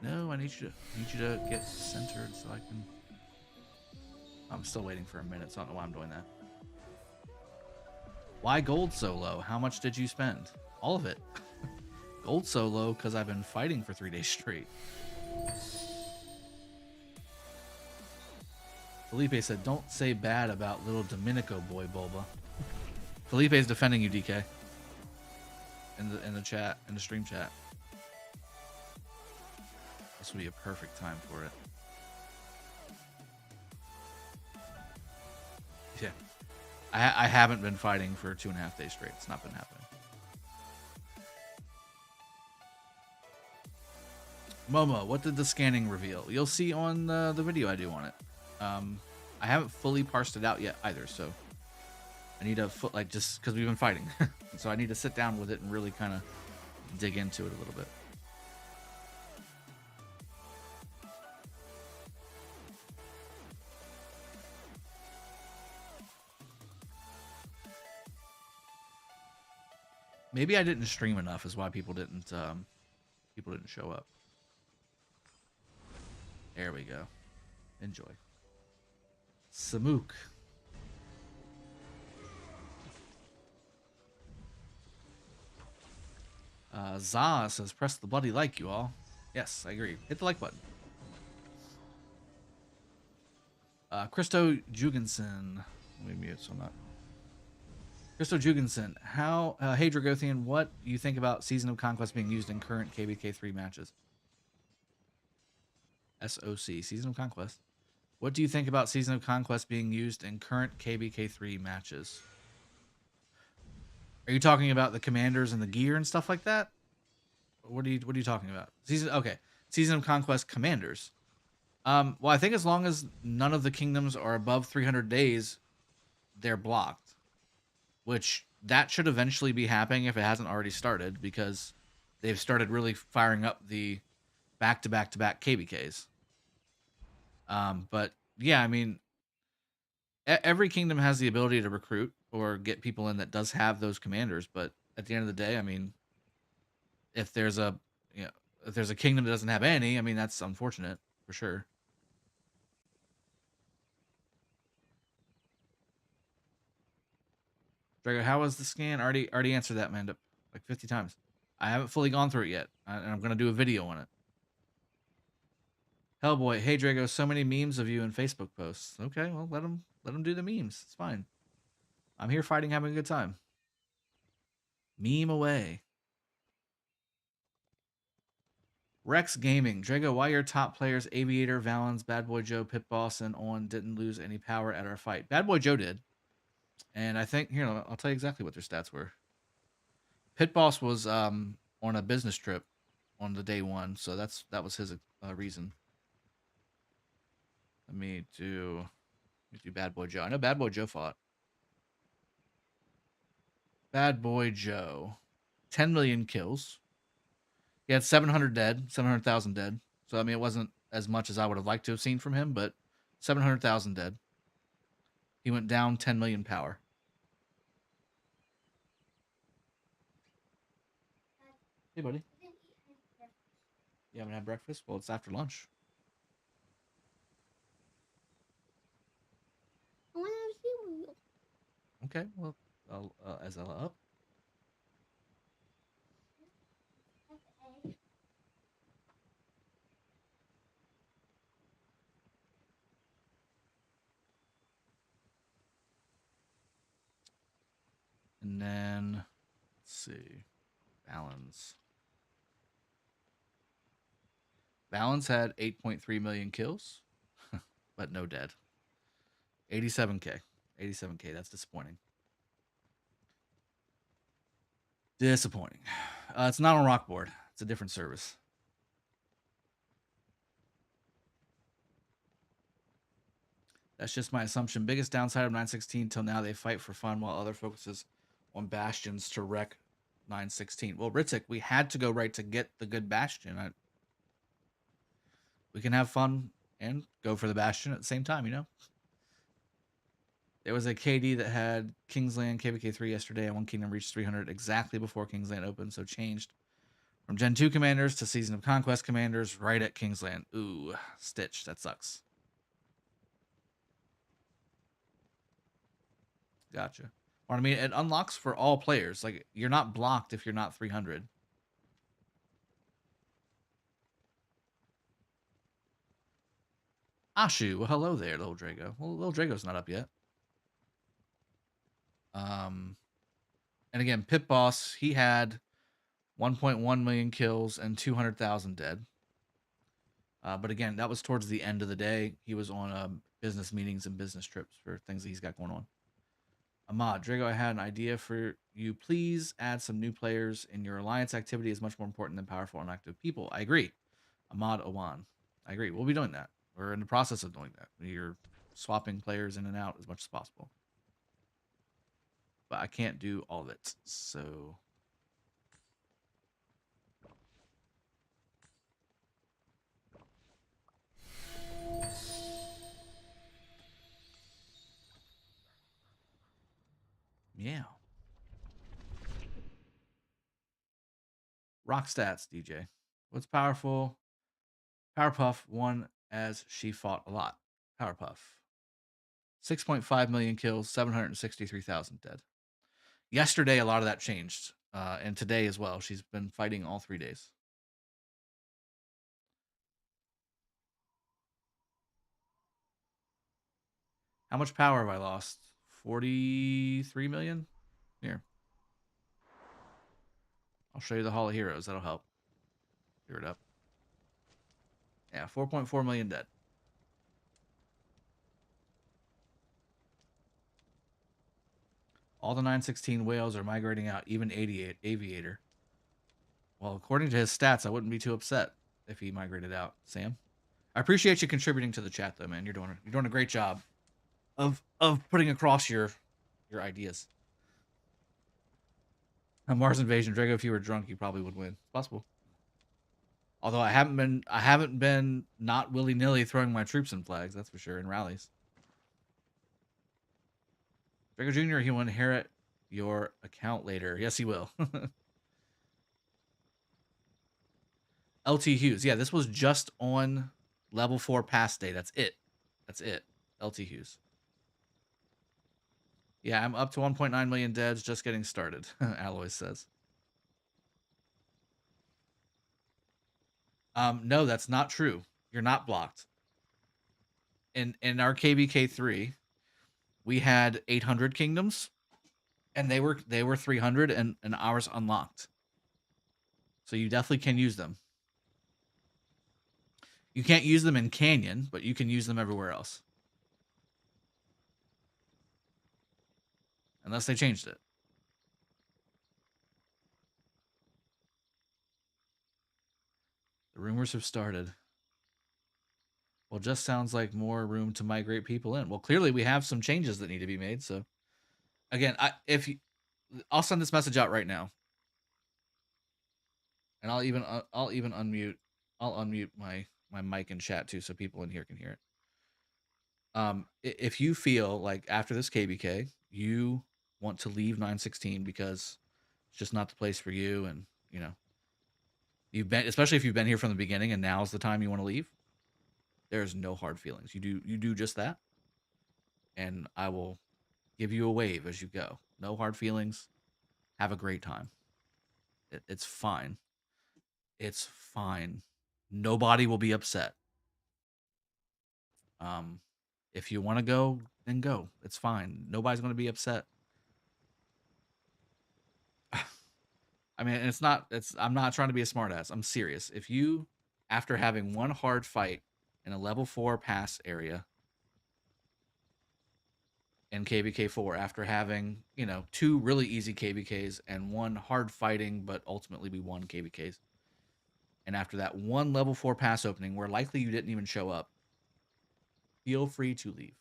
A: No, I need you to get centered so I can... I'm still waiting for a minute, so I don't know why I'm doing that. Why gold so low? How much did you spend? All of it. Gold so low because I've been fighting for 3 days straight. Felipe said, don't say bad about little Domenico boy, Bulba. Felipe is defending you, DK. In the chat, in the stream chat. This would be a perfect time for it. Yeah. I haven't been fighting for 2.5 days straight. It's not been happening. Momo, what did the scanning reveal? You'll see on the video I do on it. I haven't fully parsed it out yet either, so I need to like just because we've been fighting, so I need to sit down with it and really kind of dig into it a little bit. Maybe I didn't stream enough is why people didn't show up. There we go. Enjoy. Samuk. Za says, press the bloody like, you all. Yes, I agree. Hit the like button. Christo Jugensen. Let me mute so I'm not. Christo Jugensen. How, hey Dragothien, what do you think about Season of Conquest being used in current KvK 3 matches? SOC, Season of Conquest. What do you think about Season of Conquest being used in current KvK 3 matches? Are you talking about the commanders and the gear and stuff like that? What are you talking about? Season of Conquest commanders. Well, I think as long as none of the kingdoms are above 300 days, they're blocked. Which that should eventually be happening if it hasn't already started, because they've started really firing up the back-to-back-to-back KvKs. But yeah, I mean, every kingdom has the ability to recruit or get people in that does have those commanders. But at the end of the day, I mean, if there's a kingdom that doesn't have any, I mean, that's unfortunate for sure. Drago, how was the scan? Already answered that, man, like 50 times. I haven't fully gone through it yet, and I'm gonna do a video on it. Hellboy, hey Drago, so many memes of you in Facebook posts. Okay, well let them do the memes. It's fine. I'm here fighting, having a good time. Meme away. Rex Gaming, Drago, why your top players Aviator, Valens, Bad Boy Joe, Pit Boss, and On didn't lose any power at our fight? Bad Boy Joe did. And I think, here, I'll tell you exactly what their stats were. Pit Boss was on a business trip on the day one, so that was his reason. Let me do Bad Boy Joe. I know Bad Boy Joe fought. Bad Boy Joe. 10 million kills. He had 700 dead, 700,000 dead. So, I mean, it wasn't as much as I would have liked to have seen from him, but 700,000 dead. He went down 10 million power. Hey, buddy. You haven't had breakfast? Well, it's after lunch.
E: I want to cereal.
A: Okay, well, as Ella up. And then, let's see, Valens. Valens had 8.3 million kills, but no dead. 87K. 87K, that's disappointing. Disappointing. It's not on Rockboard. It's a different service. That's just my assumption. Biggest downside of 916 till now, they fight for fun while other focuses on bastions to wreck 916. Well, Ritik, we had to go right to get the good bastion. We can have fun and go for the bastion at the same time, you know? There was a KD that had Kingsland KvK 3 yesterday, and one kingdom reached 300 exactly before Kingsland opened, so changed from Gen 2 commanders to Season of Conquest commanders right at Kingsland. Ooh, Stitch, that sucks. Gotcha. Or, I mean, it unlocks for all players. Like, you're not blocked if you're not 300. Ashu, well, hello there, Little Drago. Well, Little Drago's not up yet. And again, Pit Boss, he had 1.1 million kills and 200,000 dead. But again, that was towards the end of the day. He was on business meetings and business trips for things that he's got going on. Ahmad, Drago, I had an idea for you. Please add some new players in your alliance activity is much more important than powerful and active people. I agree. Ahmad Owan. I agree. We'll be doing that. We're in the process of doing that. swapping players in and out as much as possible. But I can't do all of it, so... yeah. Rock stats, DJ. What's powerful? Powerpuff won as she fought a lot. Powerpuff. 6.5 million kills, 763,000 dead. Yesterday, a lot of that changed. And today as well. She's been fighting all 3 days. How much power have I lost? 43 million? Here. I'll show you the Hall of Heroes. That'll help. Clear it up. Yeah, 4.4 million dead. All the 916 whales are migrating out, even 88 Aviator. Well, according to his stats, I wouldn't be too upset if he migrated out, Sam. I appreciate you contributing to the chat, though, man. You're doing a great job of putting across your ideas. A Mars invasion, Drago, if you were drunk, you probably would win. It's possible. Although I haven't been not willy-nilly throwing my troops in flags, that's for sure, in rallies. Drago Jr., he will inherit your account later. Yes, he will. LT Hughes. Yeah, this was just on level 4 pass day. That's it. That's it. LT Hughes. Yeah, I'm up to 1.9 million deads, just getting started, Alloy says. No, that's not true. You're not blocked. In our KvK 3, we had 800 kingdoms, and they were 300, and ours unlocked. So you definitely can use them. You can't use them in Canyon, but you can use them everywhere else. Unless they changed it. The rumors have started. Well, just sounds like more room to migrate people in. Well, clearly we have some changes that need to be made. So, again, I'll send this message out right now, and I'll even unmute. I'll unmute my mic and chat too, so people in here can hear it. If you feel like after this KvK you want to leave 916 because it's just not the place for you, and you know you've been, especially if you've been here from the beginning, and now's the time you want to leave. There's no hard feelings. You do just that, and I will give you a wave as you go. No hard feelings. Have a great time. It's fine. It's fine. Nobody will be upset. If you want to go, then go. It's fine. Nobody's going to be upset. I mean, I'm not trying to be a smartass. I'm serious. If you, after having one hard fight in a level 4 pass area in KvK 4, after having, 2 really easy KvKs and one hard fighting, but ultimately we won KvKs, and after that one level 4 pass opening where likely you didn't even show up, feel free to leave.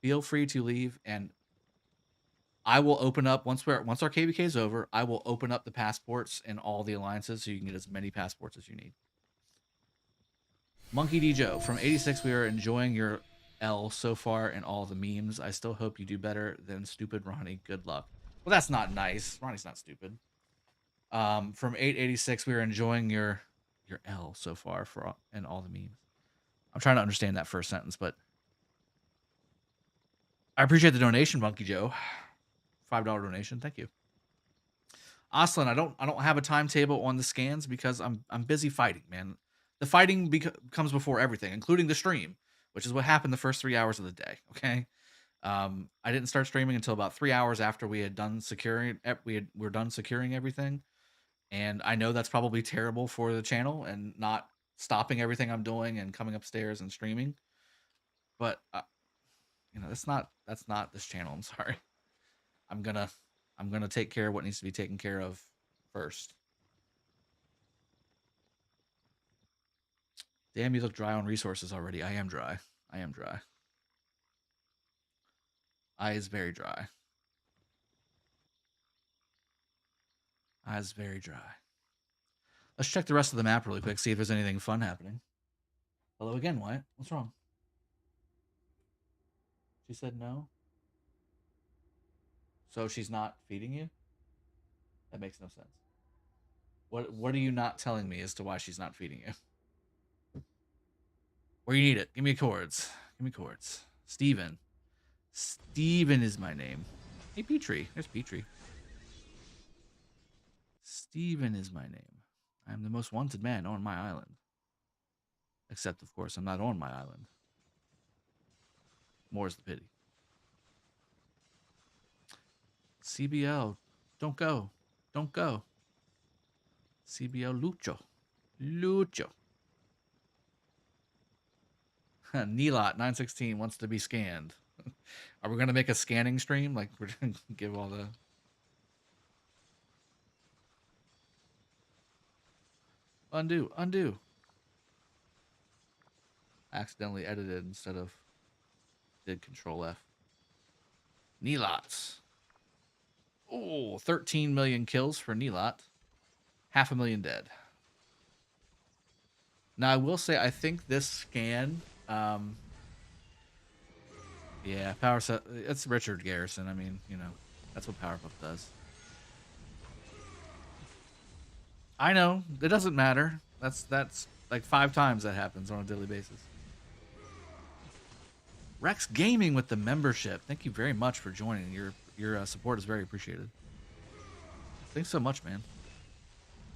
A: Feel free to leave, and I will open up once our KvK is over. I will open up the passports in all the alliances so you can get as many passports as you need. Monkey D Joe from 86. We are enjoying your L so far in all the memes. I still hope you do better than stupid Ronnie. Good luck. Well, that's not nice. Ronnie's not stupid. From 886, we are enjoying your L so far in all the memes. I'm trying to understand that first sentence, but I appreciate the donation, Monkey Joe. $5 donation. Thank you. Aslan, I don't have a timetable on the scans because I'm busy fighting, man. The fighting comes before everything, including the stream, which is what happened the first 3 hours of the day. Okay. I didn't start streaming until about 3 hours after we had done securing. We're done securing everything, and I know that's probably terrible for the channel and not stopping everything I'm doing and coming upstairs and streaming. But that's not this channel. I'm sorry. I'm gonna take care of what needs to be taken care of first. Damn, you look dry on resources already. I am dry. Eye is very dry. Eyes very dry. Let's check the rest of the map really quick, see if there's anything fun happening. Hello again, Wyatt. What's wrong? She said no. So she's not feeding you? That makes no sense. What are you not telling me as to why she's not feeding you? Where you need it? Give me chords. Give me chords. Steven. Steven is my name. Hey, Petrie. There's Petrie. Steven is my name. I am the most wanted man on my island. Except, of course, I'm not on my island. More's the pity. CBL. Don't go. Don't go. CBL Lucho. Lucho. Nilot 916 wants to be scanned. Are we going to make a scanning stream? Like, we're going to give all the... Undo. Undo. Accidentally edited instead of did Control F. Nilots. Oh, 13 million kills for Nilot. 500,000 dead. Now, I will say, I think this scan... yeah, Power Set... It's Richard Garrison. I mean, you know, that's what Powerpuff does. I know. It doesn't matter. That's like 5 times that happens on a daily basis. Rex Gaming with the membership. Thank you very much for joining. Your support is very appreciated. Thanks so much, man.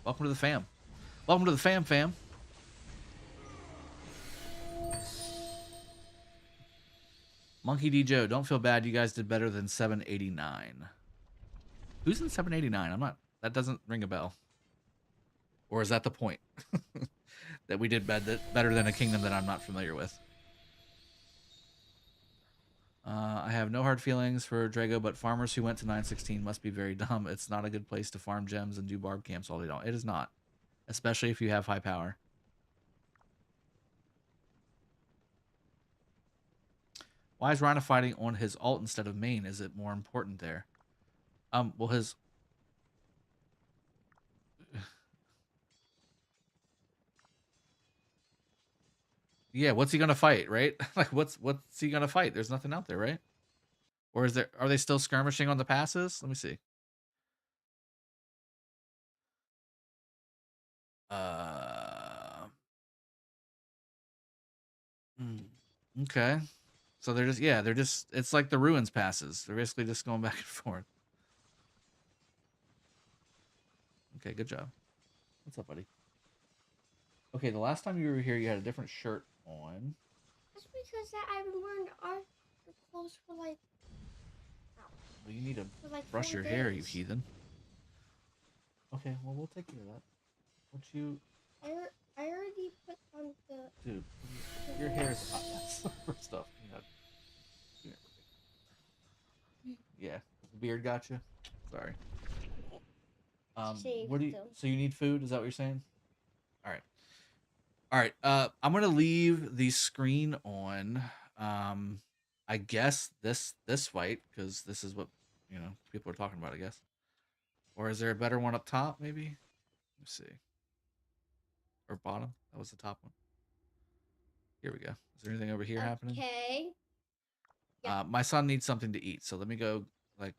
A: Welcome to the fam. Welcome to the fam. Monkey D. Joe, don't feel bad. You guys did better than 789. Who's in 789? I'm not... That doesn't ring a bell. Or is that the point? That we did better than a kingdom that I'm not familiar with? I have no hard feelings for Drago, but farmers who went to 916 must be very dumb. It's not a good place to farm gems and do barb camps all day long. It is not. Especially if you have high power. Why is Rhino fighting on his alt instead of main? Is it more important there? Well, his... Yeah, what's he gonna fight, right? Like, what's he gonna fight? There's nothing out there, right? Or is there? Are they still skirmishing on the passes? Let me see. Okay. So they're just, yeah, they're just, it's like the ruins passes. They're basically just going back and forth. Okay, good job. What's up, buddy? Okay, the last time you were here, you had a different shirt on.
E: That's because I've been wearing our clothes for like...
A: Well, you need to
E: like
A: brush
E: 4
A: your hair, you
E: days.
A: heathen. Okay, well, we'll take care of that. What you...
E: I already put on the...
A: Dude, your hair is hot. That's for stuff. You know. Yeah, the beard got you. Sorry. What do you? So you need food? Is that what you're saying? All right. All right. I'm gonna leave the screen on. I guess this fight, because this is what people are talking about. I guess. Or is there a better one up top? Maybe. Let me see. Or bottom. That was the top one. Here we go. Is there anything over here happening?
E: Okay. Yep.
A: My son needs something to eat, so let me go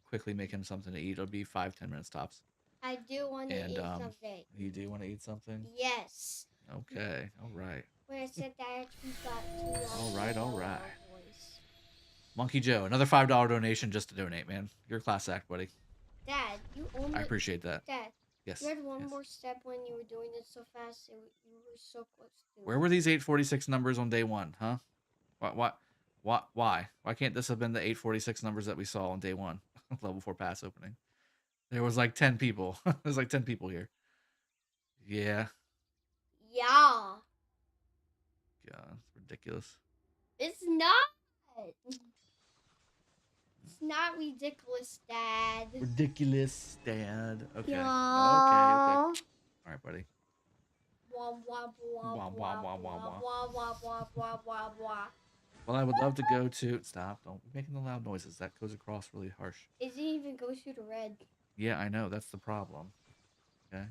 A: quickly make him something to eat. It'll be 5-10 minutes tops.
E: I do want to eat something.
A: You do want to eat something?
E: Yes.
A: Okay. All right.
E: When I said that, I actually got to...
A: All right. Monkey Joe, another $5 donation just to donate, man. You're a class act, buddy.
E: Dad, you only... I
A: appreciate that.
E: Dad.
A: Yes.
E: You had one more step when you were doing it so fast. You were so close to...
A: Where were these 846 numbers on day one, huh? Why? Why can't this have been the 846 numbers that we saw on day one? Level 4 pass opening. There was like 10 people. There's like 10 people here. Yeah.
E: Yeah.
A: God, it's ridiculous.
E: It's not. It's not ridiculous, Dad.
A: Ridiculous, Dad. Okay.
E: Yeah.
A: Okay. All right, buddy.
E: Wah, wah, wah,
A: Wah,
E: wah,
A: wah, wah,
E: wah,
A: wah,
E: wah, wah, wah, wah, wah, wah.
A: Well, I would love to go to. Stop! Don't be making the loud noises. That goes across really harsh.
E: It even goes through the red.
A: Yeah, I know. That's the problem. Okay.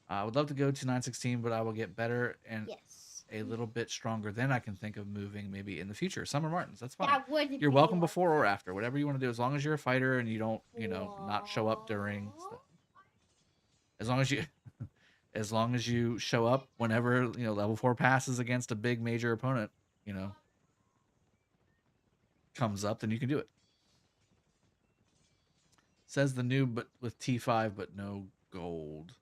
A: I would love to go to 916, but I will get better and
E: Yes.
A: a little bit stronger. Then I can think of moving maybe in the future. Summer Martins. That's fine.
E: That would
A: You're
E: be
A: welcome
E: like
A: before or after, whatever you want to do. As long as you're a fighter and you don't, not show up during.
E: What?
A: As long as you, as long as you show up whenever level 4 passes against a big major opponent, comes up, then you can do it. Says the noob, but with T5, but no gold.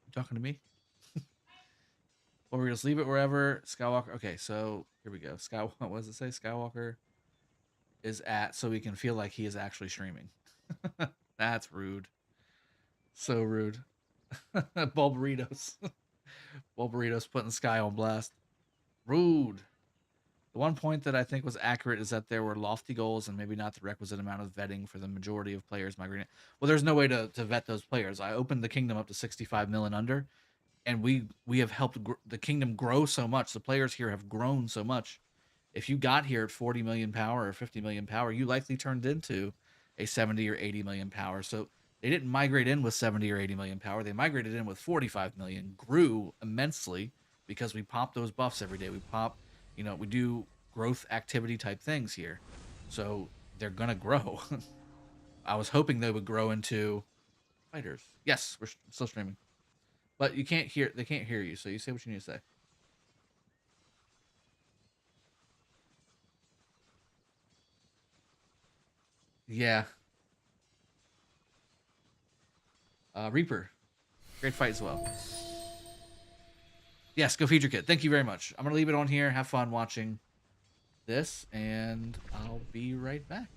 A: You talking to me? Or we just leave it wherever Skywalker. Okay, so here we go. What does it say? Skywalker is at, so we can feel like he is actually streaming. That's rude. So rude. Bulburitos. Bulburitos putting Sky on blast. Rude. The one point that I think was accurate is that there were lofty goals and maybe not the requisite amount of vetting for the majority of players migrating. Well, there's no way to vet those players. I opened the kingdom up to 65 mil and under, and we have helped the kingdom grow so much. The players here have grown so much. If you got here at 40 million power or 50 million power, you likely turned into a 70 or 80 million power. So they didn't migrate in with 70 or 80 million power. They migrated in with 45 million, grew immensely because we pop those buffs every day. We pop, we do growth activity type things here. So they're going to grow. I was hoping they would grow into fighters. Yes, we're still streaming. But they can't hear you, so you say what you need to say. Yeah. Reaper. Great fight as well. Yes, go feed your kid. Thank you very much. I'm going to leave it on here. Have fun watching this, and I'll be right back.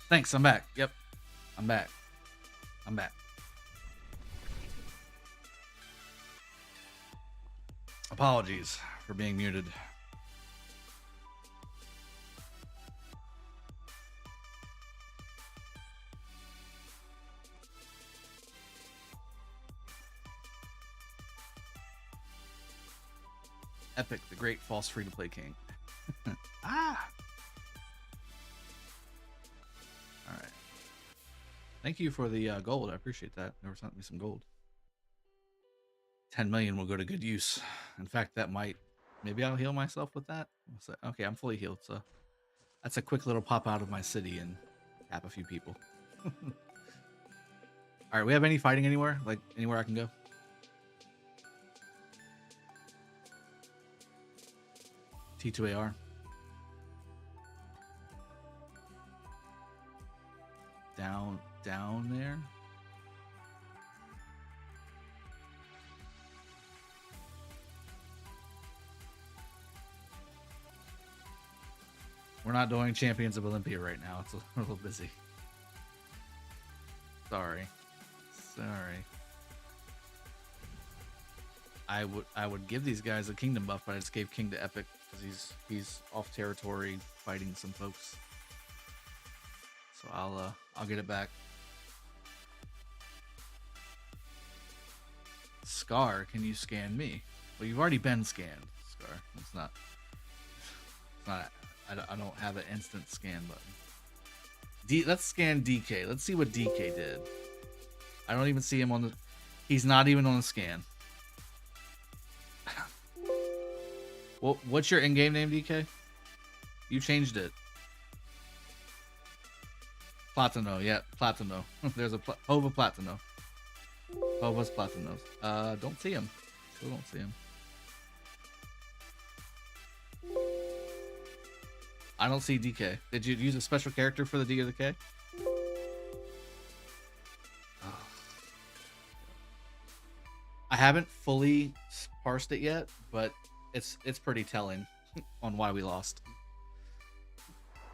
A: Thanks, I'm back. Yep, I'm back. I'm back. Apologies for being muted. Epic, the great false free-to-play king. Ah! Alright. Thank you for the gold. I appreciate that. Never sent me some gold. 10 million will go to good use. In fact, that might... Maybe I'll heal myself with that. Okay, I'm fully healed, so... That's a quick little pop out of my city and tap a few people. Alright, we have any fighting anywhere? Like, anywhere I can go? T2AR. Down there. We're not doing Champions of Olympia right now. It's a little busy. Sorry. I would give these guys a kingdom buff, but I just gave King to Epic because he's off territory fighting some folks. So I'll get it back. Scar, can you scan me? Well, you've already been scanned, Scar. It's not. I don't have an instant scan button. Let's scan DK. Let's see what DK did. I don't even see him on the. He's not even on the scan. Well, what's your in-game name, DK? You changed it. Platino, yeah, Platino. There's a Hova Platino. Hova's Platinos. Don't see him. Still don't see him. I don't see DK. Did you use a special character for the D or the K? Oh. I haven't fully parsed it yet, but it's pretty telling on why we lost.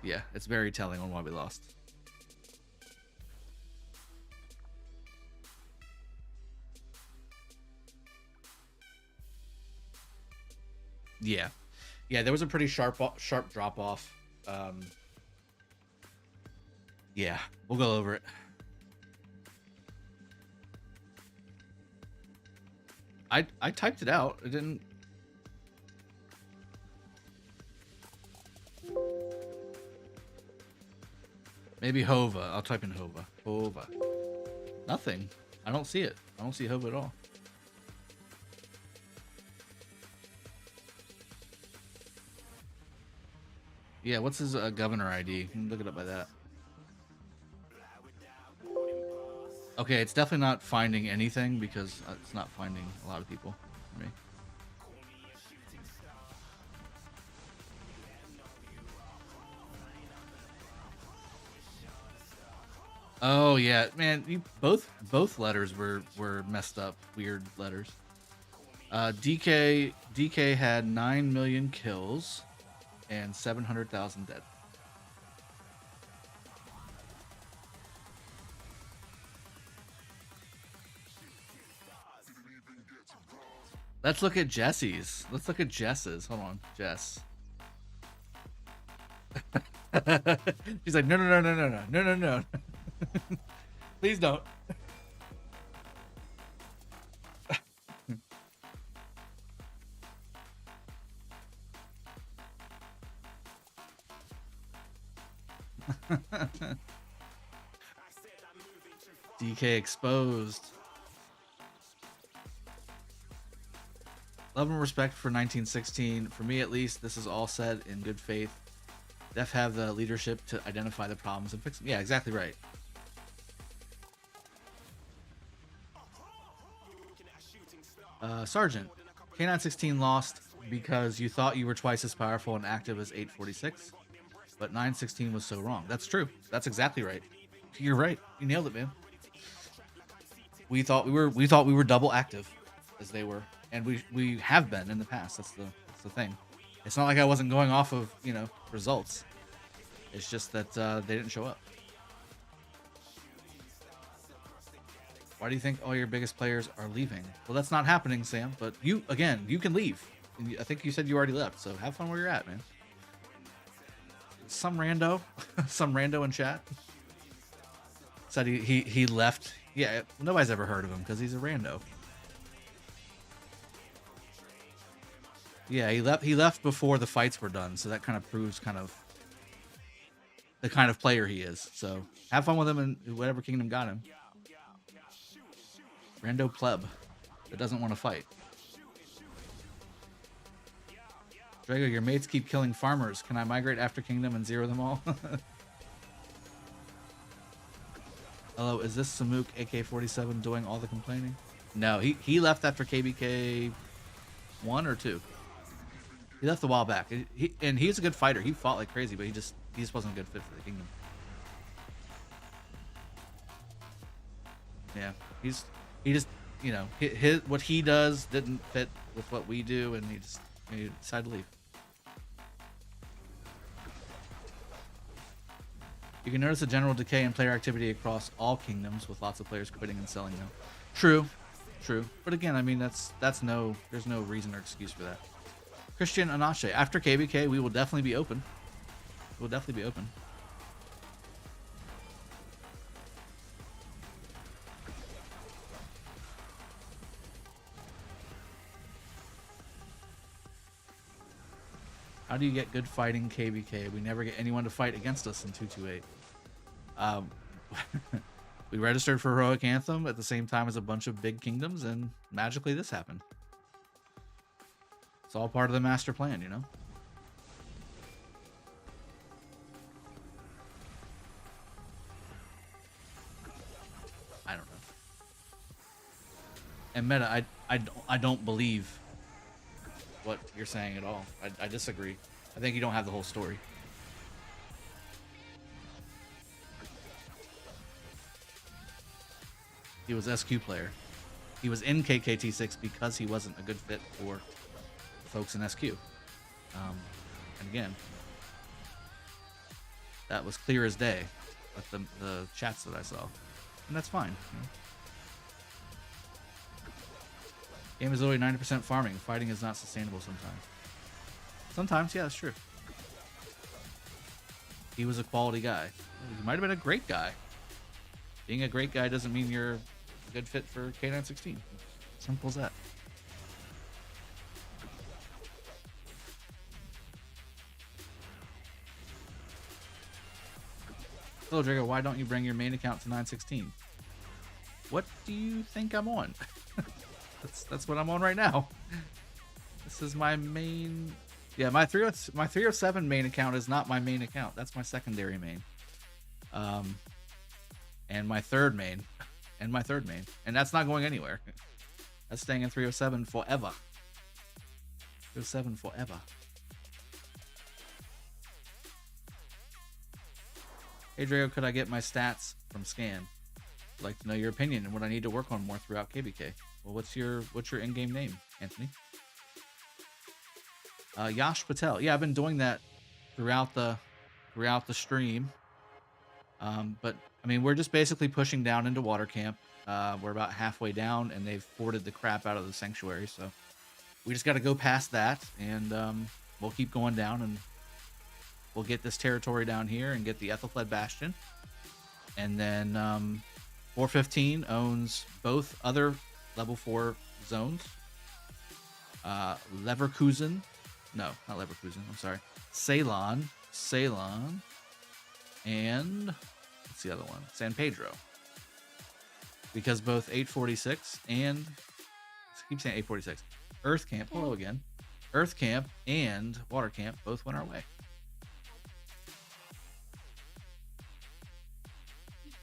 A: Yeah, it's very telling on why we lost. Yeah, there was a pretty sharp drop off. Yeah, we'll go over it. I typed it out. It didn't. Maybe Hova. I'll type in Hova. Hova. Nothing. I don't see it. I don't see Hova at all. Yeah, what's his governor ID? You can look it up by that. Okay, it's definitely not finding anything because it's not finding a lot of people for me. Oh yeah, man, both letters were messed up, weird letters. DK had 9 million kills and 700,000 dead. Let's look at Jesse's. Let's look at Jess's. Hold on, Jess. She's like, no. Please don't. DK exposed. Love and respect for 1916. For me, at least, this is all said in good faith. Def have the leadership to identify the problems and fix them. Yeah, exactly right. Sergeant, K916 lost because you thought you were twice as powerful and active as 846, but 916 was so wrong. That's true. That's exactly right. You're right. You nailed it, man. We thought we were double active as they were, and we have been in the past. That's the thing. It's not like I wasn't going off of results. It's just that they didn't show up. Why do you think all your biggest players are leaving? Well, that's not happening, Sam. But you can leave. I think you said you already left. So have fun where you're at, man. Some rando, some rando in chat said he left. Yeah, nobody's ever heard of him because he's a rando. Yeah, he left before the fights were done, so that kind of proves kind of the kind of player he is. So have fun with him in whatever kingdom got him. Rando pleb that doesn't want to fight. Drago, your mates keep killing farmers. Can I migrate after kingdom and zero them all? Hello, is this Samuk AK-47 doing all the complaining? No, he left after KvK 1 or 2. He left a while back. And he's a good fighter. He fought like crazy, but he just wasn't a good fit for the kingdom. Yeah, he just you know his what he does didn't fit with what we do, and he decided to leave. You can notice a general decay in player activity across all kingdoms, with lots of players quitting and selling now. True. But again, I mean there's no reason or excuse for that. Christian Anache, after KvK, we will definitely be open. We'll definitely be open. How do you get good fighting KvK? We never get anyone to fight against us in 228. We registered for Heroic Anthem at the same time as a bunch of big kingdoms, and magically this happened. It's all part of the master plan, you know? I don't know. And Meta, I don't believe what you're saying at all. I disagree. I think you don't have the whole story. He was SQ player. He was in KKT6 because he wasn't a good fit for folks in SQ. And again, that was clear as day with the chats that I saw. And that's fine. You know? Game is literally 90% farming. Fighting is not sustainable sometimes. Sometimes, yeah, that's true. He was a quality guy. He might have been a great guy. Being a great guy doesn't mean you're a good fit for K916. Simple as that. Hello, Drago. Why don't you bring your main account to 916? What do you think I'm on? That's what I'm on right now. This is my main. Yeah, my 307 main account is not my main account. That's my secondary main. And my third main. And that's not going anywhere. That's staying in 307 forever. 307 forever. Hey Drago, could I get my stats from Scan? I'd like to know your opinion and what I need to work on more throughout KvK. Well, what's your in-game name, Anthony? Yash Patel. Yeah, I've been doing that throughout the stream. But I mean, we're just basically pushing down into water camp. We're about halfway down, and they've forted the crap out of the sanctuary. So we just got to go past that, and we'll keep going down, and we'll get this territory down here and get the Ethelfled Bastion, and then 415 owns both other level 4 zones. Leverkusen. No, not Leverkusen. I'm sorry. Ceylon. And what's the other one? San Pedro. Because both 846 and I keep saying 846. Earth Camp. Hello again. Earth Camp and Water Camp both went our way.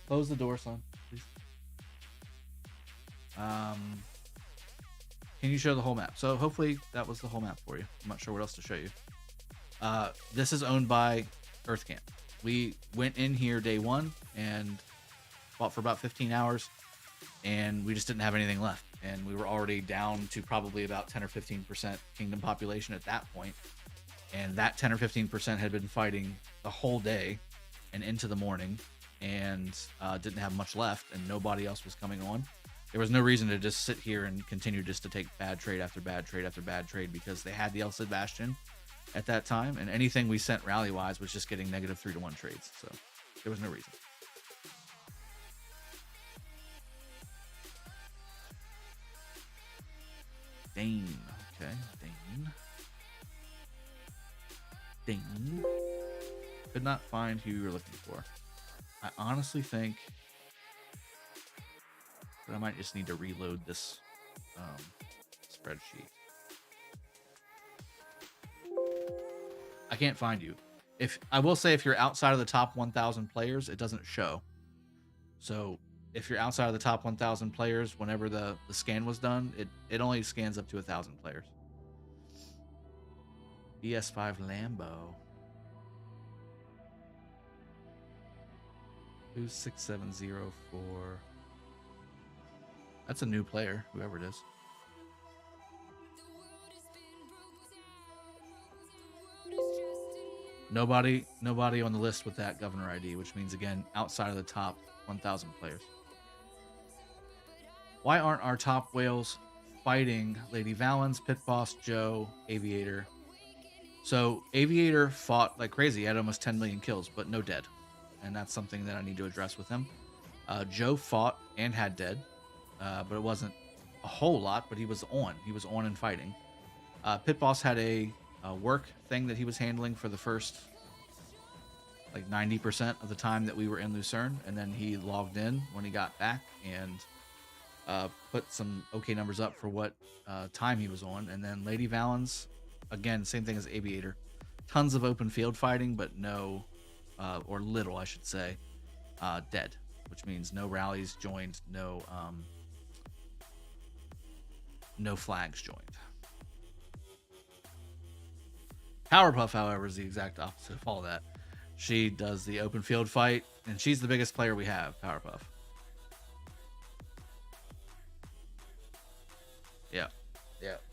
A: Close the door, son, please. Can you show the whole map? So hopefully that was the whole map for you. I'm not sure what else to show you. This is owned by Earth Camp. We went in here day one and fought for about 15 hours, and we just didn't have anything left. And we were already down to probably about 10 or 15% kingdom population at that point. And that 10 or 15% had been fighting the whole day and into the morning, and didn't have much left, and nobody else was coming on. There was no reason to just sit here and continue just to take bad trade after bad trade after bad trade because they had the El Cid Bastion at that time, and anything we sent rally-wise was just getting -3-1 trades, so there was no reason. Dane. Okay, Dane. Could not find who you were looking for. I honestly think that I might just need to reload this spreadsheet. I can't find you. If I will say, if you're outside of the top 1,000 players, it doesn't show. So if you're outside of the top 1,000 players, whenever the scan was done, it only scans up to 1,000 players. BS5 Lambo. Who's 6704? That's a new player, whoever it is. Nobody on the list with that governor ID, which means, again, outside of the top 1,000 players. Why aren't our top whales fighting Lady Valens, Pit Boss, Joe, Aviator? So Aviator fought like crazy. He had almost 10 million kills, but no dead. And that's something that I need to address with him. Joe fought and had dead, but it wasn't a whole lot, but he was on. He was on and fighting. Pit Boss had a work thing that he was handling for the first like 90% of the time that we were in Lucerne, and then he logged in when he got back and put some okay numbers up for what time he was on. And then Lady Valens, again, same thing as Aviator, tons of open field fighting, but no, or little, I should say, dead, which means no rallies joined, no flags joined. Powerpuff, however, is the exact opposite of all that. She does the open field fight, and she's the biggest player we have, Powerpuff. Yeah. Yep.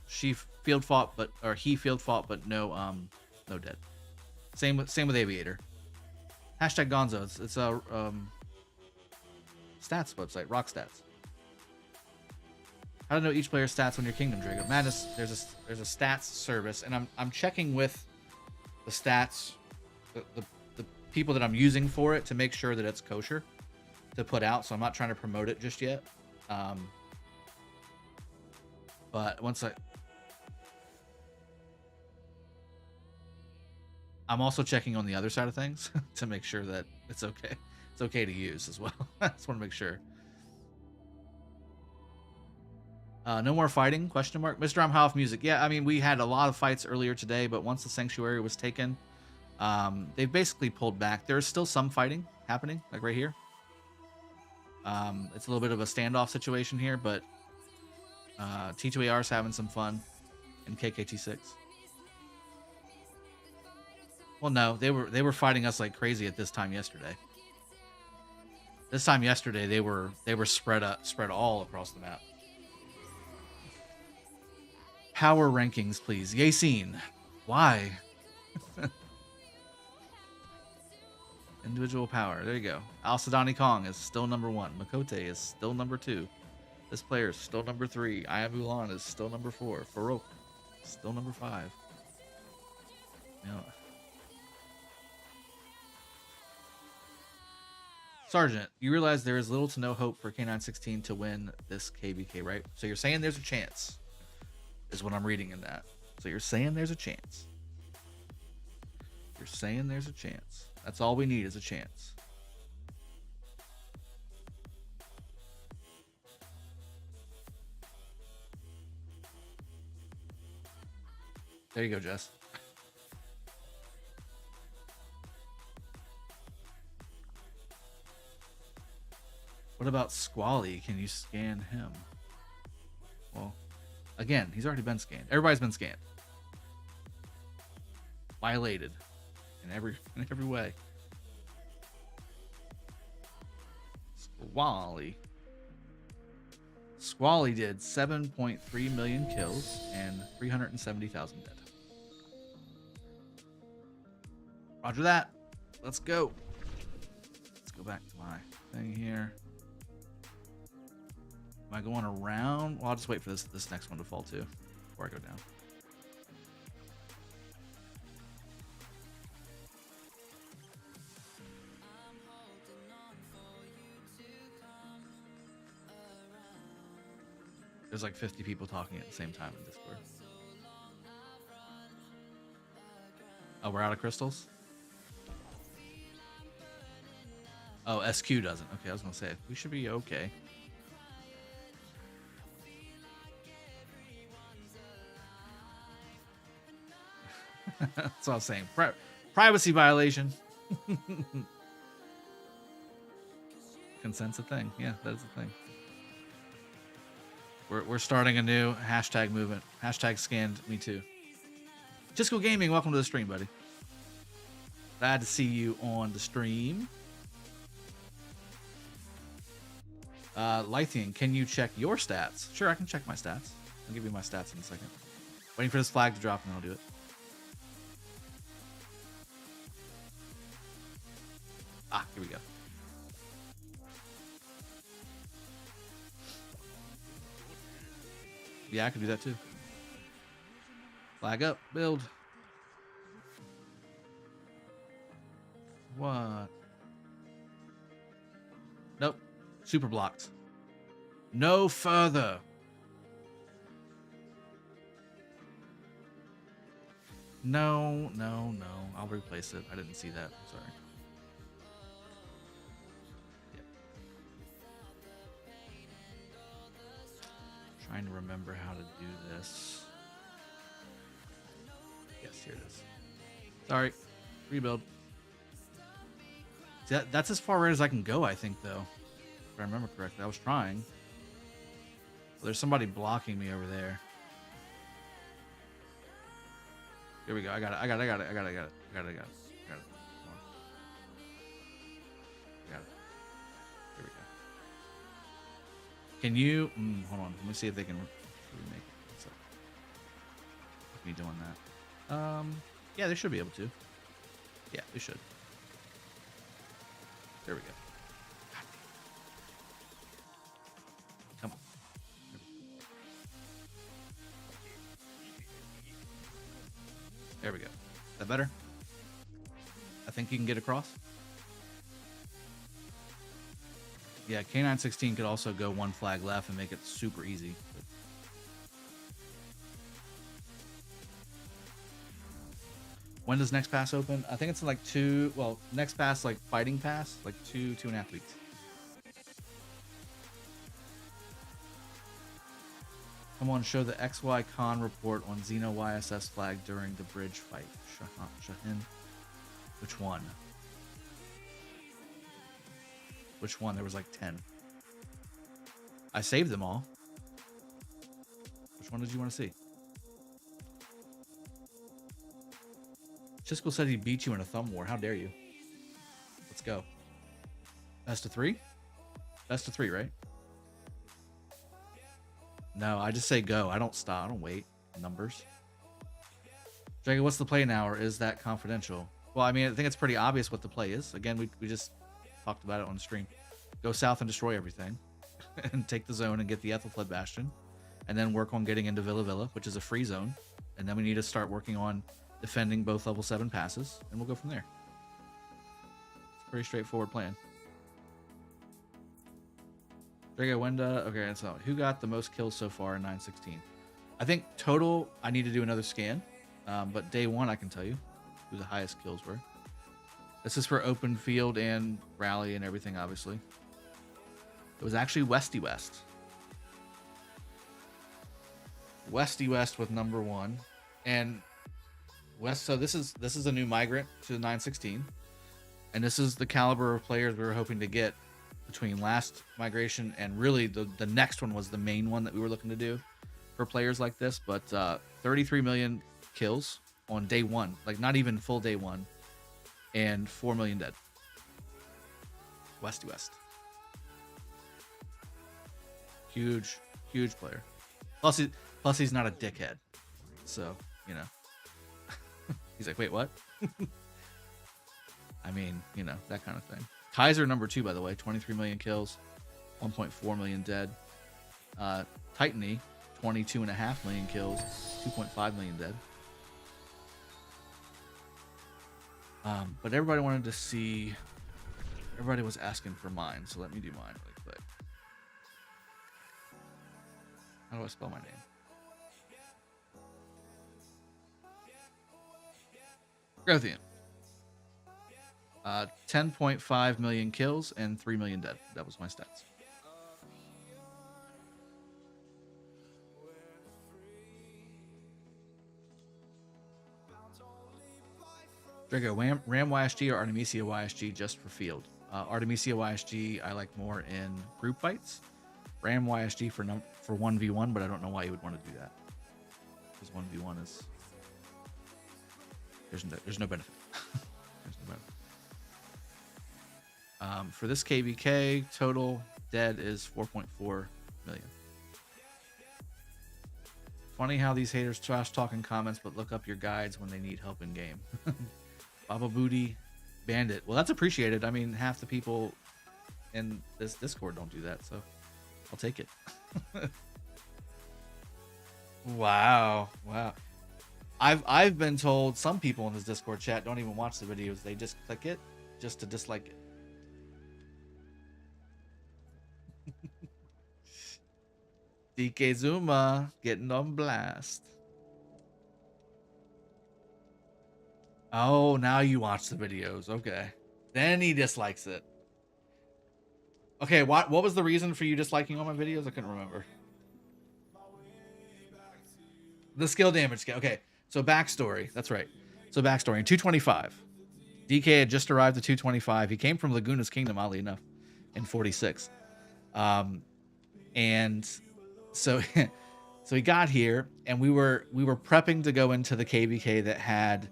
A: She field fought, he field fought, but no dead. Same with Aviator. Hashtag Gonzo. It's a stats website, Rock Stats. How to know each player's stats on your Kingdom, Drago? Madness. There's a stats service, and I'm checking with the stats, the people that I'm using for it to make sure that it's kosher to put out. So I'm not trying to promote it just yet. But once I'm also checking on the other side of things to make sure that it's okay. It's okay to use as well. I just want to make sure. No more fighting? Question mark. Mr. Amhoff music. Yeah, I mean, we had a lot of fights earlier today, but once the sanctuary was taken, they've basically pulled back. There's still some fighting happening, like right here. It's a little bit of a standoff situation here, but T2AR is having some fun in KKT6. Well, no, they were fighting us like crazy at this time yesterday. This time yesterday, they were spread all across the map. Power rankings, please. Yasin. Why? Individual power. There you go. Al Sadani Kong is still number 1. Makote is still number 2. This player is still number 3. Ayamulan is still number 4. Farouk still number 5. You know. Sergeant, you realize there is little to no hope for K916 to win this KvK, right? So you're saying there's a chance, is what I'm reading in that. So you're saying there's a chance. You're saying there's a chance. That's all we need is a chance. There you go, Jess. What about Squally? Can you scan him? Well, again, he's already been scanned. Everybody's been scanned. Violated in every way. Squally did 7.3 million kills and 370,000 dead. Roger that. Let's go. Let's go back to my thing here. Am I going around? Well, I'll just wait for this next one to fall too before I go down. There's like 50 people talking at the same time in Discord. Oh, we're out of crystals? Oh, SQ doesn't. Okay, I was gonna say we should be okay. That's what I was saying. Privacy violation. Consent's a thing. Yeah, that is a thing. We're starting a new hashtag movement. Hashtag scanned me too. Cisco Gaming, welcome to the stream, buddy. Glad to see you on the stream. Lithian, can you check your stats? Sure, I can check my stats. I'll give you my stats in a second. Waiting for this flag to drop and then I'll do it. Ah, here we go. Yeah, I can do that too. Flag up, build. What? Nope. Super blocked. No further. No. I'll replace it. I didn't see that. I'm sorry. Trying to remember how to do this. Yes, here it is. Sorry. Rebuild. See, that's as far right as I can go, I think, though. If I remember correctly. I was trying. Well, there's somebody blocking me over there. Here we go. I got it. Got it. Come on. Got it. Here we go. Can you... hold on. Let me see if they can remake it. So, me doing that. Yeah, they should be able to. Yeah, they should. There we go. Come on. There we go. Is that better? I think you can get across. Yeah, K916 could also go one flag left and make it super easy. But... when does next pass open? I think it's in like next pass, like fighting pass, like 2.5 weeks. Come on, show the XY con report on Xeno YSS flag during the bridge fight. Shahin. Which one? Which one? There was like 10. I saved them all. Which one did you want to see? Chisco said he beat you in a thumb war. How dare you? Let's go. Best of 3? Best of 3, right? No, I just say go. I don't stop. I don't wait. Numbers. Drago, what's the play now, or is that confidential? Well, I mean, I think it's pretty obvious what the play is. Again, we just talked about it on the stream. Go south and destroy everything. And take the zone and get the Ethelfled Bastion. And then work on getting into Villa Villa, which is a free zone. And then we need to start working on defending both level 7 passes. And we'll go from there. It's a pretty straightforward plan. Drago, okay, so who got the most kills so far in 916? I think total, I need to do another scan. But day 1, I can tell you who the highest kills were. This is for open field and rally and everything, obviously. It was actually Westy West. Westy West with number 1. And West, so this is a new migrant to 916. And this is the caliber of players we were hoping to get between last migration and really the next one was the main one that we were looking to do for players like this. But 33 million kills on day 1, like not even full day 1, and 4 million dead. Westy West. Huge player. Plus he's not a dickhead. So, you know. He's like, wait, what? I mean, you know, that kind of thing. Kaiser number 2, by the way, 23 million kills, 1.4 million dead. Titany, 22.5 million kills, 2.5 million dead. But everybody wanted to see. Everybody was asking for mine, so let me do mine really quick. How do I spell my name? Dragothien. 10.5 million kills and 3 million dead. That was my stats. Drago, Ram YSG or Artemisia YSG just for field? Artemisia YSG I like more in group fights. Ram YSG for 1v1, but I don't know why you would want to do that. Because 1v1 is... There's no benefit. There's no benefit. For this KvK, total dead is 4.4 million. Funny how these haters trash talk in comments, but look up your guides when they need help in game. Baba Booty Bandit. Well, that's appreciated. I mean, half the people in this Discord don't do that, so I'll take it. Wow. I've been told some people in this Discord chat don't even watch the videos. They just click it just to dislike it. DK Zuma getting on blast. Oh, now you watch the videos. Okay. Then he dislikes it. Okay, what was the reason for you disliking all my videos? I couldn't remember. The skill damage scale. Okay, so backstory. That's right. So backstory. In 225, DK had just arrived at 225. He came from Laguna's Kingdom, oddly enough, in 46. And so so he got here, and we were prepping to go into the KvK that had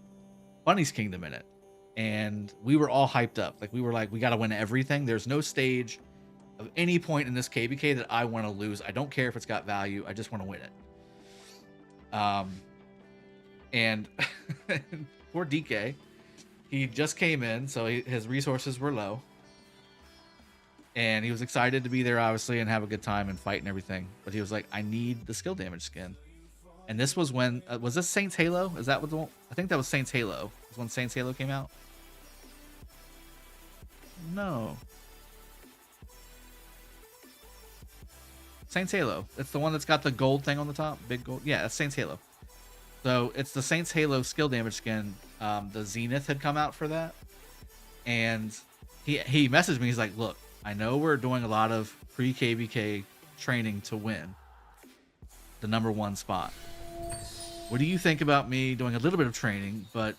A: Bunny's Kingdom in it, and we were all hyped up. Like, we were like, we got to win everything. There's no stage of any point in this KvK that I want to lose. I don't care if it's got value. I just want to win it. And poor DK, he just came in, so his resources were low, and he was excited to be there, obviously, and have a good time and fight and everything. But he was like, I need the skill damage skin. And this was when, was this Saints Halo? Is that what the one? I think that was Saints Halo. Was when Saints Halo came out? No. Saints Halo. It's the one that's got the gold thing on the top. Big gold. Yeah, that's Saints Halo. So it's the Saints Halo skill damage skin. The Zenith had come out for that. And he messaged me. He's like, look, I know we're doing a lot of pre-KvK training to win the #1 spot. What do you think about me doing a little bit of training, but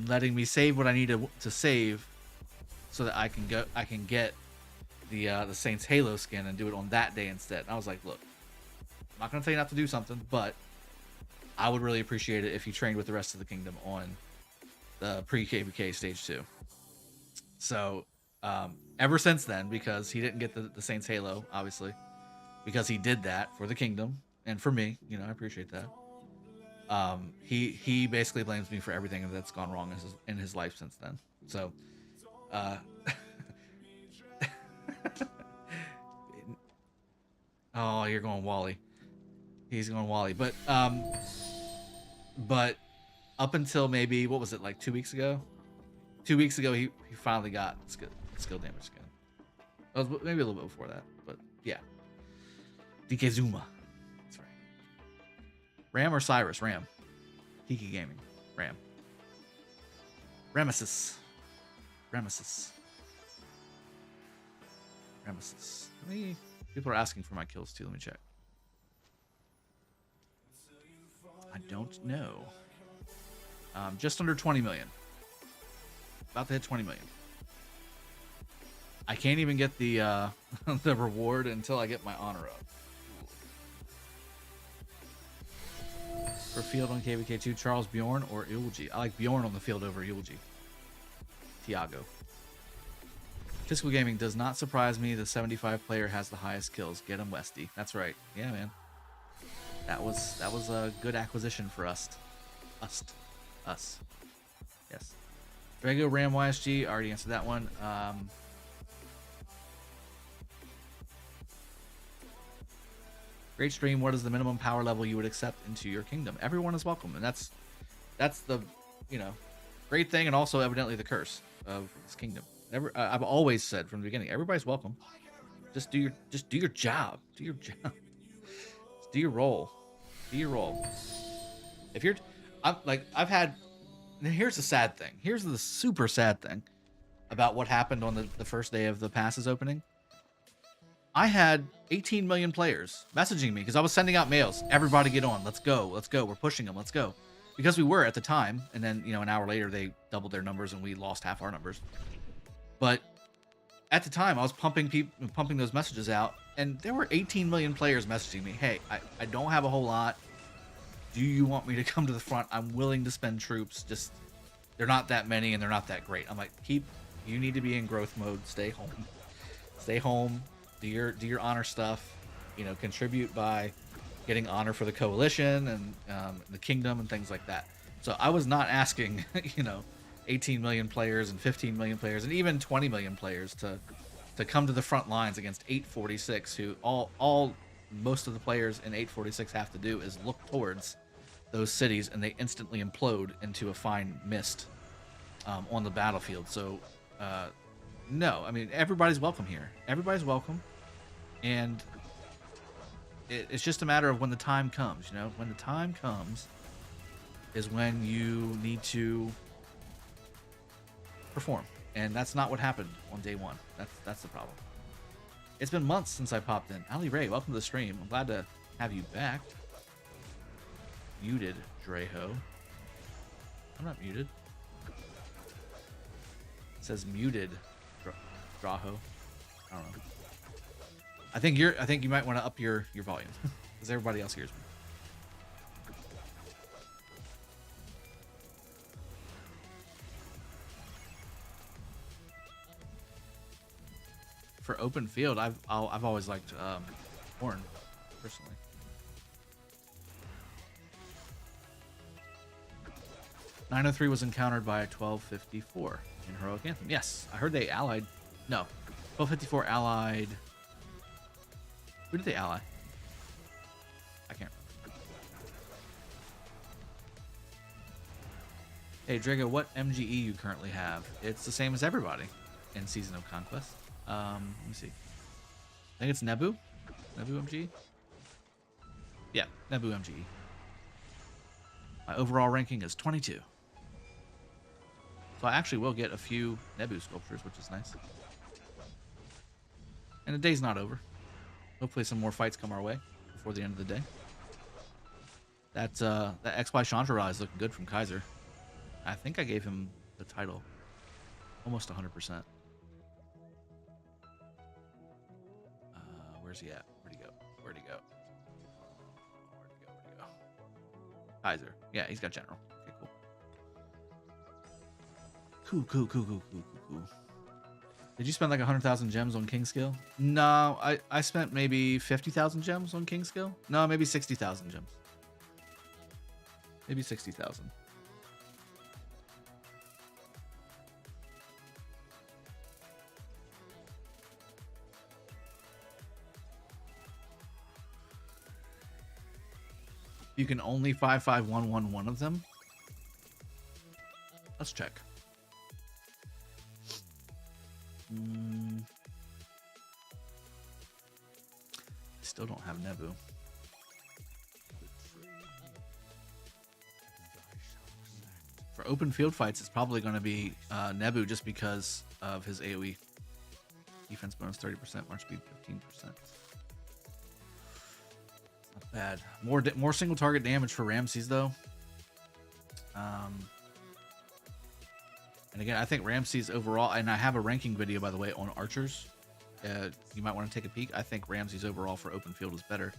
A: letting me save what I need to save so that I can get the Saints Halo skin and do it on that day instead? And I was like, look, I'm not going to tell you not to do something, but I would really appreciate it if you trained with the rest of the kingdom on the pre-KvK stage 2. So ever since then, because he didn't get the Saints Halo, obviously, because he did that for the kingdom and for me, you know, I appreciate that. He basically blames me for everything that's gone wrong in his life since then. So, oh, you're going Wally. He's going Wally. But up until maybe, what was it, like 2 weeks ago? 2 weeks ago, he finally got skill damage skin. It was maybe a little bit before that, but yeah. DK Zuma. That's right. Ram or Cyrus? Ram. Kiki Gaming. Ram. Ramesis. People are asking for my kills too. Let me check. I don't know. Just under 20 million. About to hit 20 million. I can't even get the the reward until I get my honor up. For field on KvK2, Charles Bjorn or Ilgi? I like Bjorn on the field over Ilgi. Tiago. Fiscal Gaming does not surprise me. The 75 player has the highest kills. Get him, Westy. That's right. Yeah, man. That was a good acquisition for us. Yes. Drago Ram YSG, already answered that one. Great stream. What is the minimum power level you would accept into your kingdom? Everyone is welcome, and that's the great thing, and also evidently the curse of this kingdom. I've always said from the beginning, everybody's welcome. Just do your job. Do your job. Just do your role. Do your role. If you're, I've had. Here's the sad thing. Here's the super sad thing about what happened on the first day of the passes opening. I had 18 million players messaging me because I was sending out mails. Everybody get on. Let's go. Let's go. We're pushing them. Let's go. Because we were at the time. And then, an hour later, they doubled their numbers and we lost half our numbers. But at the time, I was pumping those messages out. And there were 18 million players messaging me. Hey, I don't have a whole lot. Do you want me to come to the front? I'm willing to spend troops. Just, they're not that many and they're not that great. I'm like, you need to be in growth mode. Stay home. Stay home. Do your honor stuff. Contribute by getting honor for the coalition and the kingdom and things like that. So I was not asking, 18 million players and 15 million players and even 20 million players to come to the front lines against 846, who most of the players in 846 have to do is look towards those cities and they instantly implode into a fine mist on the battlefield. So no, I mean, everybody's welcome here. Everybody's welcome. And it's just a matter of when the time comes, when the time comes is when you need to perform. And that's not what happened on day one. That's the problem. It's been months since I popped in. Ali Ray, welcome to the stream. I'm glad to have you back. Muted, Dreho. I'm not muted. It says muted, Draho. I don't know. I think you might want to up your volume because everybody else hears me. For open field, I've always liked Horn personally. .903 was encountered by 1254 in Heroic Anthem. Yes, I heard they allied. No, 1254 allied. Who did they ally? I can't remember. Hey Drago, what MGE you currently have? It's the same as everybody in Season of Conquest. Let me see. I think it's Nebu. Nebu MGE? Yeah, Nebu MGE. My overall ranking is 22. So I actually will get a few Nebu sculptures, which is nice. And the day's not over. Hopefully some more fights come our way before the end of the day. That X-By Chandra is looking good from Kaiser. I think I gave him the title. Almost 100%. Where's he at? Where'd he go? Where'd he go? Where'd he go? Kaiser. Yeah, he's got general. Okay, cool. Cool. Did you spend like 100,000 gems on King Skill? No, I spent maybe 50,000 gems on King Skill. No, maybe 60,000 gems. Maybe 60,000. You can only 5511 one of them. Let's check. Still don't have Nebu. For open field fights, it's probably going to be Nebu just because of his AoE. Defense bonus 30%, march speed 15%. Not bad. More single target damage for Ramses though. And again, I think Ramses overall, and I have a ranking video by the way on archers. You might want to take a peek. I think Ramses overall for open field is better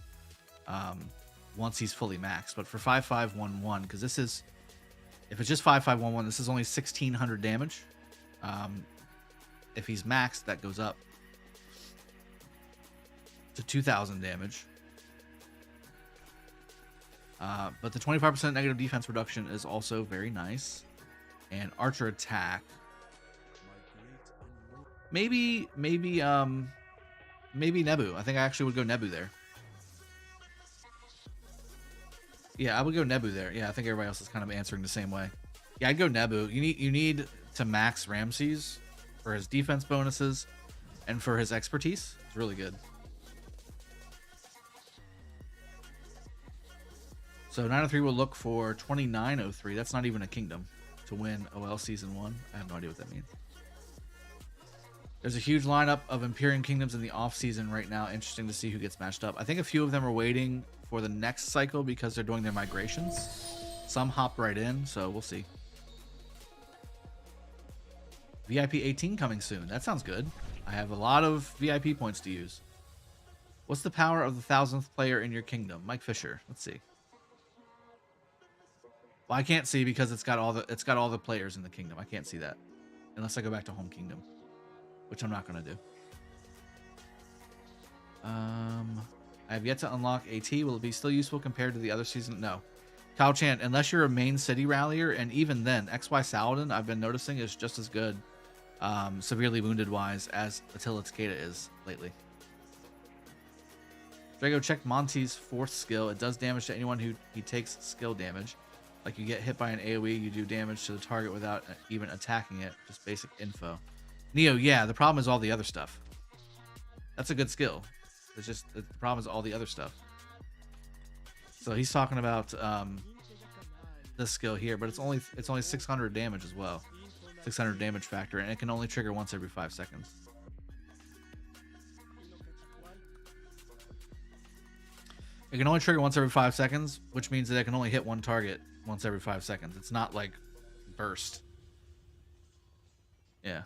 A: once he's fully maxed. But for 5511, because this is, if it's just 5511, this is only 1600 damage. If he's maxed, that goes up to 2000 damage. But the 25% negative defense reduction is also very nice. and archer attack. Maybe Nebu. I think I actually would go Nebu there. Yeah, I would go Nebu there. Yeah, I think everybody else is kind of answering the same way. Yeah, I'd go Nebu. You need to max Ramses for his defense bonuses and for his expertise. It's really good. So 903 will look for 2903. That's not even a kingdom to win OL Season 1. I have no idea what that means. There's a huge lineup of Empyrean Kingdoms in the off-season right now. Interesting to see who gets matched up. I think a few of them are waiting for the next cycle because they're doing their migrations. Some hop right in, so we'll see. VIP 18 coming soon. That sounds good. I have a lot of VIP points to use. What's the power of the 1000th player in your kingdom? Mike Fisher. Let's see. Well, I can't see because it's got all the players in the kingdom. I can't see that unless I go back to home kingdom, which I'm not going to do. I have yet to unlock AT. Will it be still useful compared to the other season? No. Kyle Chan, unless you're a main city rallier, and even then, XY Saladin, I've been noticing, is just as good, severely wounded wise, as Attila Takeda is lately. Drago, check Monty's 4th skill. It does damage to anyone who he takes skill damage. Like you get hit by an AoE, you do damage to the target without even attacking it. Just basic info. Neo, yeah, the problem is all the other stuff. That's a good skill. It's just the problem is all the other stuff. So he's talking about this skill here, but it's only 600 damage as well. 600 damage factor, and it can only trigger once every 5 seconds. It can only trigger once every 5 seconds, which means that it can only hit one target once every 5 seconds. It's not like burst. Yeah.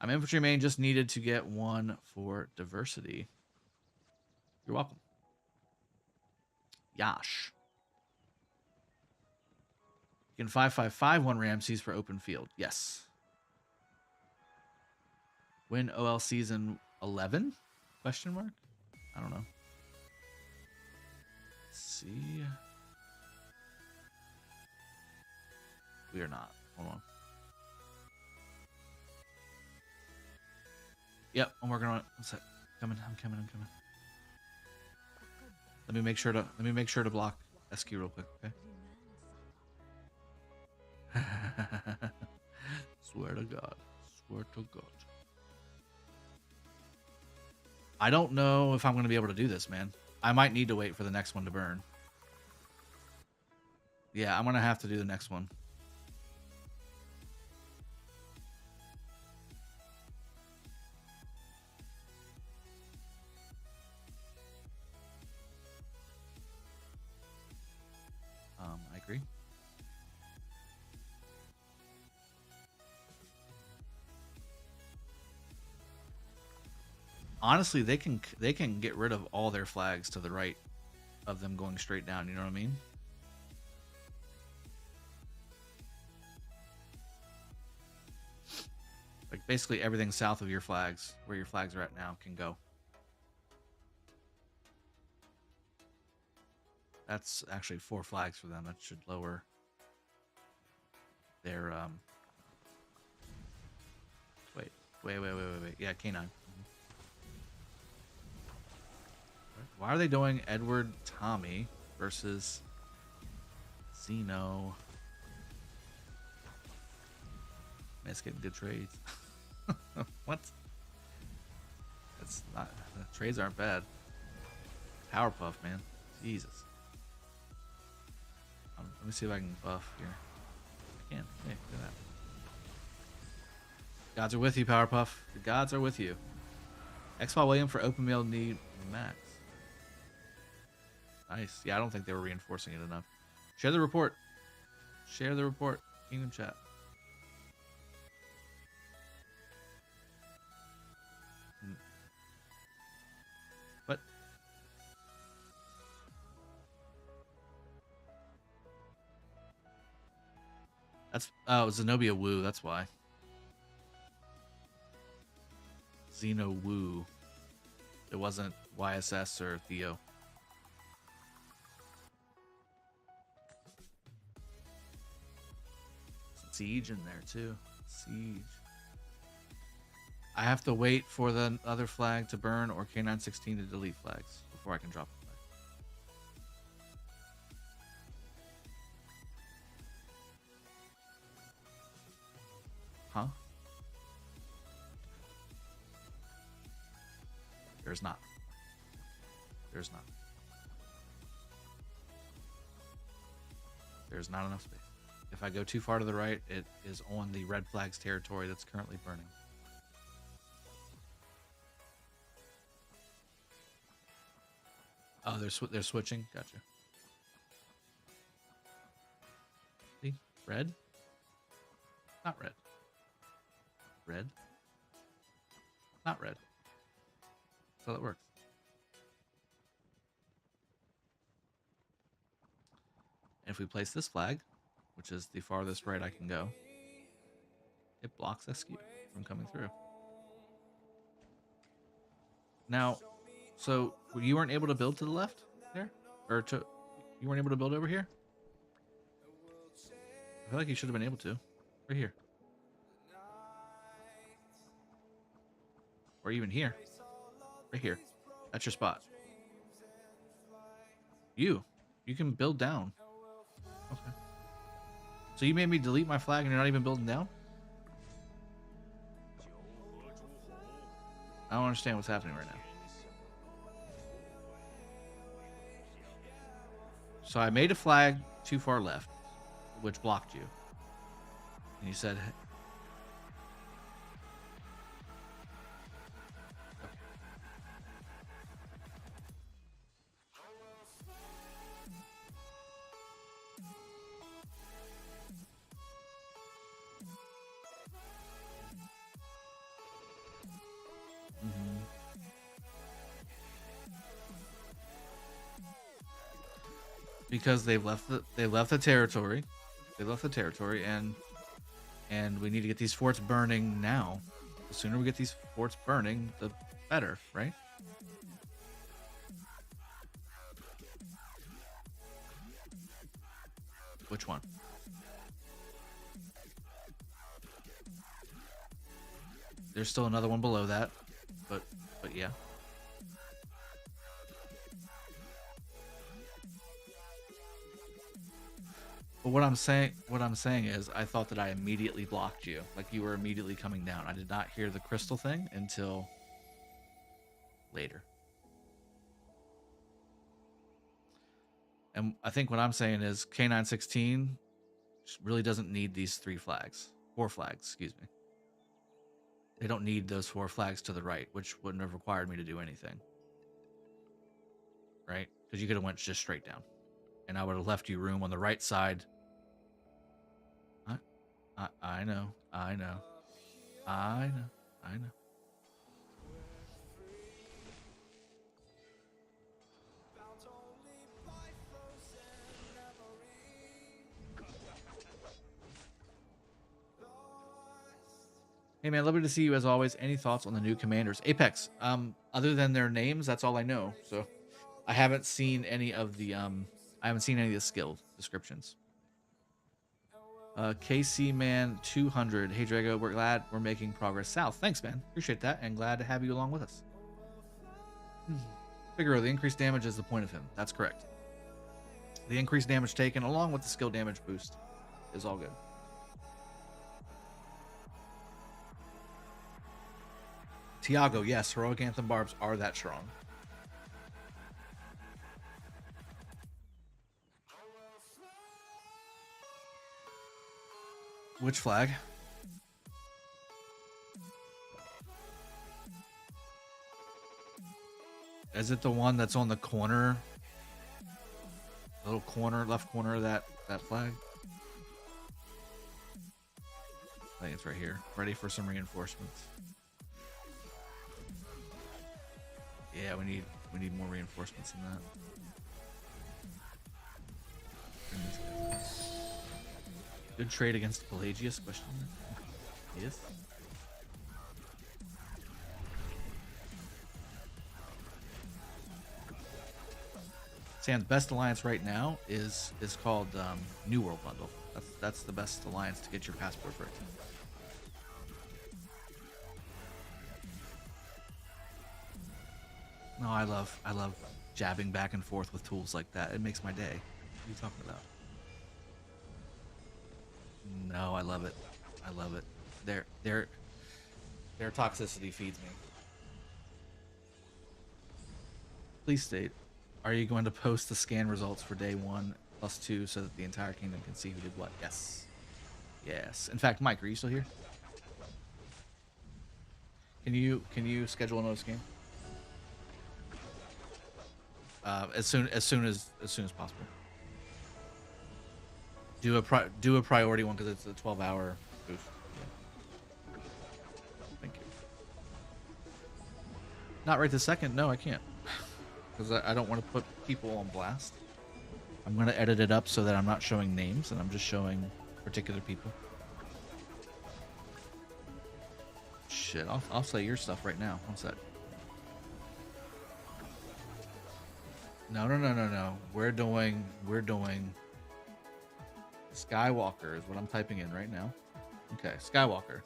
A: I'm infantry main, just needed to get 1 for diversity. You're welcome. Yash. You can 5551 Ramses for open field. Yes. Win OL season 11? Question mark? I don't know. Let's see. We are not. Hold on. Yep, I'm working on it. What's that? I'm coming. Let me make sure to block SQ real quick, okay? Swear to God. I don't know if I'm going to be able to do this, man. I might need to wait for the next one to burn. Yeah, I'm going to have to do the next one. I agree. Honestly, they can get rid of all their flags to the right of them going straight down, you know what I mean? Like basically everything south of your flags, where your flags are at now, can go. That's actually 4 flags for them. That should lower their wait. Yeah, K9. Why are they doing Edward Tommy versus Zeno? Man, it's getting good trades. What? That's not. The trades aren't bad. Powerpuff, man. Jesus. Let me see if I can buff here. I can. Hey, look at that. Gods are with you, Powerpuff. The gods are with you. XY William for open mail need max. Nice. Yeah, I don't think they were reinforcing it enough. Share the report. Share the report. Kingdom chat. What? That's Zenobia Wu. That's why. Xeno Wu. It wasn't YSS or Theo. Siege in there too. Siege. I have to wait for the other flag to burn or K916 to delete flags before I can drop the flag. Huh? There's not. There's not. There's not enough space. If I go too far to the right, it is on the red flag's territory that's currently burning. Oh, they're switching. Gotcha. See, red. Not red. Red. Not red. That's how that works. And if we place this flag, which is the farthest right I can go, it blocks SQ from coming through. Now, so you weren't able to build to the left there? Or you weren't able to build over here? I feel like you should have been able to. Right here. Or even here. Right here. That's your spot. You can build down. Okay. So you made me delete my flag and you're not even building down? I don't understand what's happening right now. So I made a flag too far left, which blocked you. And you said... Because they've left the territory. They left the territory, and we need to get these forts burning now. The sooner we get these forts burning, the better, right? Which one? There's still another one below that, but yeah. But what I'm saying is, I thought that I immediately blocked you, like you were immediately coming down. I did not hear the crystal thing until later. And I think what I'm saying is K916 really doesn't need these 4 flags, excuse me. They don't need those 4 flags to the right, which wouldn't have required me to do anything. Right? Because you could have went just straight down. And I would have left you room on the right side. I know. Hey man, lovely to see you as always. Any thoughts on the new commanders? Apex. Other than their names, that's all I know. So I haven't seen any of the skill descriptions. KC Man 200. Hey Drago, we're glad we're making progress south. Thanks, man. Appreciate that, and glad to have you along with us. Figaro, the increased damage is the point of him. That's correct. The increased damage taken, along with the skill damage boost, is all good. Tiago, yes, heroic anthem barbs are that strong. Which flag? Is it the one that's on the corner? The little corner, left corner of that flag? I think it's right here. Ready for some reinforcements. Yeah, we need more reinforcements than that. Good trade against Pelagius? Question. Yes. Sam's best alliance right now is called New World Bundle. That's the best alliance to get your passport for it. No, I love jabbing back and forth with tools like that. It makes my day. What are you talking about? No, I love it. I love it. Their toxicity feeds me. Please state, are you going to post the scan results for day 1 + 2 so that the entire kingdom can see who did what? Yes. Yes. In fact, Mike, are you still here? Can you schedule another scan? As soon as possible. Do a priority one because it's a 12-hour boost. Yeah. Thank you. Not right this second. No, I can't. Because I don't want to put people on blast. I'm going to edit it up so that I'm not showing names and I'm just showing particular people. Shit, I'll say your stuff right now. One sec. No. We're doing Skywalker is what I'm typing in right now. Okay, Skywalker.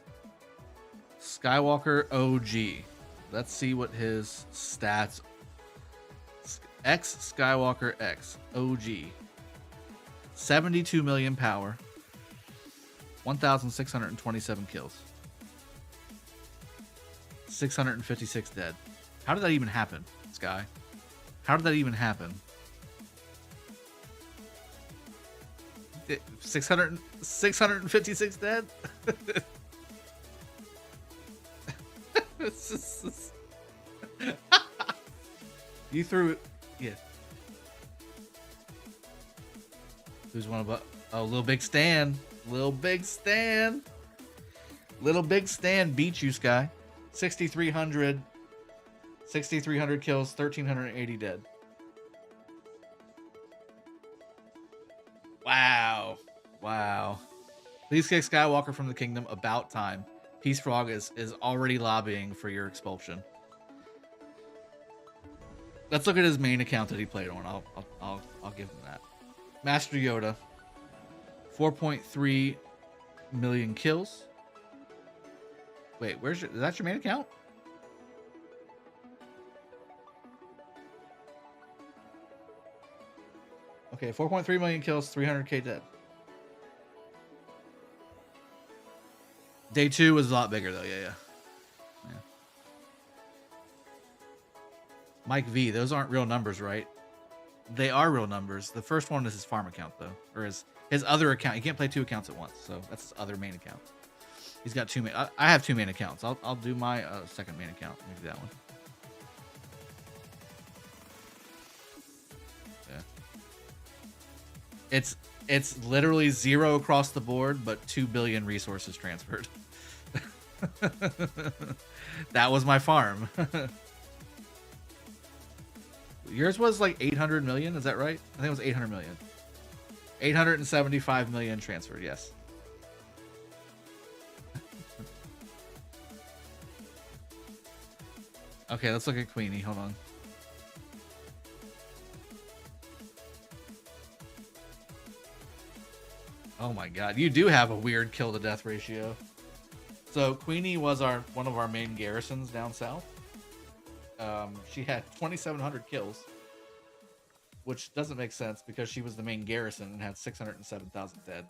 A: Skywalker OG. Let's see what his stats. X Skywalker X OG. 72 million power. 1,627 kills. 656 dead. How did that even happen, Sky? How did that even happen? 656 dead? You threw it. Yeah. Who's one of us? Oh, Little Big Stan. Little Big Stan. Little Big Stan beat you, Sky. 6,300 kills, 1,380 dead. Wow. Please kick Skywalker from the kingdom. About time. Peace Frog is already lobbying for your expulsion. Let's look at his main account that he played on. I'll give him that. Master Yoda. 4.3 million kills. Wait, is that your main account? Okay, 4.3 million kills, 300k dead. Day 2 was a lot bigger though, yeah. Mike V, those aren't real numbers, right? They are real numbers. The first one is his farm account though, or his other account. He can't play 2 accounts at once, so that's his other main account. He's got 2 main. I have 2 main accounts. I'll do my second main account. Maybe that one. Yeah. It's literally 0 across the board, but 2 billion resources transferred. That was my farm. Yours was like 800 million, is that right? I think it was 800 million. 875 million transferred, yes. Okay, let's look at Queenie. Hold on. Oh my god, you do have a weird kill to death ratio. So Queenie was one of our main garrisons down south. She had 2,700 kills, which doesn't make sense because she was the main garrison and had 607,000 dead.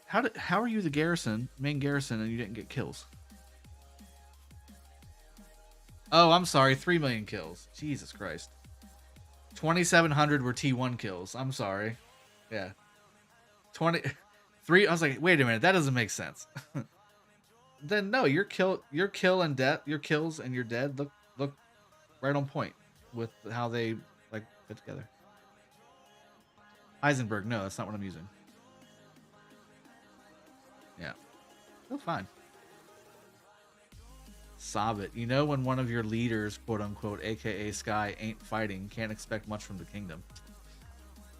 A: How are you the main garrison, and you didn't get kills? Oh, I'm sorry, 3 million kills. Jesus Christ. 2,700 were T1 kills. I'm sorry. Yeah. 23. I was like, wait a minute, that doesn't make sense. Then no, your kills and your dead look right on point with how they like fit together. Heisenberg, no, that's not what I'm using. Yeah. That's fine. Sob it. You know when one of your leaders, quote unquote, aka Sky, ain't fighting, can't expect much from the kingdom.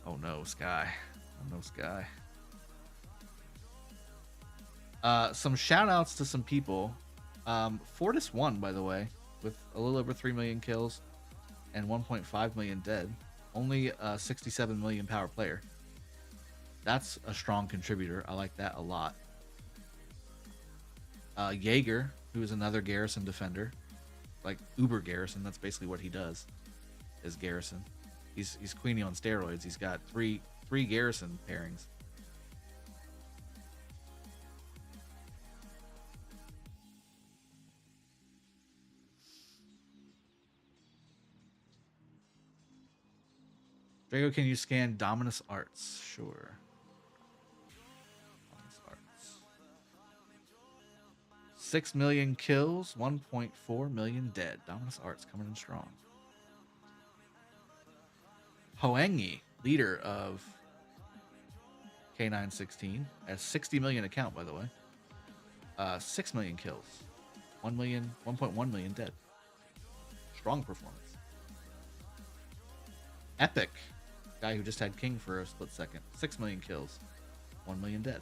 A: Oh no, Sky. Oh no, Sky. Some shout outs to some people. Fortis won, by the way, with a little over 3 million kills and 1.5 million dead. Only a 67 million power player. That's a strong contributor. I like that a lot. Jaeger, who is another Garrison defender, like Uber Garrison. That's basically what he does. Is Garrison. He's Queenie on steroids. He's got three Garrison pairings. Drago, can you scan Dominus Arts? Sure. Dominus Arts. 6 million kills, 1.4 million dead. Dominus Arts coming in strong. Hoengi, leader of K916, has 60 million account, by the way. 6 million kills, 1.1 million dead. Strong performance. Epic, guy who just had King for a split second. 6 million kills, 1 million dead.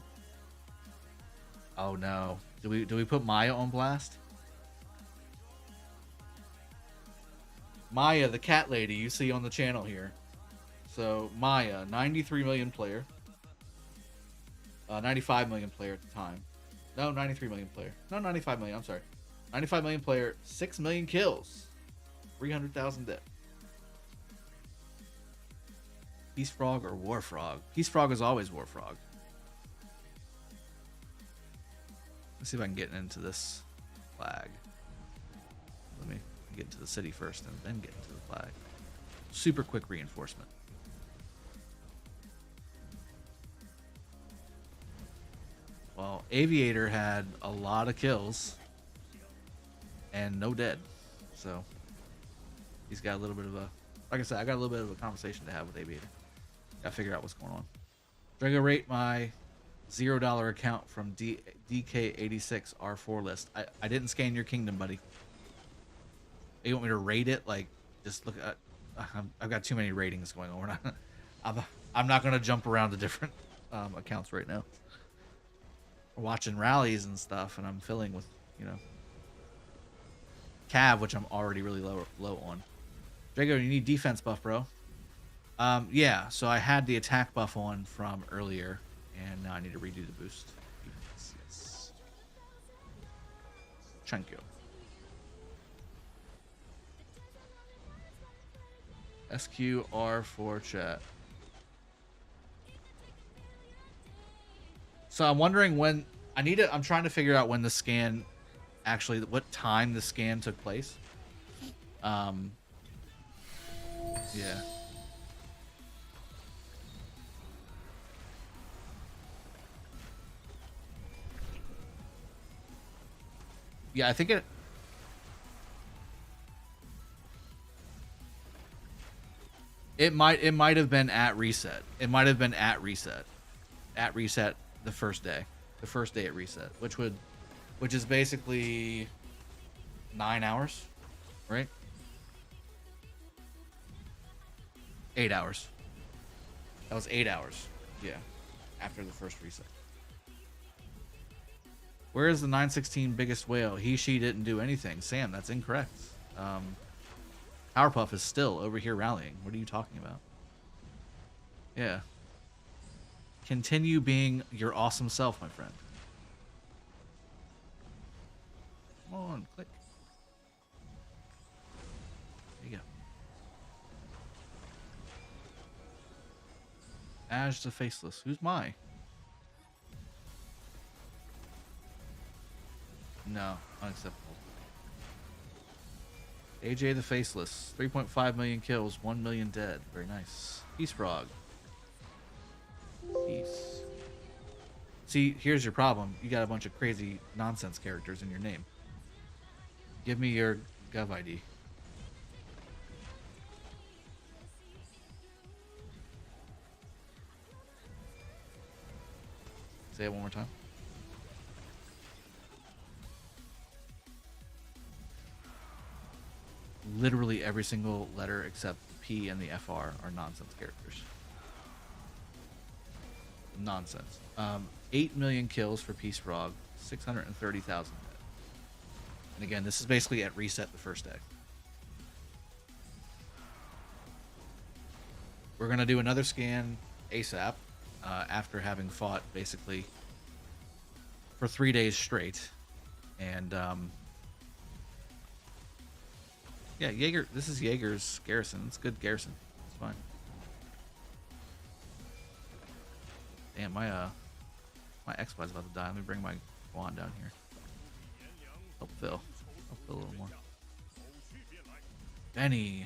A: Oh no. Do we put Maya on blast? Maya, the cat lady you see on the channel here. So Maya, 93 million player. 95 million player at the time. No, 93 million player. No, 95 million. I'm sorry. 95 million player, 6 million kills, 300,000 dead. Peace Frog or War Frog? Peace Frog is always War Frog. Let's see if I can get into this flag. Let me get into the city first and then get into the flag. Super quick reinforcement. Well, Aviator had a lot of kills and no dead. So he's got a little bit of a, like I said, I got a little bit of a conversation to have with Aviator. Gotta figure out what's going on. Drago, rate my $0 account from DK86 R4 list. I didn't scan your kingdom, buddy. You want me to rate it? Like, just look at. I've got too many ratings going on. We're not, I'm not gonna jump around to different accounts right now. We're watching rallies and stuff, and I'm filling with, you know, Cav, which I'm already really low on. Drago, you need defense buff, bro. Yeah, so I had the attack buff on from earlier, and now I need to redo the boost. Yes. Thank you. SQR for chat. So I'm wondering when I'm trying to figure out when the scan actually, what time the scan took place. Yeah. Yeah, I think it might have been at reset. It might have been at reset. At reset the first day at reset, which is basically 9 hours, right? 8 hours. That was 8 hours. Yeah, after the first reset. Where is the 916 biggest whale? She didn't do anything. Sam, that's incorrect. Powerpuff is still over here rallying. What are you talking about? Yeah. Continue being your awesome self, my friend. Come on, click. There you go. Ash the Faceless. Who's my? No, unacceptable. AJ the Faceless. 3.5 million kills, 1 million dead. Very nice. Peace Frog. Peace. See, here's your problem. You got a bunch of crazy nonsense characters in your name. Give me your Gov ID. Say it one more time. Literally every single letter except P and the FR are nonsense characters. Nonsense. 8 million kills for Peace Frog, 630,000 dead. And again, this is basically at reset the first day. We're gonna do another scan ASAP after having fought basically for 3 days straight, and yeah, Jaeger. This is Jaeger's garrison. It's good garrison. It's fine. Damn, my XY's about to die. Let me bring my wand down here. Help Phil. Help Phil a little more. Benny.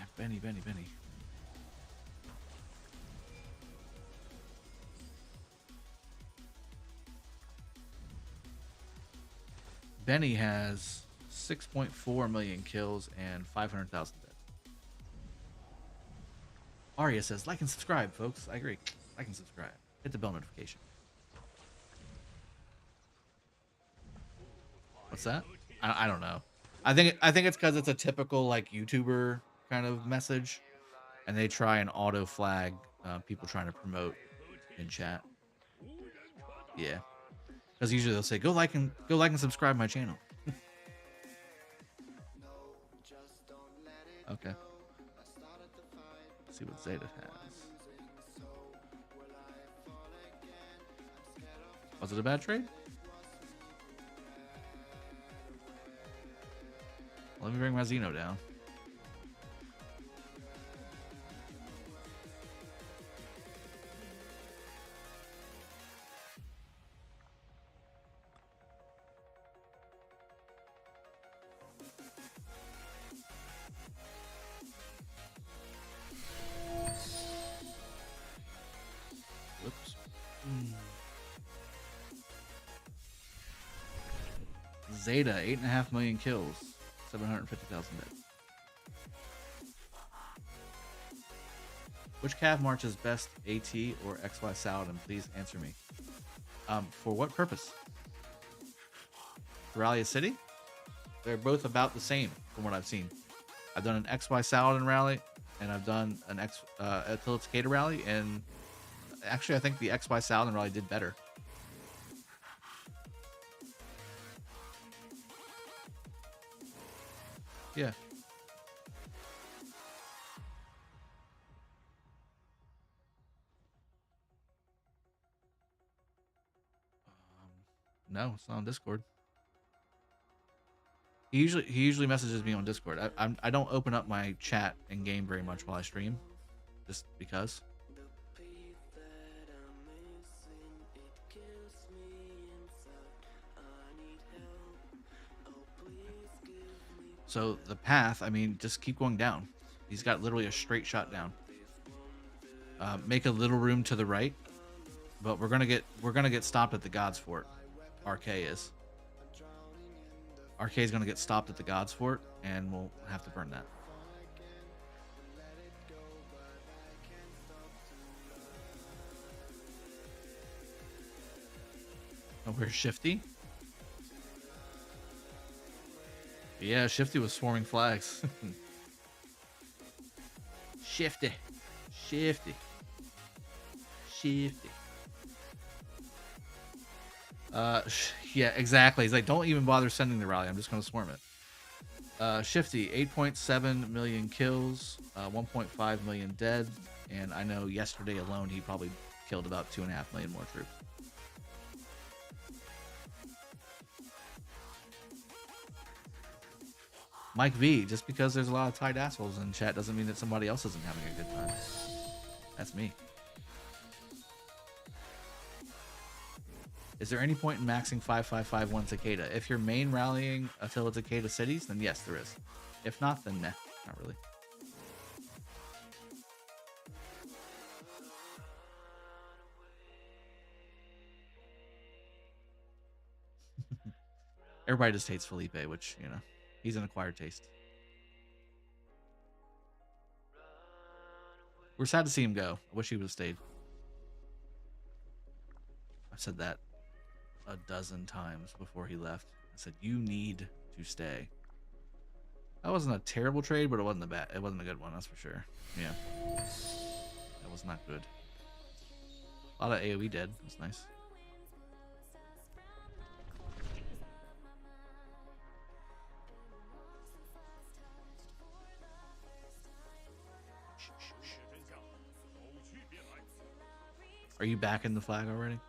A: Benny has 6.4 million kills and 500,000 dead. Arya says, like and subscribe, folks. I agree. Like and subscribe. Hit the bell notification. What's that? I don't know. I think it's because it's a typical like YouTuber kind of message, and they try and auto flag people trying to promote in chat. Yeah, because usually they'll say go like and subscribe my channel. Okay. Let's see what Zeta has. Was it a bad trade? Let me bring my Xeno down. Whoops. Zeta, 8.5 million kills. 750,000 dead. Which cav march is best, AT or XY Saladin? Please answer me. For what purpose? Rally a city? They're both about the same from what I've seen. I've done an XY Saladin rally, and I've done an Attila Takeda rally, and actually I think the XY Saladin rally did better. Yeah. No, it's not on Discord. He usually messages me on Discord. I don't open up my chat in game very much while I stream, just because. So the path, I mean, just keep going down. He's got literally a straight shot down. Make a little room to the right, but we're gonna get stopped at the God's Fort. RK is. RK is gonna get stopped at the God's Fort, and we'll have to burn that. Oh, where's Shifty? Yeah, Shifty was swarming flags. Shifty. Yeah, exactly. He's like, don't even bother sending the rally. I'm just going to swarm it. Shifty, 8.7 million kills, 1.5 million dead, and I know yesterday alone he probably killed about 2.5 million more troops. Mike V, just because there's a lot of tight assholes in chat doesn't mean that somebody else isn't having a good time. That's me. Is there any point in maxing 5551 Takeda? If you're main rallying Attila Takeda cities, then yes, there is. If not, then nah, not really. Everybody just hates Felipe, which, you know, he's an acquired taste. We're sad to see him go. I wish he would have stayed. I've said that a dozen times before he left. I said, you need to stay. That wasn't a terrible trade, but it wasn't a good one, that's for sure. Yeah. That was not good. A lot of AoE dead. That's nice. Are you back in the flag already?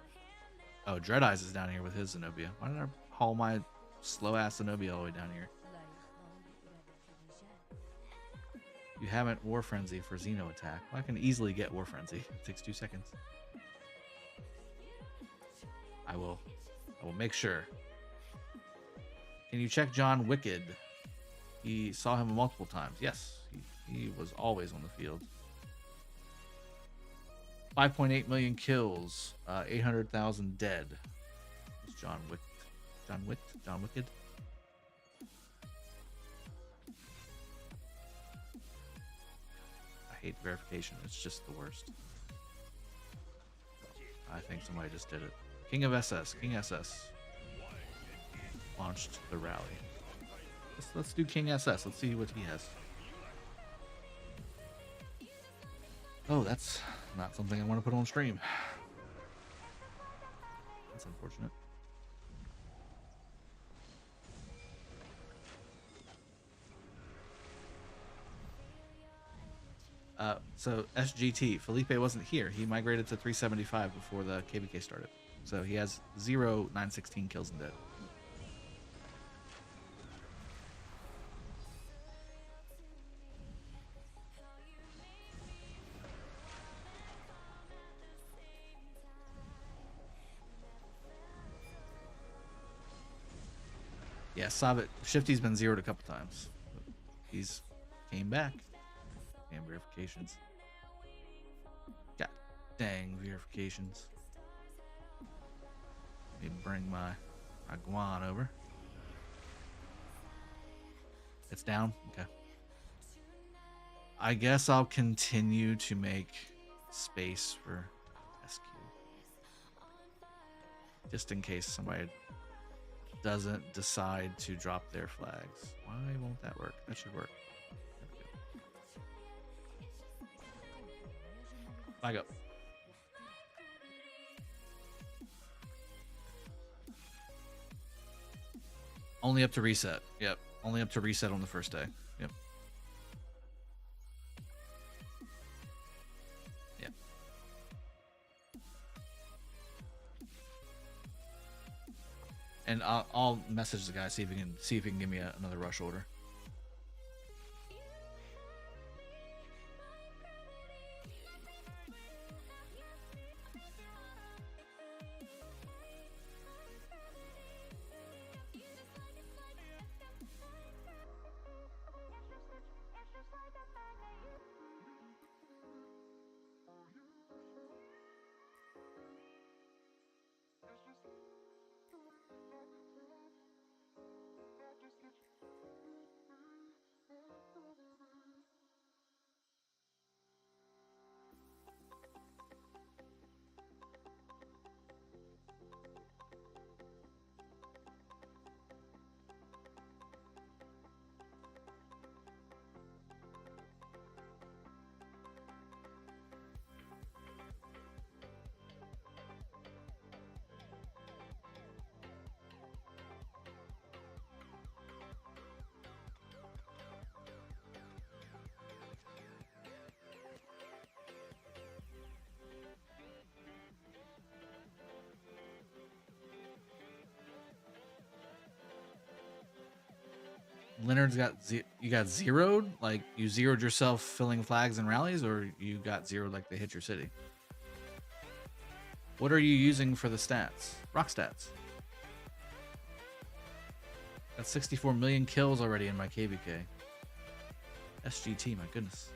A: Oh, Dread Eyes is down here with his Zenobia. Why did I haul my slow ass Zenobia all the way down here? You haven't War Frenzy for Xeno attack. Well, I can easily get War Frenzy. It takes 2 seconds. I will make sure. Can you check John Wicked? He saw him multiple times. Yes, he was always on the field. 5.8 million kills, 800,000 dead. It's John Wicked. I hate verification. It's just the worst. I think somebody just did it. King SS launched the rally. Let's do King SS. Let's see what he has. Oh, that's not something I want to put on stream. That's unfortunate. So SGT, Felipe wasn't here. He migrated to 375 before the KvK started. So he has 916 kills and dead. Yeah, Sabit Shifty's been zeroed a couple times. He's came back. Damn verifications. God dang verifications. Let me bring my Guan over. It's down? Okay. I guess I'll continue to make space for SQ. Just in case somebody doesn't decide to drop their flags. Why won't that work? That should work. Flag up. Only up to reset. Yep. Only up to reset on the first day. Yep. Yep. And I'll message the guy, see if he can give me another rush order. Leonard's got you got zeroed, like you zeroed yourself filling flags and rallies, or you got zeroed like they hit your city. What are you using for the stats? Rock stats. Got 64 million kills already in my KvK. SGT, my goodness.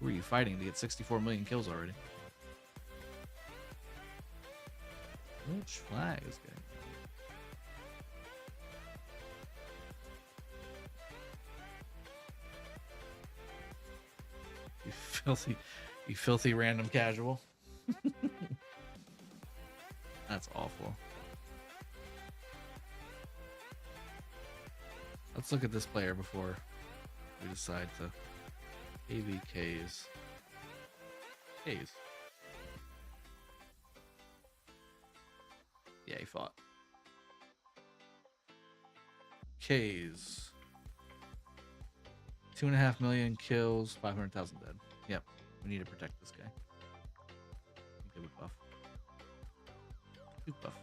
A: Who are you fighting to get 64 million kills already? Which flag is getting? You filthy random casual. That's awful. Let's look at this player before we decide to KvK's. K's. Yeah, he fought. K's. 2.5 million kills, 500,000 dead. Yep, we need to protect this guy. Give a buff. Too buff.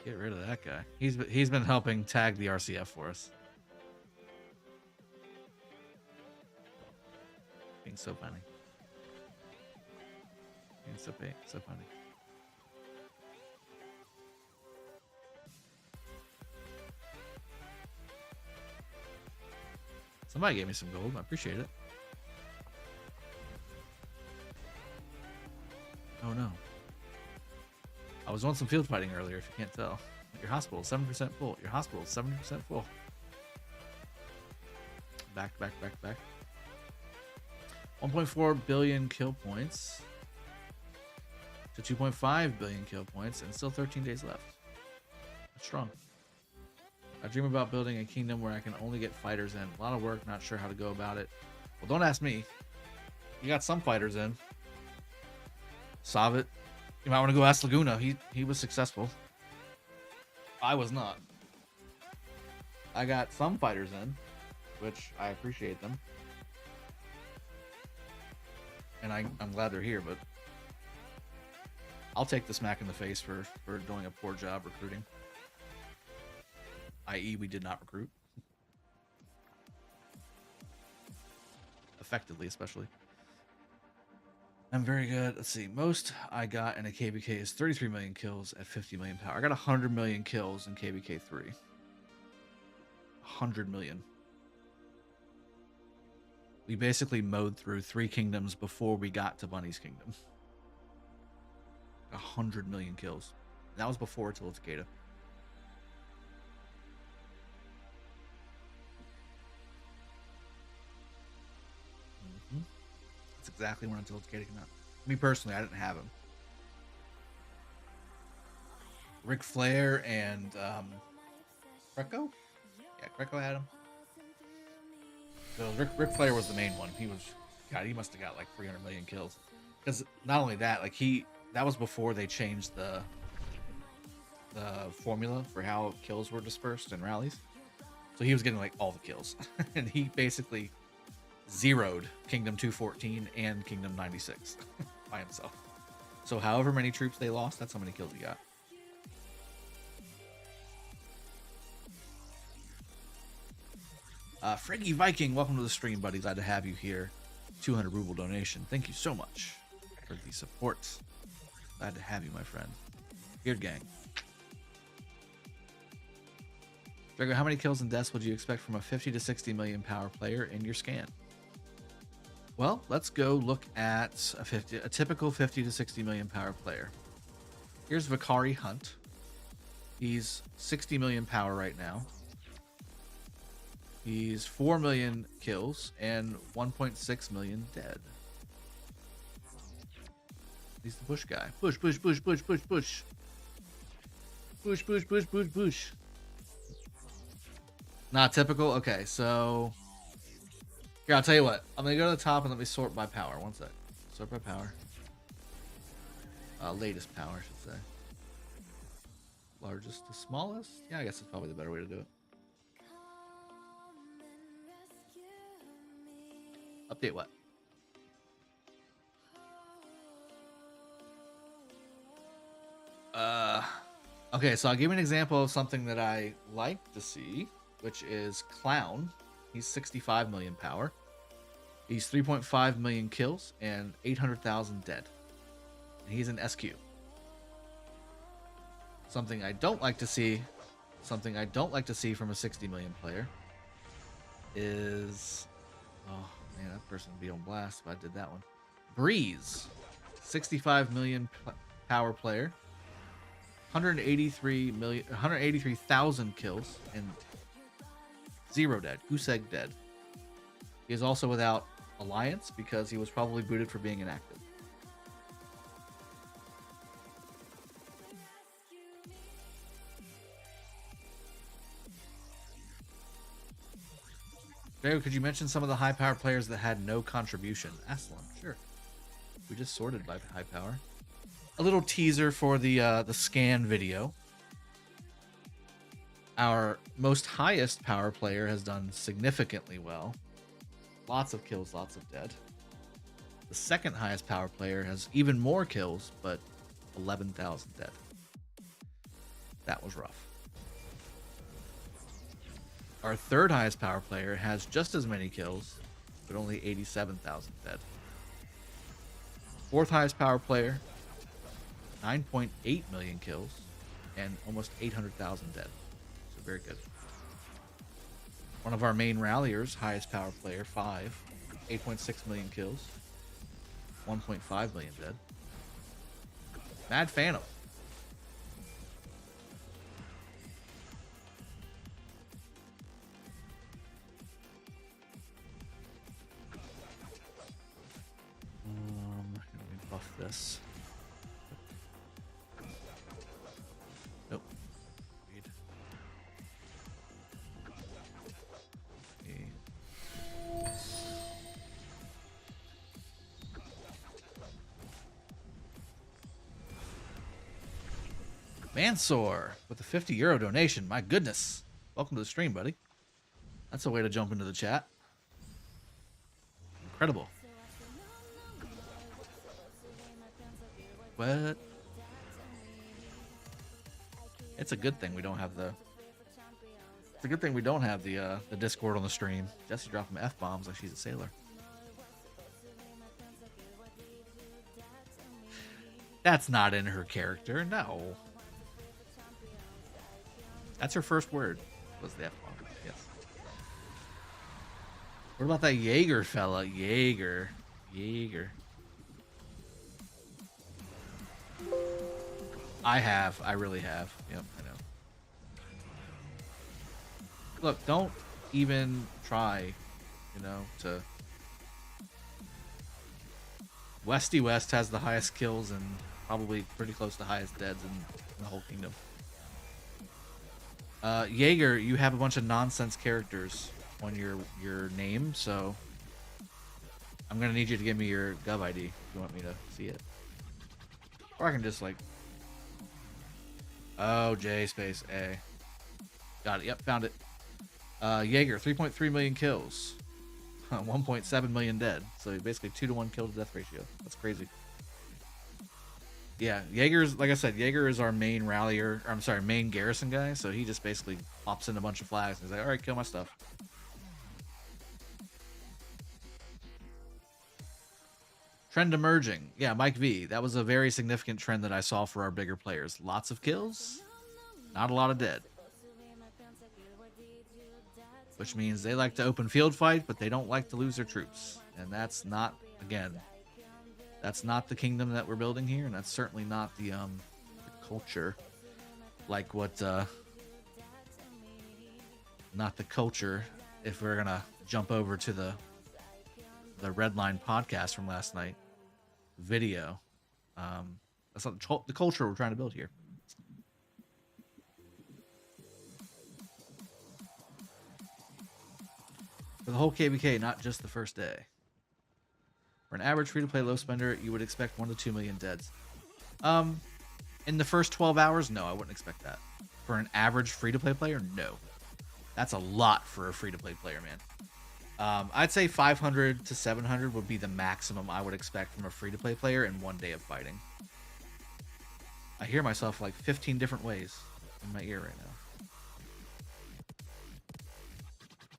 A: Get rid of that guy. He's been helping tag the RCF for us. Being so funny. Being so funny. Somebody gave me some gold. I appreciate it. Oh no. I was on some field fighting earlier, if you can't tell. Your hospital is 7% full. Your hospital is 70% full. Back. 1.4 billion kill points to 2.5 billion kill points, and still 13 days left. That's strong. I dream about building a kingdom where I can only get fighters in. A lot of work, not sure how to go about it. Well, don't ask me. You got some fighters in. Solve it. You might want to go ask Laguna. He was successful. I was not. I got some fighters in, which I appreciate them. And I'm glad they're here, but I'll take the smack in the face for doing a poor job recruiting. I.e., we did not recruit. Effectively, especially. I'm very good. Let's see. Most I got in a KvK is 33 million kills at 50 million power. I got 100 million kills in KvK 3. 100 million. We basically mowed through 3 kingdoms before we got to Bunny's kingdom. 100 million kills. That was before Tillicicada. That's exactly when Tillicicada came out. Me personally, I didn't have him. Ric Flair and Greco? Yeah, Greco had him. So Ric Flair was the main one. He must have got like 300 million kills. Because not only that, like that was before they changed the formula for how kills were dispersed in rallies. So he was getting like all the kills. And he basically zeroed Kingdom 214 and Kingdom 96 by himself. So however many troops they lost, that's how many kills he got. Friggy Viking, welcome to the stream, buddy. Glad to have you here. 200 ruble donation. Thank you so much for the support. Glad to have you, my friend. Beard Gang. Drago, how many kills and deaths would you expect from a 50 to 60 million power player in your scan? Well, let's go look at a typical 50 to 60 million power player. Here's Vakari Hunt. He's 60 million power right now. He's 4 million kills and 1.6 million dead. He's the bush guy. Bush. Bush. Not typical? Okay, so... Here, I'll tell you what. I'm going to go to the top and let me sort by power. One sec. Sort by power. Latest power, I should say. Largest to smallest? Yeah, I guess that's probably the better way to do it. Update what? Okay, so I'll give you an example of something that I like to see, which is Clown. He's 65 million power. He's 3.5 million kills and 800,000 dead. And he's an SQ. Something I don't like to see from a 60 million player is... Oh, man, that person would be on blast if I did that one. Breeze. 65 million power player. 183,000 kills and 0 dead. Goose egg dead. He is also without alliance because he was probably booted for being inactive. Jago, could you mention some of the high power players that had no contribution? Aslan, sure. We just sorted by high power. A little teaser for the scan video. Our most highest power player has done significantly well. Lots of kills, lots of dead. The second highest power player has even more kills, but 11,000 dead. That was rough. Our third highest power player has just as many kills, but only 87,000 dead. Fourth highest power player, 9.8 million kills, and almost 800,000 dead. So very good. One of our main ralliers, highest power player, 5, 8.6 million kills, 1.5 million dead. Mad Phantom. Let me buff this. Nope. Read. Mansour with a €50 donation. My goodness. Welcome to the stream, buddy. That's a way to jump into the chat. Incredible. What? It's a good thing we don't have the. It's a good thing we don't have the Discord on the stream. Jesse dropping F-bombs like she's a sailor. That's not in her character. No. That's her first word. Was the F-bomb? Yes. What about that Jaeger fella? Jaeger. I really have. Yep, I know. Look, don't even try, to... Westy West has the highest kills and probably pretty close to highest deads in the whole kingdom. Jaeger, you have a bunch of nonsense characters on your name, so I'm gonna need you to give me your gov ID if you want me to see it. Or I can just like... Oh, J space A. Got it. Yep, found it. Jaeger, 3.3 million kills. 1.7 million dead. So basically 2-to-1 kill to death ratio. That's crazy. Yeah, Jaeger's, like I said, Jaeger is our main rallier, or I'm sorry, main garrison guy, so he just basically pops in a bunch of flags and he's like, alright, kill my stuff. Trend emerging. Yeah, Mike V. That was a very significant trend that I saw for our bigger players. Lots of kills, not a lot of dead. Which means they like to open field fight, but they don't like to lose their troops. And that's not, again, that's not the kingdom that we're building here, and that's certainly not the culture. Like what, not the culture, if we're gonna jump over to the Redline podcast from last night video. That's not the culture we're trying to build here. For the whole KvK, not just the first day. For an average free-to-play low spender, you would expect 1 to 2 million deads. In the first 12 hours, no, I wouldn't expect that. For an average free-to-play player, no. That's a lot for a free-to-play player, man. I'd say 500 to 700 would be the maximum I would expect from a free-to-play player in 1 day of fighting. I hear myself like 15 different ways in my ear right now.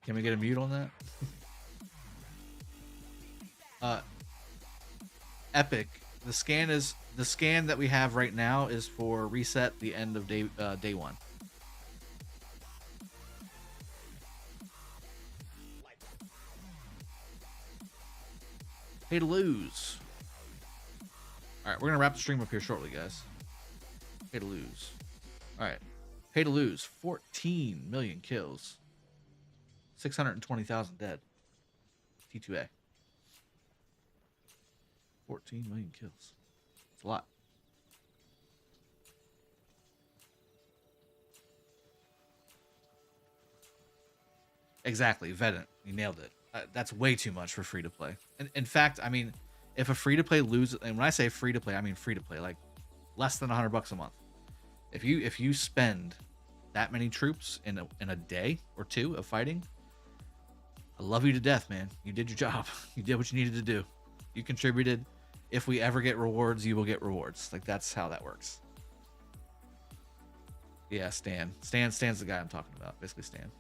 A: Can we get a mute on that? Epic. The scan that we have right now is for reset the end of day 1. Pay to lose. All right, we're gonna wrap the stream up here shortly, guys. Pay to lose. All right, pay to lose. 14 million kills. 620,000 dead. T2A. 14 million kills. It's a lot. Exactly, Vedant. You nailed it. That's way too much for free to play. And in fact, I mean, if a free to play loses, and when I say free to play, I mean free to play, like less than $100 a month. If you spend that many troops in a day or two of fighting, I love you to death, man. You did your job. You did what you needed to do. You contributed. If we ever get rewards, you will get rewards. Like, that's how that works. Yeah, Stan's the guy I'm talking about. Basically, Stan.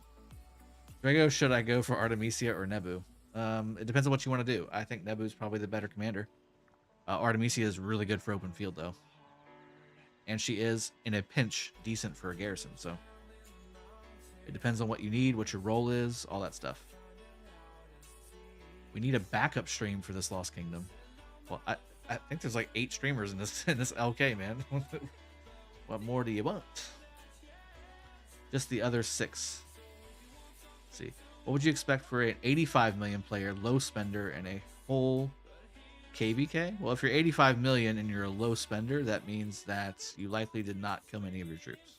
A: Drago, should I go for Artemisia or Nebu? It depends on what you want to do. I think Nebu's probably the better commander. Artemisia is really good for open field, though. And she is, in a pinch, decent for a garrison, so... It depends on what you need, what your role is, all that stuff. We need a backup stream for this Lost Kingdom. Well, I think there's like 8 streamers in this LK, man. What more do you want? Just the other 6. Let's see. What would you expect for an 85 million player, low spender, and a whole KvK? Well, if you're 85 million and you're a low spender, that means that you likely did not kill many of your troops.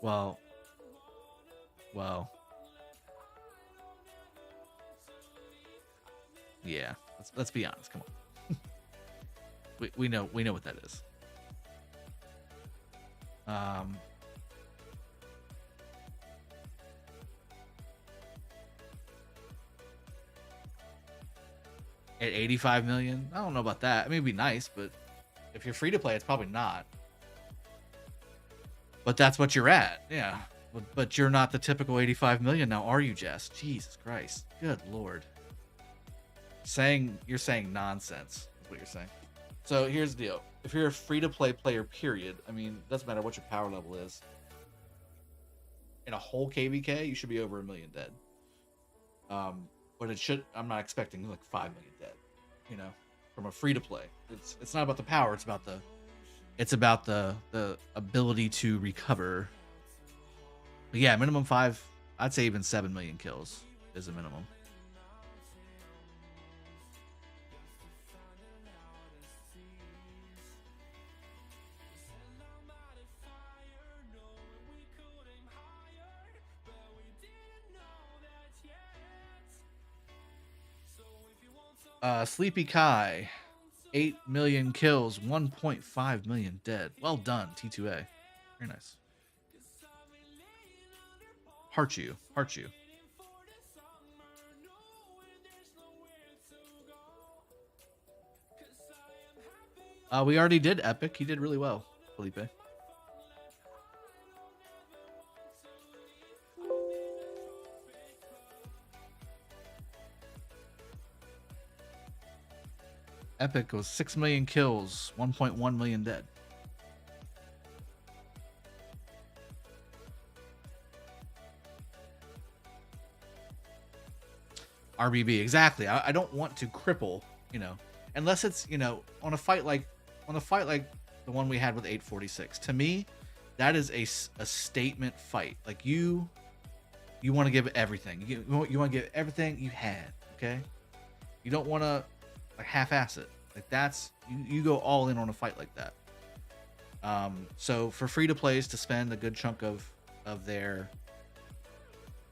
A: Well, yeah. Let's be honest. Come on, we know what that is. At 85 million, I don't know about that. I mean, it'd be nice, but if you're free to play, it's probably not. But that's what you're at, yeah. But you're not the typical 85 million now, are you, Jess? Jesus Christ. Good Lord. You're saying nonsense, is what you're saying. So here's the deal. If you're a free-to-play player, period, I mean, it doesn't matter what your power level is. In a whole KvK, you should be over 1 million dead. But it should, I'm not expecting like 5 million dead, you know, from a free-to-play. It's not about the power, it's about the ability to recover. But yeah, minimum 5, I'd say even 7 million kills is a minimum. Sleepy Kai, 8 million kills, 1.5 million dead. Well done, T2A. Very nice. Heart you. We already did Epic. He did really well, Felipe. Epic was 6 million kills, 1.1 million dead. RBB, exactly. I don't want to cripple, you know, unless it's, you know, on a fight like the one we had with 846. To me, that is a statement fight. Like you want to give everything. You want to give everything you had. Okay, you don't want to like half-ass it. Like that's you go all in on a fight like that. So for free-to-plays to spend a good chunk of their,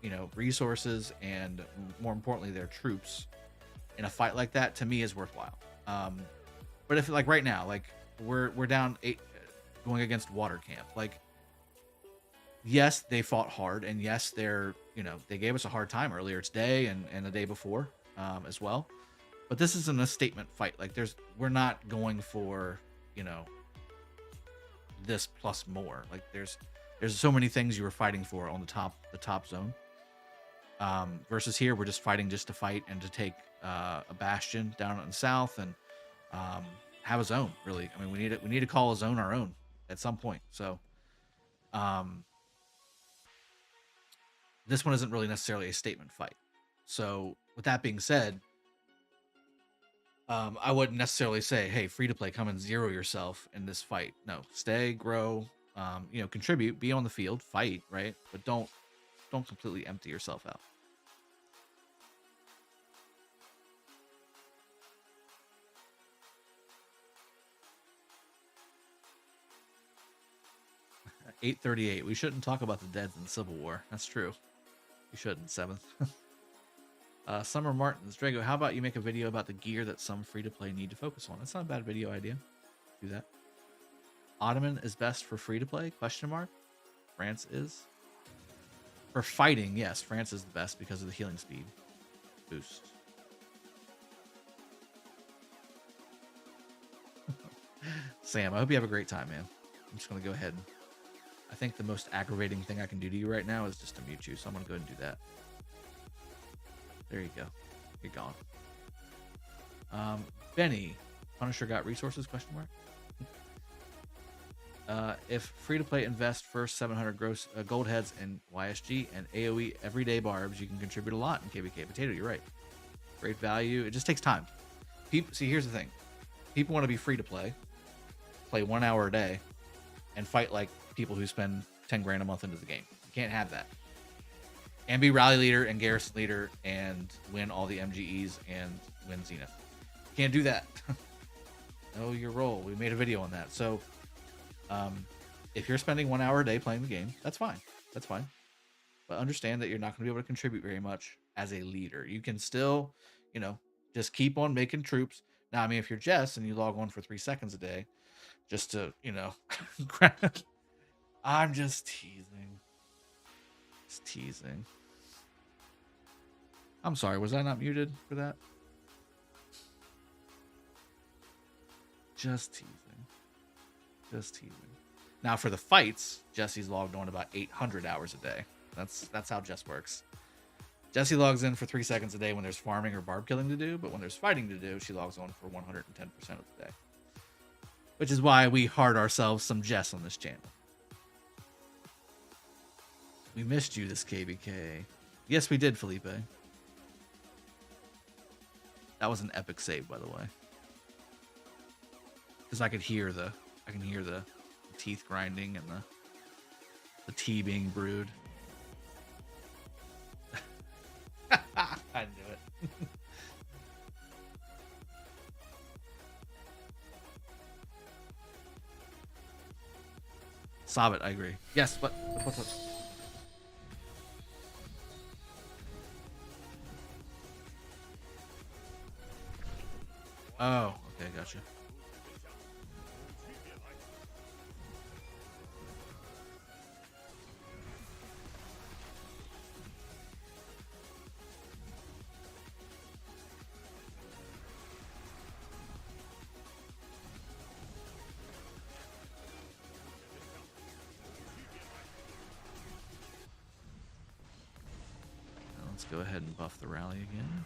A: you know, resources and more importantly their troops in a fight like that, to me is worthwhile. But if like right now, like we're down 8 going against Water Camp, like yes, they fought hard, and yes, they're, you know, they gave us a hard time earlier today and the day before as well. But this isn't a statement fight. Like we're not going for, you know, this plus more. Like there's so many things you were fighting for on the top zone. Versus here, we're just fighting just to fight and to take a bastion down in the south and have a zone. Really, I mean, we need to call a zone our own at some point. So, this one isn't really necessarily a statement fight. So, with that being said, I wouldn't necessarily say, "Hey, free to play, come and zero yourself in this fight." No, stay, grow, you know, contribute, be on the field, fight, right? But don't completely empty yourself out. $838. We shouldn't talk about the deads in the Civil War. That's true. We shouldn't. 7th. Summer Martins, Drago, how about you make a video about the gear that some free-to-play need to focus on? That's not a bad video idea. Do that. Ottoman is best for free-to-play? Question mark. France is. For fighting, yes, France is the best because of the healing speed boost. Sam, I hope you have a great time, man. I'm just going to go ahead. I think the most aggravating thing I can do to you right now is just to mute you, so I'm going to go ahead and do that. There you go. You're gone. Benny, Punisher got resources, question mark? If free-to-play invest first 700 gross gold heads in YSG and AoE everyday barbs, you can contribute a lot in KvK Potato. You're right. Great value. It just takes time. See, here's the thing. People want to be free-to-play, play 1 hour a day, and fight like people who spend 10 grand a month into the game. You can't have that. And be rally leader and garrison leader and win all the MGEs and win Zenith. You can't do that. Know your role. We made a video on that. So, if you're spending 1 hour a day playing the game, that's fine. That's fine. But understand that you're not going to be able to contribute very much as a leader. You can still, just keep on making troops. Now, I mean, if you're Jess and you log on for 3 seconds a day, just to, I'm just teasing. Just teasing. I'm sorry. Was I not muted for that? Just teasing. Just teasing. Now for the fights, Jesse's logged on about 800 hours a day. That's how Jess works. Jesse logs in for 3 seconds a day when there's farming or barb killing to do, but when there's fighting to do, she logs on for 110% of the day. Which is why we hard ourselves some Jess on this channel. We missed you this KvK. Yes, we did, Felipe. That was an epic save, by the way. Because I can hear the teeth grinding and the tea being brewed. I knew it. Sob it, I agree. Yes, but what's up? Oh, okay, gotcha. Let's go ahead and buff the rally again.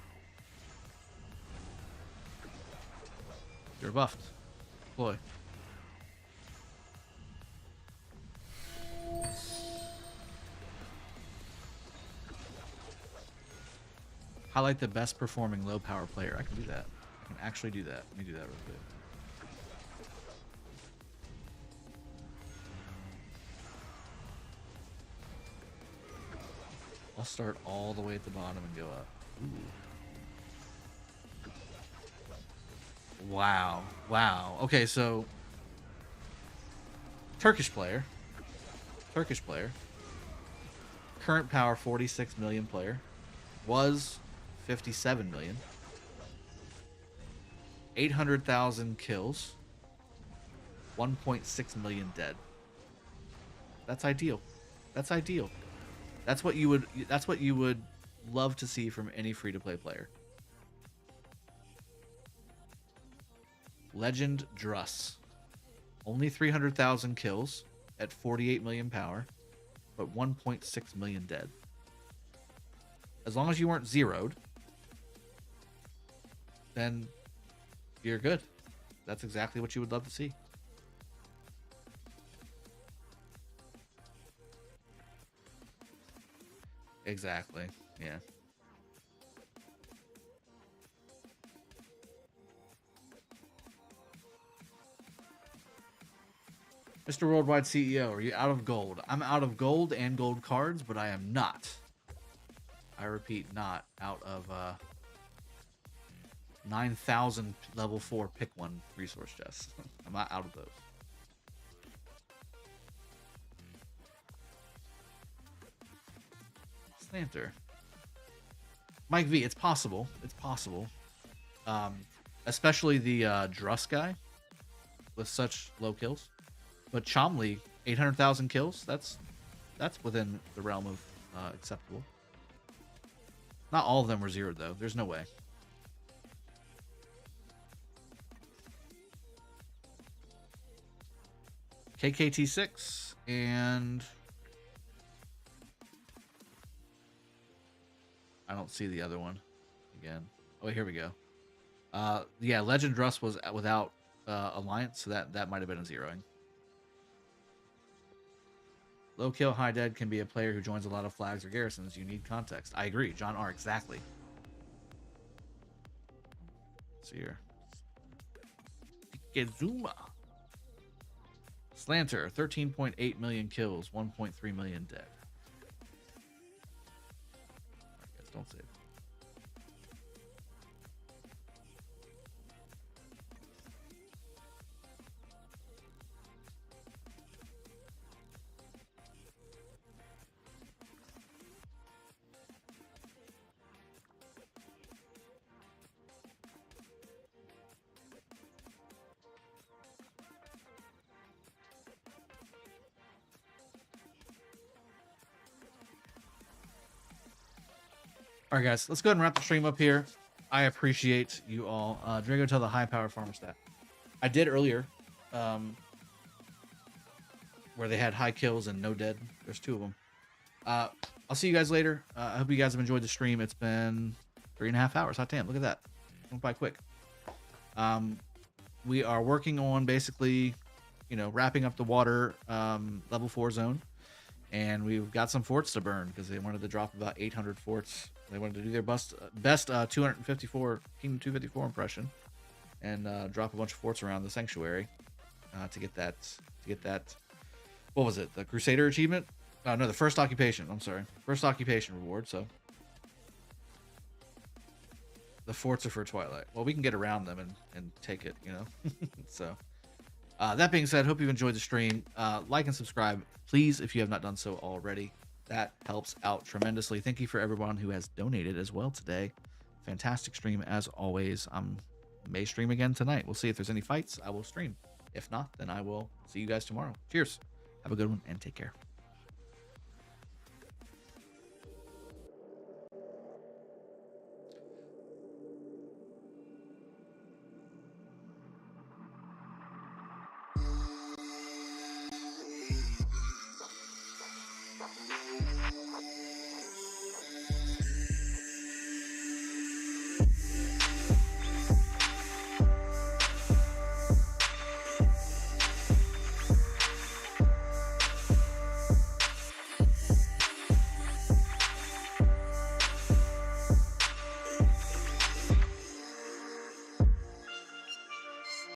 A: You're buffed. Deploy. Highlight the best performing low power player. I can do that. I can actually do that. Let me do that real quick. I'll start all the way at the bottom and go up. Ooh. Wow. Wow. Okay, so Turkish player. Current power 46 million player. Was 57 million. 800,000 kills. 1.6 million dead. That's ideal. That's ideal. That's what you would love to see from any free-to-play player. Legend Druss. Only 300,000 kills at 48 million power, but 1.6 million dead. As long as you weren't zeroed, then you're good. That's exactly what you would love to see. Exactly. Yeah. Mr. Worldwide CEO, are you out of gold? I'm out of gold and gold cards, but I am not. I repeat, not out of 9,000 level 4 pick one resource chests. I'm not out of those. Slanter. Mike V, it's possible. It's possible. Especially the Druss guy with such low kills. But Chomley, 800,000 kills. That's within the realm of acceptable. Not all of them were zeroed though. There's no way. KKT6 and I don't see the other one again. Oh, here we go. Yeah, Legend Rust was without Alliance, so that might have been a zeroing. Low kill, high dead can be a player who joins a lot of flags or garrisons. You need context. I agree. John R. Exactly. Let's see here. Ikezuma. Slanter, 13.8 million kills, 1.3 million dead. Alright, guys, don't save. All right, guys, let's go ahead and wrap the stream up here. I appreciate you all. Drago, tell the high power farmer stat. I did earlier, where they had high kills and no dead. There's 2 of them. I'll see you guys later. I hope you guys have enjoyed the stream. It's been 3.5 hours. Hot damn, look at that. Went by quick. We are working on basically, wrapping up the water level 4 zone. And we've got some forts to burn because they wanted to drop about 800 forts. They wanted to do their best 254 Kingdom 254 impression, and drop a bunch of forts around the sanctuary to get that. What was it? The Crusader achievement? No, the first occupation. I'm sorry, first occupation reward. So the forts are for Twilight. Well, we can get around them and take it. So. That being said, hope you've enjoyed the stream. Like and subscribe, please, if you have not done so already. That helps out tremendously. Thank you for everyone who has donated as well today. Fantastic stream as always. May stream again tonight. We'll see if there's any fights. I will stream. If not, then I will see you guys tomorrow. Cheers. Have a good one and take care.